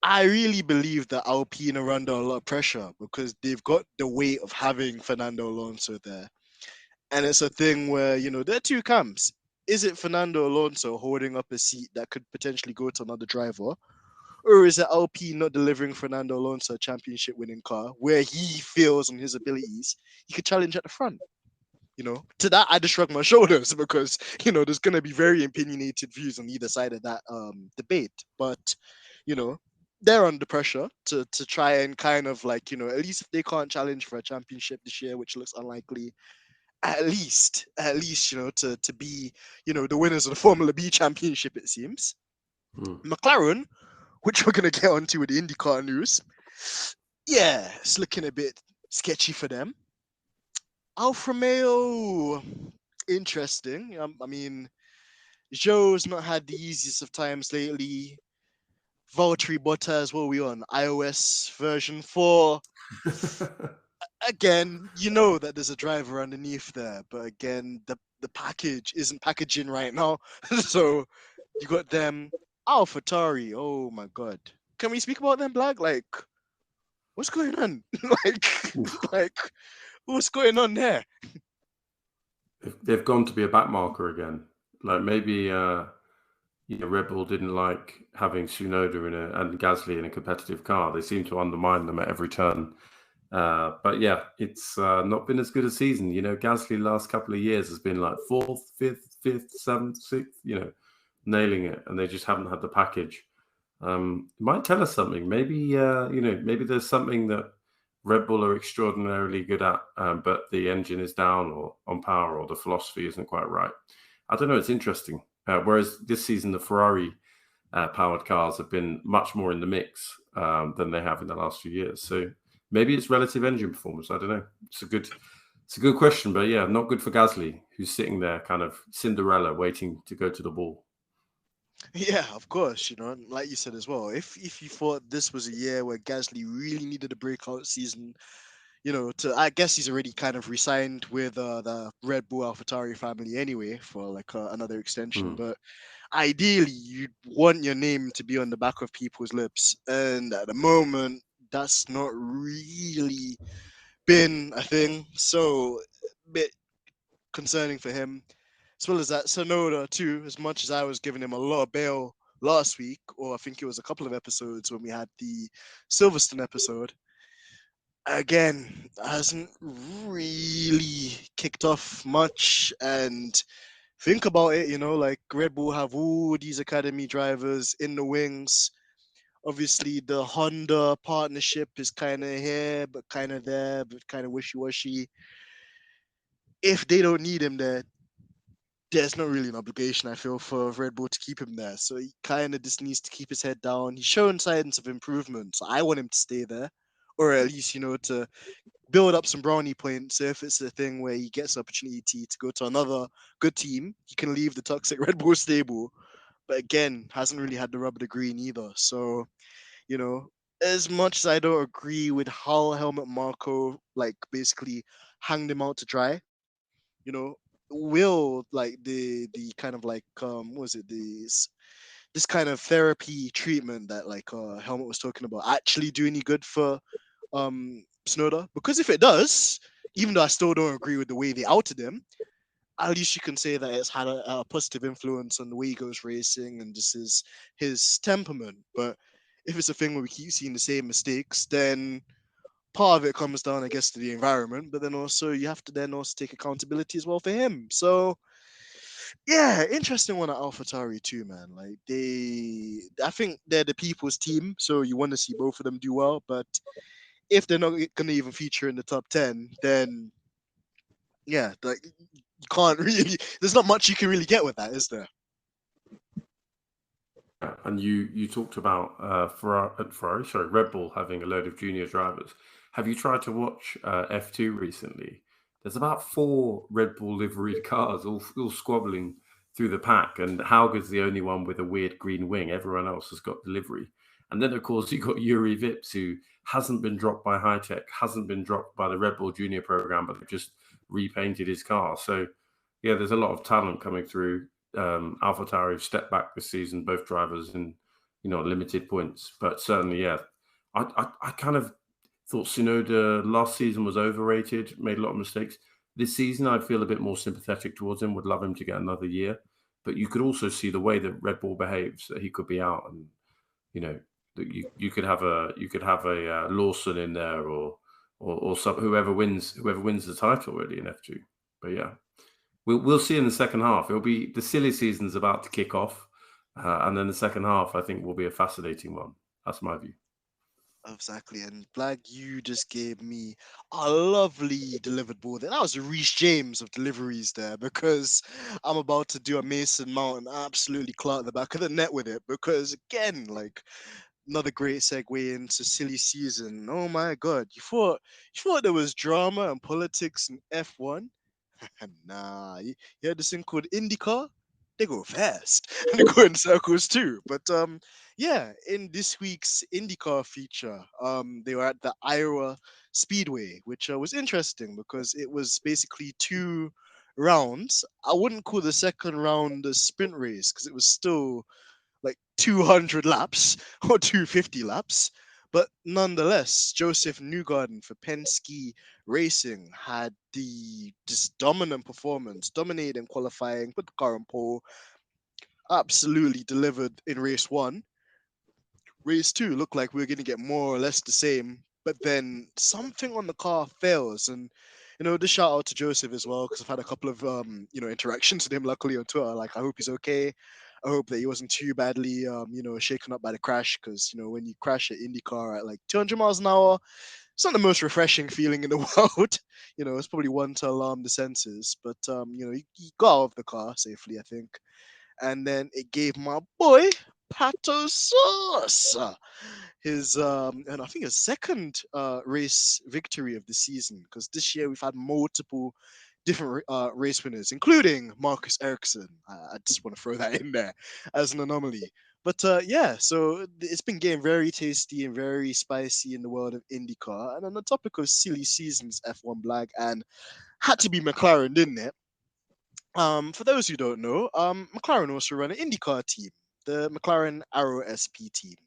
I really believe that Alpine are under a lot of pressure because they've got the weight of having Fernando Alonso there. And it's a thing where, there are two camps. Is it Fernando Alonso holding up a seat that could potentially go to another driver? Or is it Alpine not delivering Fernando Alonso a championship winning car where he feels on his abilities he could challenge at the front? To that, I just shrug my shoulders because, there's going to be very opinionated views on either side of that debate. But, they're under pressure to try and kind of like, at least if they can't challenge for a championship this year, which looks unlikely, at least, to be, the winners of the Formula B championship, it seems. McLaren, which we're going to get onto with the IndyCar news, yeah, it's looking a bit sketchy for them. Alfa Romeo, interesting. I mean, Joe's not had the easiest of times lately. Valtteri Bottas, what are we on? iOS version 4. Again, that there's a driver underneath there, but again, the package isn't packaging right now. So you got them. AlphaTauri, oh my god. Can we speak about them, Blag? Like, what's going on? like, what's going on there? They've gone to be a backmarker again. Like maybe Red Bull didn't like having Tsunoda and Gasly in a competitive car. They seem to undermine them at every turn. But yeah, it's not been as good a season. Gasly last couple of years has been like 4th, 5th, 7th, 6th, nailing it, and they just haven't had the package. It might tell us something. Maybe maybe there's something that Red Bull are extraordinarily good at, but the engine is down or on power, or the philosophy isn't quite right. I don't know. It's interesting. Whereas this season, the Ferrari powered cars have been much more in the mix than they have in the last few years. So maybe it's relative engine performance. I don't know. It's a good question, but yeah, not good for Gasly, who's sitting there kind of Cinderella waiting to go to the ball. Yeah, of course. Like you said as well, if you thought this was a year where Gasly really needed a breakout season, I guess he's already kind of resigned with the Red Bull AlphaTauri family anyway for like another extension. But ideally, you'd want your name to be on the back of people's lips, and at the moment, that's not really been a thing. So, a bit concerning for him. As well as that, Tsunoda too, as much as I was giving him a lot of bail last week, or I think it was a couple of episodes when we had the Silverstone episode, again, hasn't really kicked off much. And think about it, like Red Bull have all these academy drivers in the wings. Obviously, the Honda partnership is kind of here, but kind of there, but kind of wishy-washy. If they don't need him there, there's not really an obligation, I feel, for Red Bull to keep him there. So he kind of just needs to keep his head down. He's showing signs of improvement. So I want him to stay there, or at least, to build up some brownie points. So if it's a thing where he gets the opportunity to go to another good team, he can leave the toxic Red Bull stable. But again, hasn't really had the rub of the green either. So, as much as I don't agree with how Helmut Marko, like, basically hanged him out to dry, will like the kind of like what was it, this kind of therapy treatment that like Helmut was talking about actually do any good for Tsunoda? Because if it does, even though I still don't agree with the way they outed him, at least you can say that it's had a positive influence on the way he goes racing and just his temperament. But if it's a thing where we keep seeing the same mistakes, then part of it comes down, I guess, to the environment, but then also you have to then also take accountability as well for him. So yeah, interesting one at AlphaTauri too, man. Like I think they're the people's team, so you want to see both of them do well. But if they're not going to even feature in the top 10, then yeah, like you can't really. There's not much you can really get with that, is there? And you talked about Red Bull having a load of junior drivers. Have you tried to watch F2 recently? There's about 4 Red Bull liveried cars all squabbling through the pack, and Hauger's the only one with a weird green wing. Everyone else has got the livery. And then, of course, you've got Yuri Vips, who hasn't been dropped by High Tech, hasn't been dropped by the Red Bull Junior program, but they've just repainted his car. So, yeah, there's a lot of talent coming through. AlphaTauri have stepped back this season, both drivers in limited points, but certainly, yeah, I kind of thought Tsunoda last season was overrated, made a lot of mistakes. This season, I feel a bit more sympathetic towards him. Would love him to get another year, but you could also see the way that Red Bull behaves, that he could be out, and that you could have a Lawson in there or whoever wins the title really in F2. But yeah. We'll see in the second half. It'll be the silly season's about to kick off, and then the second half I think will be a fascinating one. That's my view. Exactly, and Blag, you just gave me a lovely delivered ball there. That was a Reece James of deliveries there, because I'm about to do a Mason Mount and absolutely clout the back of the net with it. Because again, like, another great segue into silly season. Oh my god, you thought there was drama and politics in F1? Nah, you heard this thing called INDYCAR? They go fast and they go in circles too. But yeah, in this week's INDYCAR feature, they were at the Iowa Speedway, which was interesting because it was basically two rounds. I wouldn't call the second round a sprint race because it was still like 200 laps or 250 laps. But nonetheless, Joseph Newgarden for Penske Racing had the just dominant performance, dominated in qualifying, put the car on pole, absolutely delivered in race one. Race two looked like we were going to get more or less the same, but then something on the car fails. And just shout out to Joseph as well, because I've had a couple of interactions with him luckily on Twitter. Like, I hope he's okay. I hope that he wasn't too badly shaken up by the crash, because when you crash at IndyCar at like 200 miles an hour, it's not the most refreshing feeling in the world. It's probably one to alarm the senses, but he got out of the car safely, I think. And then it gave my boy Pato Sauce his and I think his second race victory of the season, because this year we've had multiple different race winners, including Marcus Ericsson. I just want to throw that in there as an anomaly. But yeah, so it's been getting very tasty and very spicy in the world of IndyCar. And on the topic of silly seasons, F1BLAG, and had to be McLaren, didn't it? For those who don't know, McLaren also run an IndyCar team, the McLaren Arrow SP team.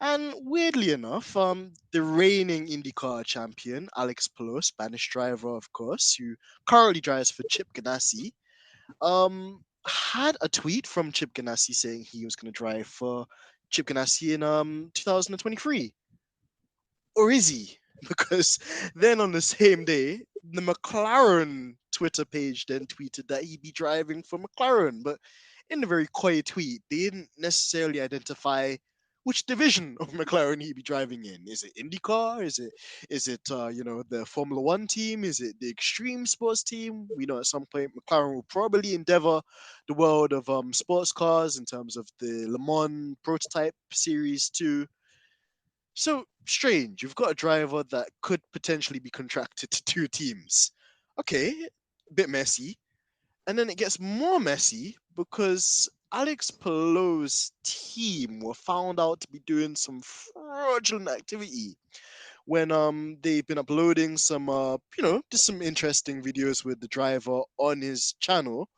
And weirdly enough, the reigning IndyCar champion, Alex Palou, Spanish driver, of course, who currently drives for Chip Ganassi, had a tweet from Chip Ganassi saying he was going to drive for Chip Ganassi in 2023. Or is he? Because then on the same day, the McLaren Twitter page then tweeted that he'd be driving for McLaren. But in a very quiet tweet, they didn't necessarily identify which division of McLaren he'd be driving in. Is it IndyCar? Is it the Formula One team? Is it the Extreme Sports team? We know at some point McLaren will probably endeavor the world of sports cars in terms of the Le Mans prototype series too. So strange. You've got a driver that could potentially be contracted to two teams. Okay, a bit messy. And then it gets more messy because Alex Palou's team were found out to be doing some fraudulent activity when they've been uploading some just some interesting videos with the driver on his channel.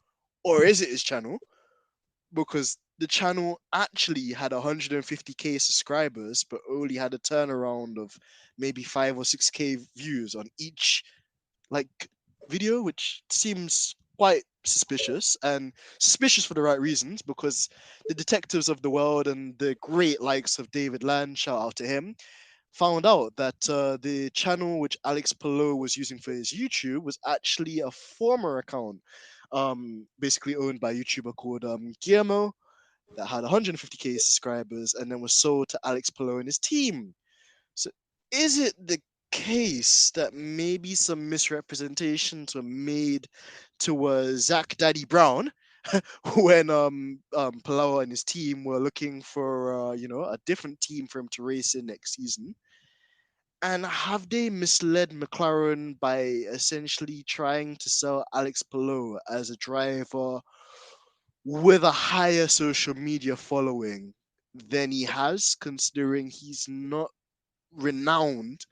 Or is it his channel? Because the channel actually had 150k subscribers, but only had a turnaround of maybe 5 or 6k views on each like video, which seems quite suspicious, and suspicious for the right reasons, because the detectives of the world and the great likes of David Land, shout out to him, found out that the channel which Alex Palou was using for his YouTube was actually a former account, basically owned by a YouTuber called Guillermo, that had 150k subscribers and then was sold to Alex Palou and his team. So is it the case that maybe some misrepresentations were made to Zach Daddy Brown when Palou and his team were looking for a different team for him to race in next season? And have they misled McLaren by essentially trying to sell Alex Palou as a driver with a higher social media following than he has, considering he's not renowned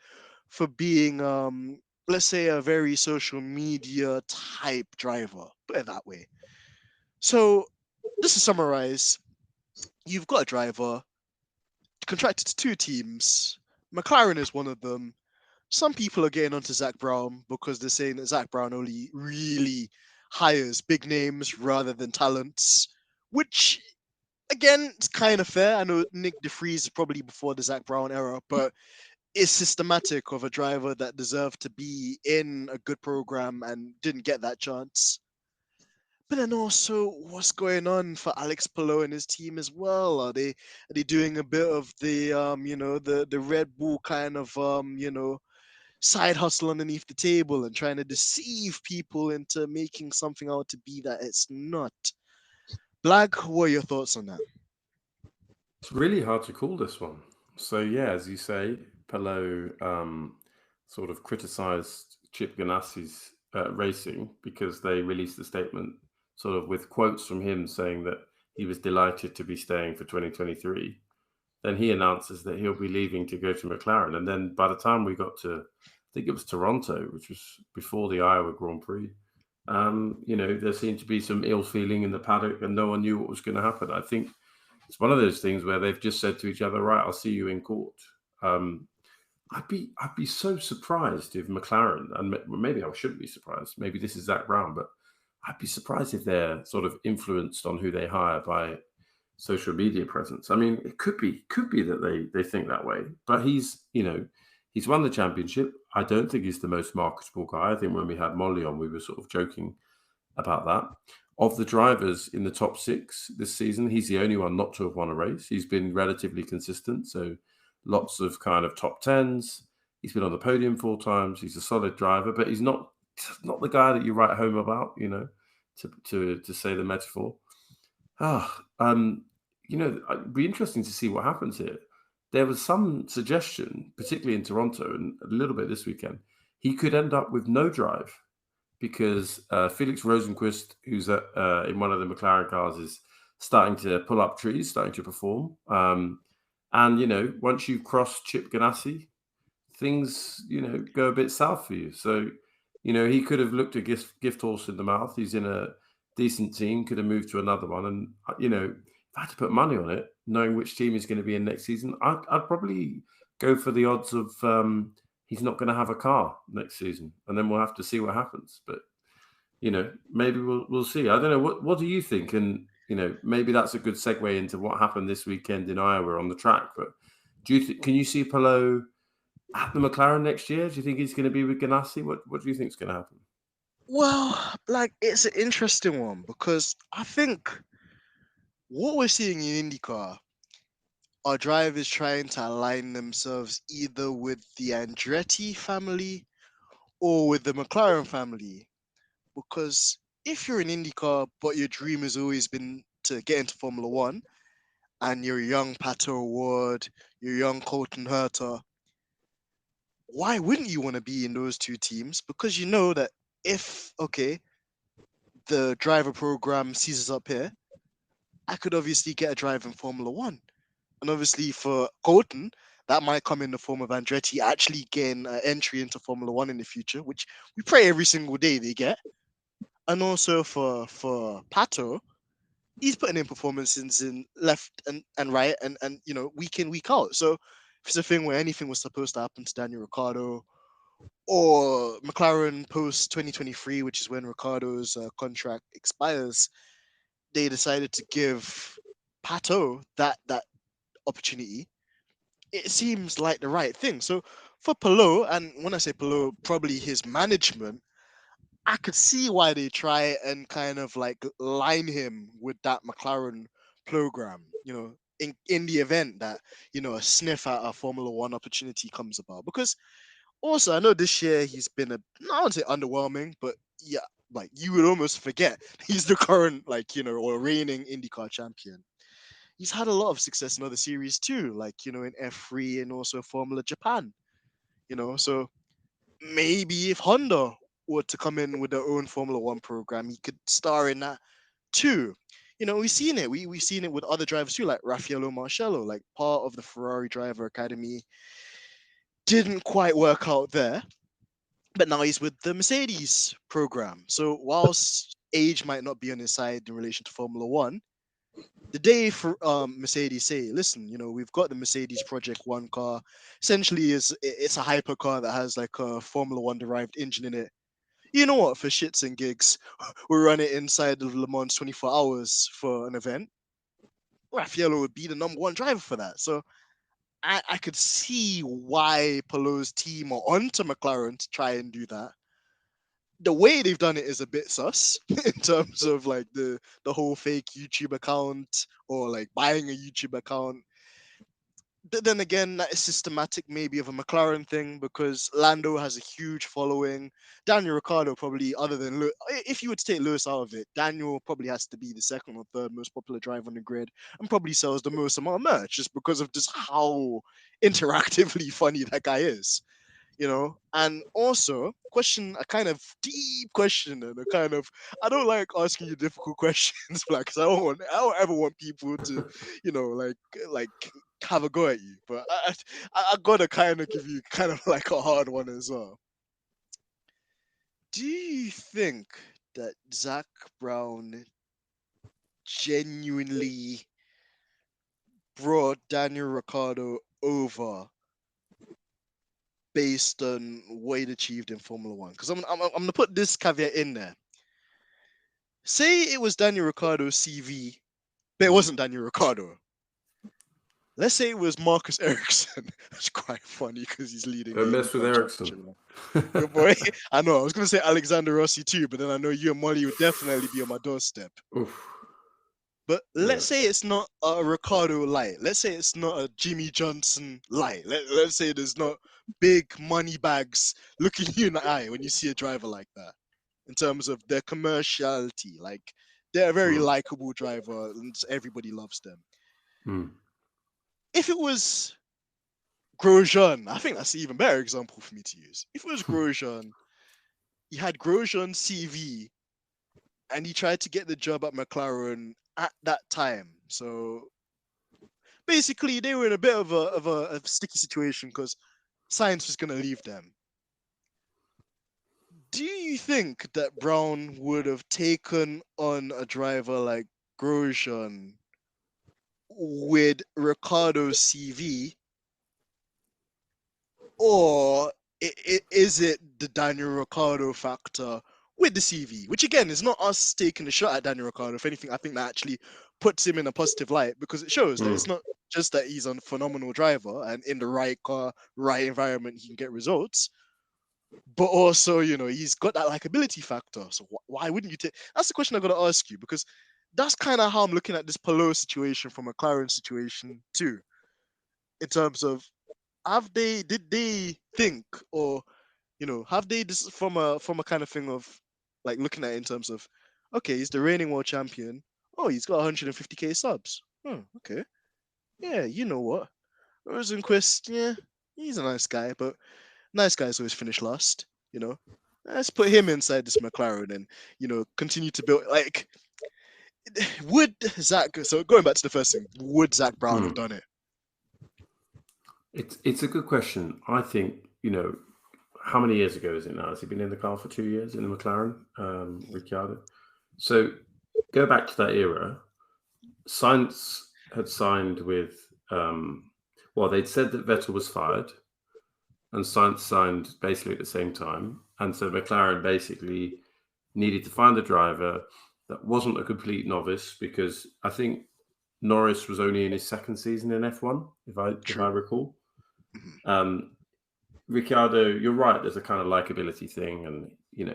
for being, let's say, a very social media type driver? Put it that way. So, just to summarize, you've got a driver contracted to two teams. McLaren is one of them. Some people are getting onto Zach Brown because they're saying that Zach Brown only really hires big names rather than talents, which again, it's kind of fair. I know Nick DeFries is probably before the Zach Brown era, but it's systematic of a driver that deserved to be in a good program and didn't get that chance. But then also, what's going on for Alex Palou and his team as well? Are they doing a bit of the the Red Bull kind of side hustle underneath the table and trying to deceive people into making something out to be that it's not? Blag, what are your thoughts on that? It's really hard to call this one. So yeah, as you say, Pelot sort of criticised Chip Ganassi's racing because they released a statement sort of with quotes from him saying that he was delighted to be staying for 2023. Then he announces that he'll be leaving to go to McLaren. And then by the time we got to, I think it was Toronto, which was before the Iowa Grand Prix, there seemed to be some ill feeling in the paddock and no one knew what was going to happen. I think it's one of those things where they've just said to each other, right, I'll see you in court. I'd be so surprised if McLaren, and maybe I shouldn't be surprised, maybe this is Zach Brown, but I'd be surprised if they're sort of influenced on who they hire by social media presence. I mean, it could be that they think that way, but he's won the championship. I don't think he's the most marketable guy. I think when we had Molly on, we were sort of joking about that. Of the drivers in the top 6 this season, he's the only one not to have won a race. He's been relatively consistent, so lots of kind of top 10s. He's been on the podium 4 times. He's a solid driver, but he's not the guy that you write home about, to say the metaphor. It'd be interesting to see what happens here. There was some suggestion, particularly in Toronto and a little bit this weekend, he could end up with no drive because Felix Rosenquist, who's in one of the McLaren cars, is starting to pull up trees, starting to perform. And once you cross Chip Ganassi, things, go a bit south for you. So, he could have looked a gift horse in the mouth. He's in a decent team, could have moved to another one. And, if I had to put money on it, knowing which team he's going to be in next season, I'd probably go for the odds of he's not going to have a car next season. And then we'll have to see what happens. But, maybe we'll see. I don't know. What do you think? And, maybe that's a good segue into what happened this weekend in Iowa on the track. But can you see Pelot at the McLaren next year? Do you think he's going to be with Ganassi? What do you think is going to happen? Well, it's an interesting one because I think what we're seeing in INDYCAR are drivers trying to align themselves either with the Andretti family or with the McLaren family. Because if you're in INDYCAR, but your dream has always been to get into Formula One, and you're a young Pato Award, you're young Colton Herta, why wouldn't you want to be in those 2 teams? Because you know that if, the driver program seizes up here, I could obviously get a drive in Formula One. And obviously for Colton, that might come in the form of Andretti actually getting an entry into Formula One in the future, which we pray every single day they get. And also for Pato, he's putting in performances in left and right and week in, week out. So if it's a thing where anything was supposed to happen to Daniel Ricciardo or McLaren post 2023, which is when Ricciardo's contract expires, they decided to give Pato that opportunity. It seems like the right thing. So for Pelot, and when I say Pelot, probably his management, I could see why they try and kind of line him with that McLaren program, in the event that, a sniff at a Formula One opportunity comes about. Because also, I know this year he's been I wouldn't say underwhelming, but yeah, you would almost forget he's the current, or reigning IndyCar champion. He's had a lot of success in other series too, in F3 and also Formula Japan, so maybe if Honda were to come in with their own Formula One program, he could star in that too. We've seen it. We've seen it with other drivers too, like Raffaello Marcello, part of the Ferrari Driver Academy. Didn't quite work out there, but now he's with the Mercedes program. So whilst age might not be on his side in relation to Formula One, the day for Mercedes say, listen, we've got the Mercedes Project One car. Essentially, it's a hypercar that has a Formula One derived engine in it. You know what? For shits and gigs, we run it inside of Le Mans 24 hours for an event. Raffaello would be the number 1 driver for that. So I could see why Pelot's team are onto McLaren to try and do that. the way they've done it is a bit sus in terms of like the whole fake YouTube account or like buying a YouTube account. But then again, that is systematic maybe of a McLaren thing because Lando has a huge following. Daniel Ricciardo probably, other than if you were to take Lewis out of it, Daniel probably has to be the second or third most popular driver on the grid and probably sells the most amount of merch just because of just how interactively funny that guy is. And also a kind of deep question and a kind of, I don't like asking you difficult questions, like, because I don't ever want people to, like have a go at you. But I gotta kind of give you kind of like a hard one as well. Do you think that Zach Brown genuinely brought Daniel Ricciardo over based on what he'd achieved in Formula One? Because I'm gonna put this caveat in there. Say it was Daniel Ricciardo's CV, but it wasn't Daniel Ricciardo. Let's say it was Marcus Ericsson. That's quite funny because he's leading. Don't mess with Ericsson. Good boy. I know. I was gonna say Alexander Rossi too, but then I know you and Molly would definitely be on my doorstep. Oof. But let's say it's not a Ricardo light. Let's say it's not a Jimmy Johnson light. Let's say there's not big money bags looking you in the eye when you see a driver like that. In terms of their commerciality, like they're a very likable driver and everybody loves them. If it was Grosjean, I think that's an even better example for me to use. If it was Grosjean, he had Grosjean's CV and he tried to get the job at McLaren at that time. So basically they were in a bit of a sticky situation because Sainz was going to leave them. Do you think that Brown would have taken on a driver like Grosjean with Ricciardo's CV, or is it the Daniel Ricciardo factor with the CV, which again is not us taking a shot at Daniel Ricciardo. If anything, I think that actually puts him in a positive light because it shows that it's not just that he's a phenomenal driver and in the right car, right environment, he can get results, but also, he's got that likability factor. So why wouldn't you take? That's the question I got to ask you, because that's kind of how I'm looking at this Palou situation from a McLaren situation too, in terms of did they think, or have they this from a kind of thing of like looking at it in terms of, okay, he's the reigning world champion. Oh, he's got 150k subs. Okay. Yeah, you know what? Rosenquist, yeah, he's a nice guy, but nice guys always finish last, Let's put him inside this McLaren and, continue to build. Like, would Zach, so going back to the first thing, would Zach Brown have done it? It's a good question. I think, how many years ago is it now? Has he been in the car for 2 years in the McLaren, Ricciardo? So go back to that era. Sainz had signed with, they'd said that Vettel was fired and Sainz signed basically at the same time. And so McLaren basically needed to find a driver that wasn't a complete novice, because I think Norris was only in his second season in F1, if I recall. Ricciardo, you're right, there's a kind of likability thing and,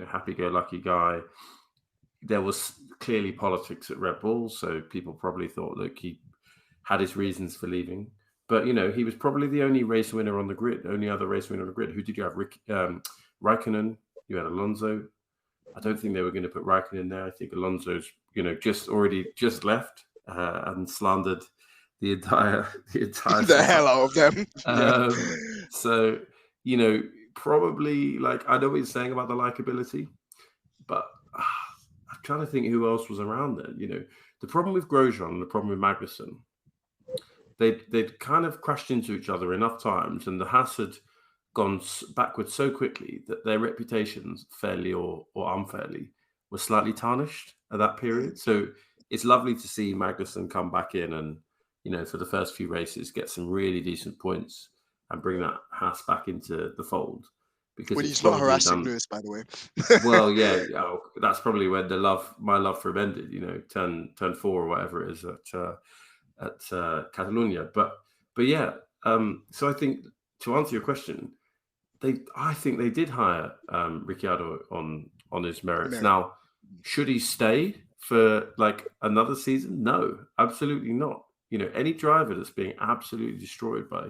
happy-go-lucky guy. There was clearly politics at Red Bull, so people probably thought that he had his reasons for leaving. But, he was probably the only race winner on the grid, only other race winner on the grid. Who did you have? Raikkonen, you had Alonso. I don't think they were going to put Raikkonen in there. I think Alonso's, just left and slandered the entire the hell out of them. So, probably, like, I know what you're saying about the likability, but I'm trying to think who else was around then. The problem with Grosjean and the problem with Magnussen, they'd kind of crashed into each other enough times, and the Haas had gone backwards so quickly that their reputations, fairly or unfairly, were slightly tarnished at that period. So it's lovely to see Magnussen come back in and, for the first few races, get some really decent points and bring that Haas back into the fold. Because when he's not harassing Lewis, by the way. Well, yeah, that's probably when my love for him ended. Turn 4 or whatever it is at Catalonia. But yeah, so I think, to answer your question, I think they did hire Ricciardo on on his merits. Merit. Now, should he stay for like another season? No, absolutely not. You know, any driver that's being absolutely destroyed by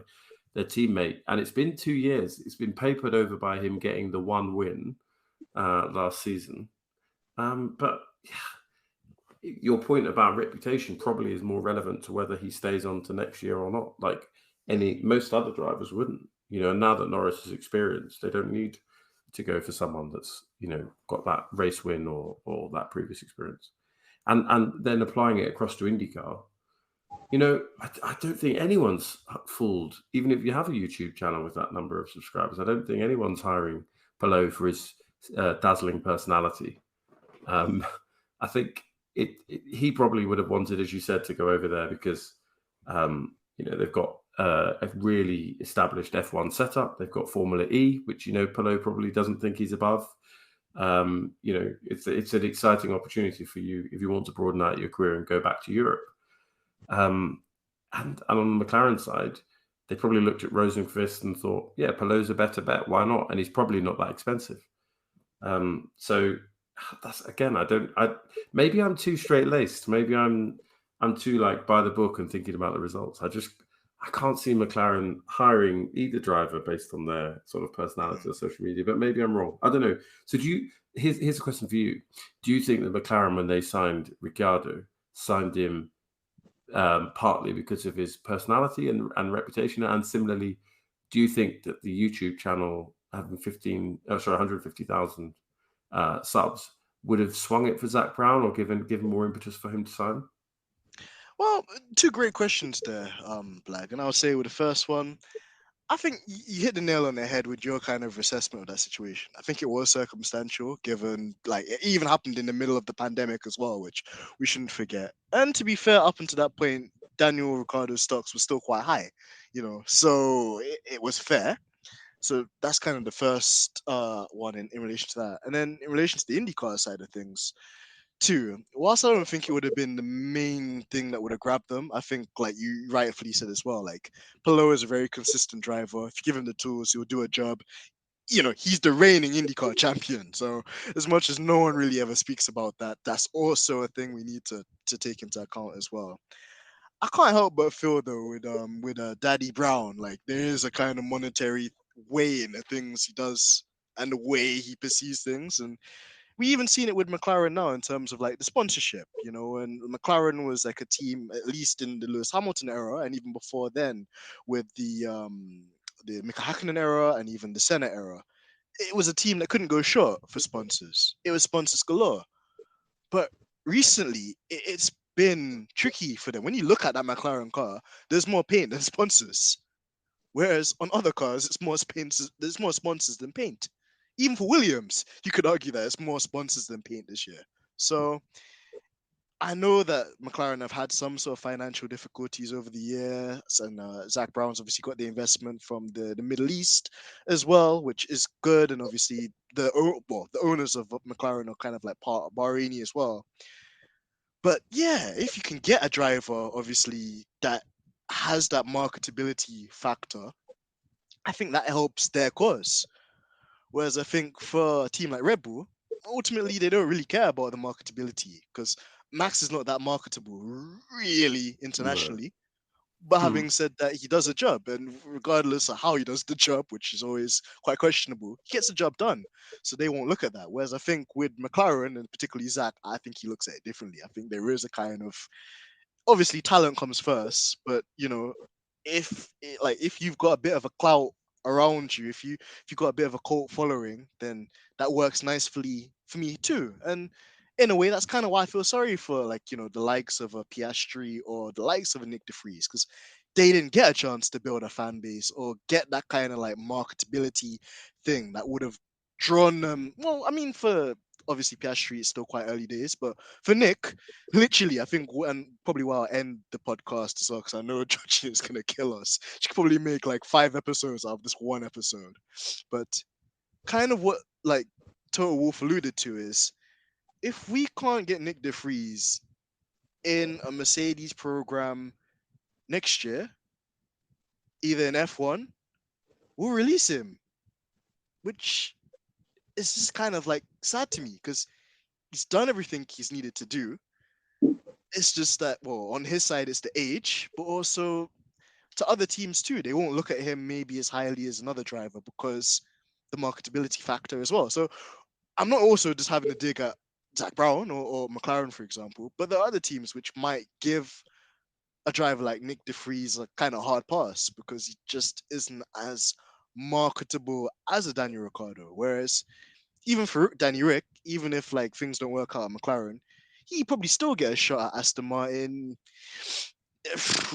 their teammate, and it's been 2 years, it's been papered over by him getting the one win last season. But yeah, your point about reputation probably is more relevant to whether he stays on to next year or not. Like most other drivers wouldn't, you know. And now that Norris is experienced, they don't need to go for someone that's, you know, got that race win or that previous experience. And then applying it across to INDYCAR, you know, I don't think anyone's fooled, even if you have a YouTube channel with that number of subscribers. I don't think anyone's hiring Palou for his dazzling personality. I think he probably would have wanted, as you said, to go over there because, you know, they've got a really established F1 setup. They've got Formula E, which, you know, Palou probably doesn't think he's above. You know, it's an exciting opportunity for you if you want to broaden out your career and go back to Europe. And on the McLaren side, they probably looked at Rosenqvist and thought, yeah, Palou's a better bet. Why not? And he's probably not that expensive. So that's, again, maybe I'm too straight laced. Maybe I'm too like by the book and thinking about the results. I can't see McLaren hiring either driver based on their sort of personality or social media, but maybe I'm wrong. I don't know. So here's a question for you. Do you think that McLaren, when they signed Ricciardo, signed him partly because of his personality and reputation? And similarly, do you think that the YouTube channel having 150,000 subs would have swung it for Zach Brown or given more impetus for him to sign? Well, two great questions there, Blag. And I'll say with the first one, I think you hit the nail on the head with your kind of assessment of that situation. I think it was circumstantial, given like it even happened in the middle of the pandemic as well, which we shouldn't forget. And to be fair, up until that point, Daniel Ricciardo's stocks were still quite high, you know, so it was fair. So that's kind of the first one in relation to that. And then in relation to the IndyCar side of things, too, whilst I don't think it would have been the main thing that would have grabbed them, I think, like you rightfully said as well, like Palou is a very consistent driver. If you give him the tools, he'll do a job. You know, he's the reigning IndyCar champion. So as much as no one really ever speaks about that, that's also a thing we need to take into account as well. I can't help but feel though with Daddy Brown, like there is a kind of monetary way in the things he does and the way he perceives things, and we even seen it with McLaren now in terms of like the sponsorship, you know, and McLaren was like a team, at least in the Lewis Hamilton era, and even before then with the Mika Hakkinen era and even the Senna era. It was a team that couldn't go short for sponsors. It was sponsors galore. But recently, it's been tricky for them. When you look at that McLaren car, there's more paint than sponsors. Whereas on other cars, it's more paint. There's more sponsors than paint. Even for Williams, you could argue that it's more sponsors than paint this year. So I know that McLaren have had some sort of financial difficulties over the years, and Zach Brown's obviously got the investment from the Middle East as well, which is good. And obviously the owners of McLaren are kind of like part of Bahraini as well. But yeah, if you can get a driver, obviously that has that marketability factor, I think that helps their cause. Whereas I think for a team like Red Bull, ultimately they don't really care about the marketability because Max is not that marketable really internationally. But having said that, he does a job, and regardless of how he does the job, which is always quite questionable, he gets the job done. So they won't look at that. Whereas I think with McLaren and particularly Zach, I think he looks at it differently. I think there is a kind of obviously talent comes first, but you know, if you've got a bit of a clout around you, if you've got a bit of a cult following, then that works nicely for me too. And in a way, that's kind of why I feel sorry for like, you know, the likes of a Piastri or the likes of a Nick DeFries, because they didn't get a chance to build a fan base or get that kind of like marketability thing that would have drawn them. Well, I mean, for obviously Piastri, it's still quite early days, but for Nick, literally, I think, and probably why I'll end the podcast as well, because I know Georgina is going to kill us. She could probably make like 5 episodes out of this one episode. But kind of what like Total Wolf alluded to is if we can't get Nick DeFries in a Mercedes program next year, either in F1, we'll release him, which is just kind of like sad to me because he's done everything he's needed to do. It's just that, well, on his side, it's the age, but also to other teams too. They won't look at him maybe as highly as another driver because the marketability factor as well. So I'm not also just having a dig at Zach Brown or McLaren, for example, but there are other teams which might give a driver like Nick De Vries a kind of hard pass because he just isn't as marketable as a Daniel Ricciardo. Whereas even for Danny Rick, even if like things don't work out at McLaren, he probably still get a shot at Aston Martin.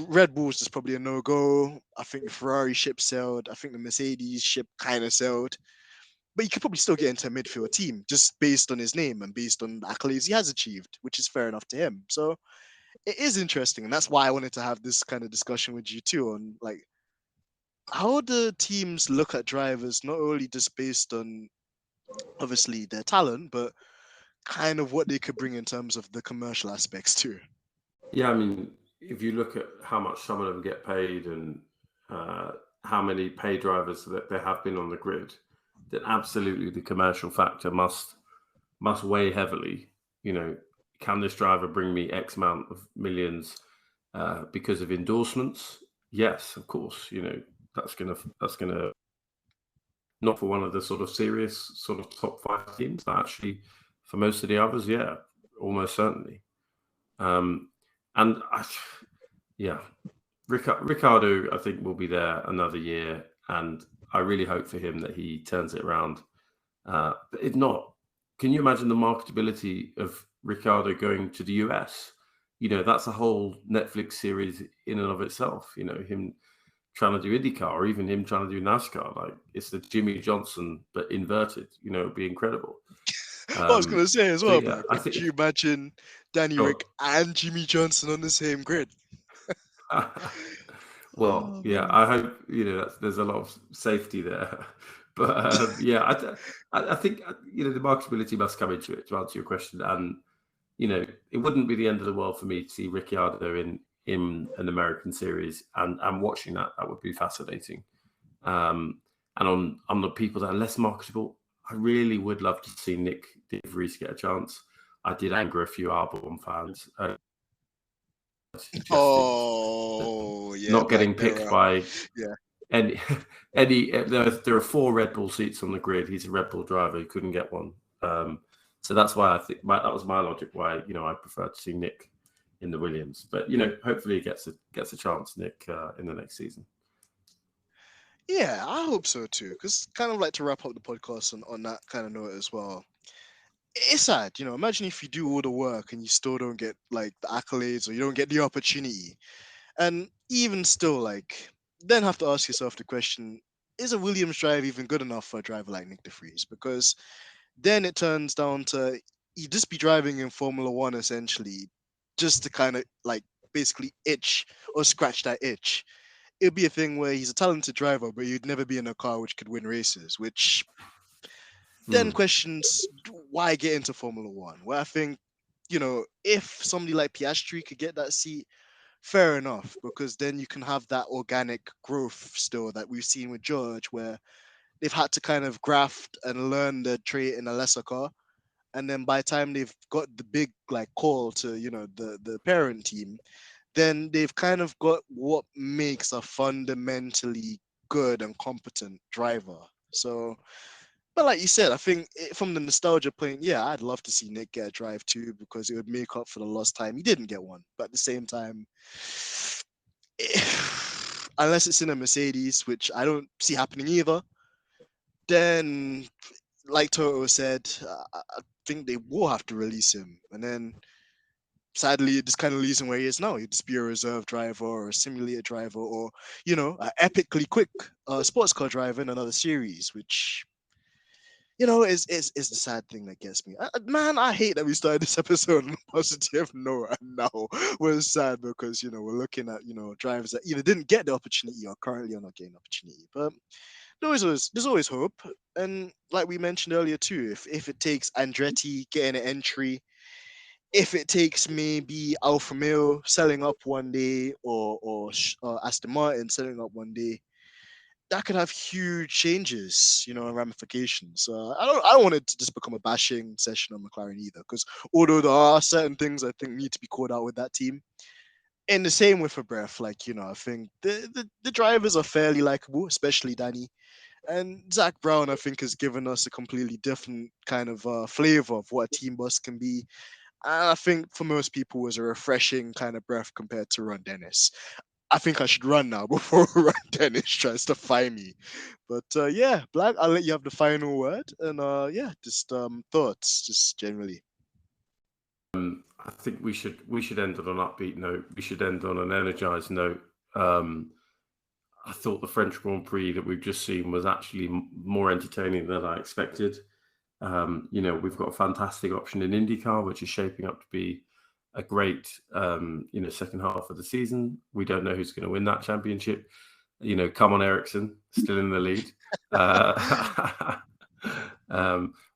Red Bulls is probably a no-go. I think the Ferrari ship sailed. I think the Mercedes ship kind of sailed. But you could probably still get into a midfield team just based on his name and based on the accolades he has achieved, which is fair enough to him. So it is interesting, and that's why I wanted to have this kind of discussion with you too on like how the teams look at drivers not only just based on obviously their talent, but kind of what they could bring in terms of the commercial aspects too. Yeah, I mean, if you look at how much some of them get paid and how many pay drivers that there have been on the grid, then absolutely the commercial factor must weigh heavily. You know, can this driver bring me X amount of millions because of endorsements? Yes, of course. You know, that's gonna not for one of the sort of serious sort of top 5 teams, but actually for most of the others, yeah, almost certainly. And yeah, Ricardo, I think, will be there another year, and I really hope for him that he turns it around. But if not, can you imagine the marketability of Ricardo going to the US? You know, that's a whole Netflix series in and of itself. You know, him trying to do INDYCAR or even him trying to do NASCAR. Like, it's the Jimmy Johnson, but inverted. You know, it'd be incrable. I was going to say as so well, yeah, Black, I could think. you imagine Danny Oh, Rick and Jimmy Johnson on the same grid? well, Oh, yeah, man. I hope, you know, there's a lot of safety there. But yeah, I think, you know, the marketability must come into it, to answer your question. And, you know, it wouldn't be the end of the world for me to see Ricciardo in an American series, and watching that would be fascinating. And on the people that are less marketable, I really would love to see Nick De Vries get a chance. I did anger a few Albon fans. Suggested Oh, yeah, not Black getting picked Mirror. by Yeah. any there are 4 Red Bull seats on the grid. He's a Red Bull driver. He couldn't get one. So that's why I think that was my logic why, you know, I prefer to see Nick in the Williams. But, you know, hopefully he gets a chance, Nick, in the next season. Yeah, I hope so too. Because kind of like to wrap up the podcast on that kind of note as well. It's sad, you know. Imagine if you do all the work and you still don't get like the accolades or you don't get the opportunity. And even still, like, then have to ask yourself the question, is a Williams drive even good enough for a driver like Nick De Vries? Because then it turns down to you just be driving in Formula One essentially just to kind of like basically itch or scratch that itch. It'd be a thing where he's a talented driver, but you'd never be in a car which could win races, which then questions why get into Formula One? Where I think, you know, if somebody like Piastri could get that seat, fair enough, because then you can have that organic growth still that we've seen with George, where they've had to kind of graft and learn the trait in a lesser car. And then by the time they've got the big like call to, you know, the parent team, then they've kind of got what makes a fundamentally good and competent driver. So, but like you said, I think from the nostalgia point, yeah, I'd love to see Nick get a drive too, because it would make up for the lost time. He didn't get one, but at the same time, unless it's in a Mercedes, which I don't see happening either, then like Toto said, I think they will have to release him. And then sadly, it just kind of leaves him where he is now. He'd just be a reserve driver or a simulator driver or, you know, an epically quick sports car driver in another series, which, you know, is the sad thing that gets me. Man, I hate that we started this episode on a positive note and now we're sad because, you know, we're looking at, you know, drivers that either didn't get the opportunity or currently are not getting the opportunity. But there's always hope. And like we mentioned earlier too, if it takes Andretti getting an entry, if it takes maybe Alfa Romeo selling up one day or Aston Martin selling up one day, that could have huge changes, you know, and ramifications. I don't want it to just become a bashing session on McLaren either, because although there are certain things I think need to be called out with that team, in the same with a breath, like, you know, I think the drivers are fairly likable, especially Danny. And Zach Brown, I think, has given us a completely different kind of flavor of what a team boss can be. And I think for most people was a refreshing kind of breath compared to Ron Dennis. I think I should run now before Ron Dennis tries to fire me. But yeah, Black, I'll let you have the final word. And yeah, just thoughts, just generally. I think we should end on an upbeat note. We should end on an energized note. I thought the French Grand Prix that we've just seen was actually more entertaining than I expected. You know, we've got a fantastic option in INDYCAR, which is shaping up to be a great, you know, second half of the season. We don't know who's going to win that championship. You know, come on, Ericsson, still in the lead.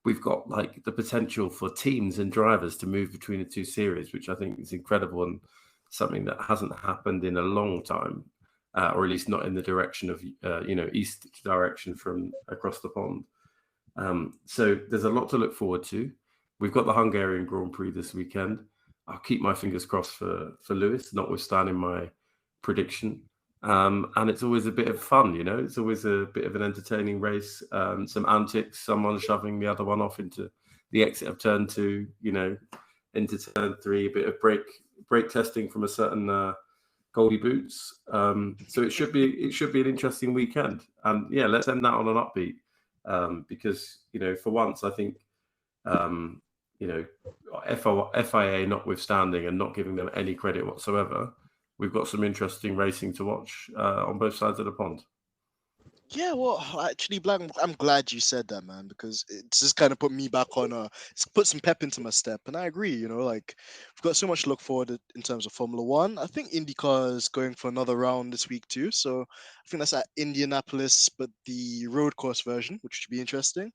We've got like the potential for teams and drivers to move between the two series, which I think is incredible and something that hasn't happened in a long time, or at least not in the direction of, you know, east direction from across the pond. So there's a lot to look forward to. We've got the Hungarian Grand Prix this weekend. I'll keep my fingers crossed for Lewis, notwithstanding my prediction. And it's always a bit of fun, you know. It's always a bit of an entertaining race. Some antics, someone shoving the other one off into the exit of turn 2, you know, into turn 3. A bit of brake testing from a certain Goldie Boots. So it should be an interesting weekend. And yeah, let's end that on an upbeat, because, you know, for once I think, you know, FIA notwithstanding and not giving them any credit whatsoever, we've got some interesting racing to watch on both sides of the pond. Yeah, well, actually, Black, I'm glad you said that, man, because it's just kind of put me back on, it's put some pep into my step. And I agree, you know, like, we've got so much to look forward to in terms of Formula One. I think IndyCar is going for another round this week too. So I think that's at Indianapolis, but the road course version, which should be interesting.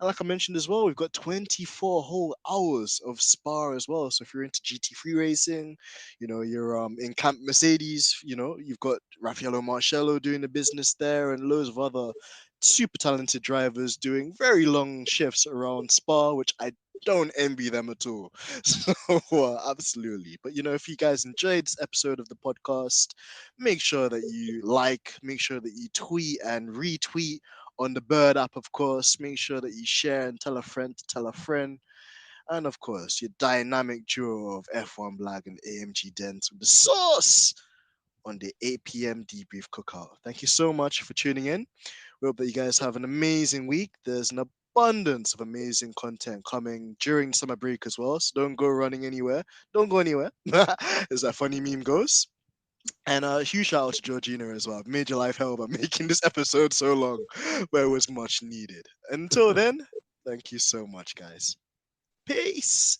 And like I mentioned as well, we've got 24 whole hours of Spa as well. So if you're into GT3 racing, you know, you're in Camp Mercedes, you know, you've got Raffaello Marcello doing the business there and loads of other super talented drivers doing very long shifts around Spa, which I don't envy them at all. So absolutely. But you know, if you guys enjoyed this episode of the podcast, make sure that you like, make sure that you tweet and retweet on the Bird app, of course. Make sure that you share and tell a friend to tell a friend. And of course, your dynamic duo of F1BLAG and AMG DENZ with the sauce on the 8 p.m. debrief cookout. Thank you so much for tuning in. We hope that you guys have an amazing week. There's an abundance of amazing content coming during summer break as well. So don't go running anywhere. Don't go anywhere, as that funny meme goes. And a huge shout out to Georgina as well. I've made your life hell by making this episode so long, but it was much needed. Until then, thank you so much, guys. Peace.